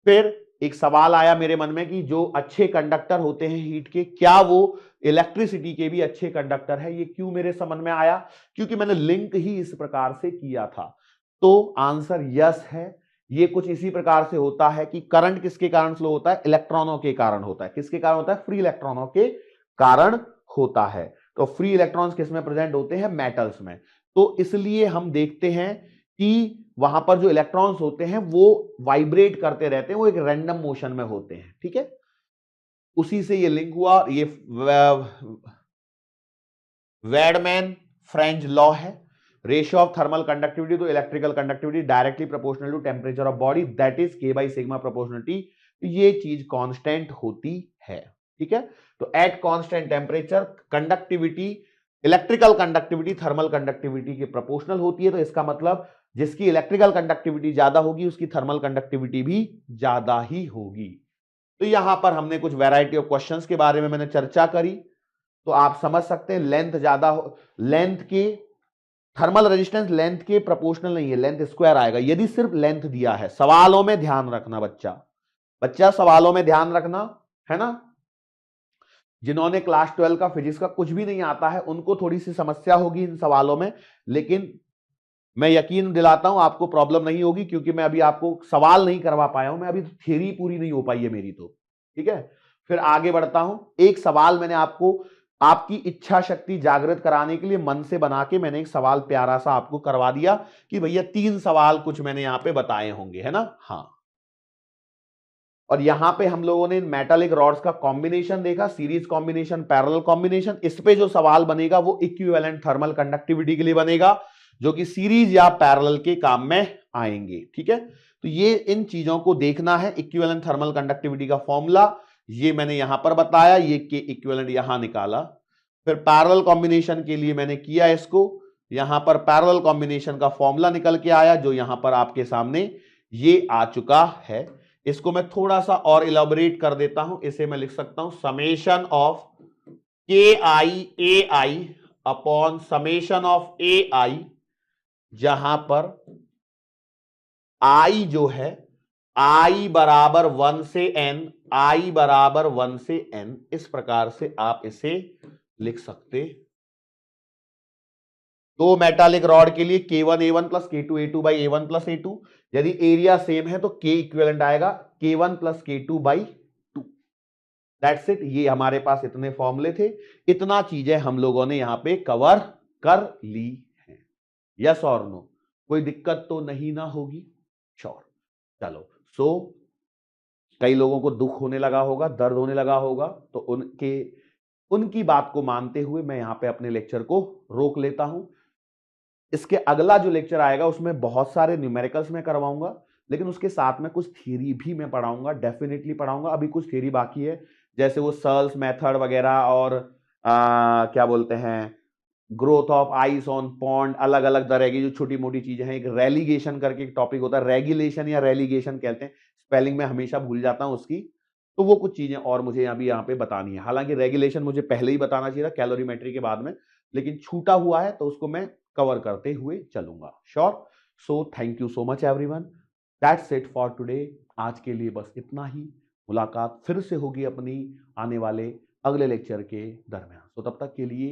फिर एक सवाल आया मेरे मन में कि जो अच्छे कंडक्टर होते हैं हीट के, क्या वो इलेक्ट्रिसिटी के भी अच्छे कंडक्टर है? ये क्यों मेरे समझ में आया? क्योंकि मैंने लिंक ही इस प्रकार से किया था। तो आंसर यस है। ये कुछ इसी प्रकार से होता है कि करंट किसके कारण फ्लो होता है? इलेक्ट्रॉनों के कारण होता है। किसके कारण होता है? फ्री इलेक्ट्रॉनों के कारण होता है। तो फ्री इलेक्ट्रॉन्स किस में प्रेजेंट होते हैं? मेटल्स में। तो इसलिए हम देखते हैं कि वहां पर जो इलेक्ट्रॉन्स होते हैं वो वाइब्रेट करते रहते हैं, वो एक रैंडम मोशन में होते हैं। ठीक है, उसी से ये लिंक हुआ। ये वेडमैन फ्रेंच लॉ है। Ratio of thermal conductivity to electrical conductivity directly proportional to temperature of body, that is K by sigma proportionality. ये चीज कांस्टेंट होती है। ठीक है, तो at constant temperature conductivity, electrical conductivity thermal conductivity के प्रोपोर्शनल होती है। तो इसका मतलब जिसकी इलेक्ट्रिकल कंडक्टिविटी ज्यादा होगी उसकी थर्मल कंडक्टिविटी भी ज्यादा ही होगी। तो यहां पर हमने कुछ वैरायटी ऑफ क्वेश्चंस के बारे में मैंने चर्चा करी। तो आप समझ सकते हैं लेंथ ज्यादा हो, लेंथ के थर्मल रेजिस्टेंस लेंथ के प्रोपोर्शनल नहीं है, लेंथ स्क्वायर आएगा यदि सिर्फ लेंथ दिया है। सवालों में ध्यान रखना बच्चा सवालों में ध्यान रखना है ना। जिन्होंने क्लास 12 का फिजिक्स का कुछ भी नहीं आता है उनको थोड़ी सी समस्या होगी इन सवालों में, लेकिन मैं यकीन दिलाता हूं आपको प्रॉब्लम नहीं होगी, क्योंकि मैं अभी आपको सवाल नहीं करवा पाया हूं। मैं अभी थ्योरी पूरी नहीं हो पाई है मेरी। तो ठीक है, फिर आगे बढ़ता हूं। एक सवाल मैंने आपको आपकी इच्छा शक्ति जागृत कराने के लिए मन से बना के मैंने एक सवाल प्यारा सा आपको करवा दिया कि भैया 3 सवाल कुछ मैंने यहां पे बताए होंगे, है ना। हाँ, और यहां पे हम लोगों ने मेटालिक रॉड्स का कॉम्बिनेशन देखा, सीरीज कॉम्बिनेशन, पैरेलल कॉम्बिनेशन। इस पे जो सवाल बनेगा वो इक्विवेलेंट थर्मल कंडक्टिविटी के लिए बनेगा, जो कि सीरीज या पैरेलल के काम में आएंगे। ठीक है, तो ये इन चीजों को देखना है। इक्विवेलेंट थर्मल कंडक्टिविटी का फॉर्मूला ये मैंने यहां पर बताया, ये के इक्विवेलेंट यहां निकाला। फिर पैरेलल कॉम्बिनेशन के लिए मैंने किया इसको, यहां पर पैरेलल कॉम्बिनेशन का फॉर्मूला निकल के आया जो यहां पर आपके सामने ये आ चुका है। इसको मैं थोड़ा सा और इलाबोरेट कर देता हूं। इसे मैं लिख सकता हूं समेशन ऑफ के आई ए आई अपॉन समेशन ऑफ ए आई, जहां पर आई जो है आई बराबर 1 से n, आई बराबर 1 से n, इस प्रकार से आप इसे लिख सकते। दो मेटालिक रॉड के लिए K1A1 plus K2A2 by A1 plus A2, यदि एरिया सेम है तो K इक्विवेलेंट आएगा K1 plus K2 by 2। That's it. ये हमारे पास इतने फॉर्मूले थे, इतना चीजें हम लोगों ने यहां पे कवर कर ली है। यस और नो, कोई दिक्कत तो नहीं ना होगी? श्योर। चलो, सो कई लोगों को दुख होने लगा होगा, दर्द होने लगा होगा, तो उनकी बात को मानते हुए मैं यहां पे अपने लेक्चर को रोक लेता हूं। इसके अगला जो लेक्चर आएगा उसमें बहुत सारे न्यूमेरिकल्स में करवाऊंगा, लेकिन उसके साथ में कुछ थ्योरी भी मैं पढ़ाऊंगा, डेफिनेटली पढ़ाऊंगा। अभी कुछ थ्योरी बाकी है, जैसे वो सर्ल्स मेथड वगैरह, और क्या बोलते हैं, growth of ice on pond, अलग अलग तरह की जो छोटी मोटी चीजें हैं। एक रेलीगेशन करके एक टॉपिक होता है, रेगुलेशन या रेलीगेशन कहते हैं, स्पेलिंग में हमेशा भूल जाता हूं उसकी। तो वो कुछ चीजें और मुझे अभी यहाँ पे बतानी है। हालांकि रेगुलेशन मुझे पहले ही बताना चाहिए था कैलोरीमेट्री के बाद में, लेकिन छूटा हुआ है तो उसको मैं कवर करते हुए चलूंगा। Sure. So thank you so much everyone, that's it for today. आज के लिए बस इतना ही। मुलाकात फिर से होगी अपनी आने वाले अगले लेक्चर के दरमियान। तो तब तक के लिए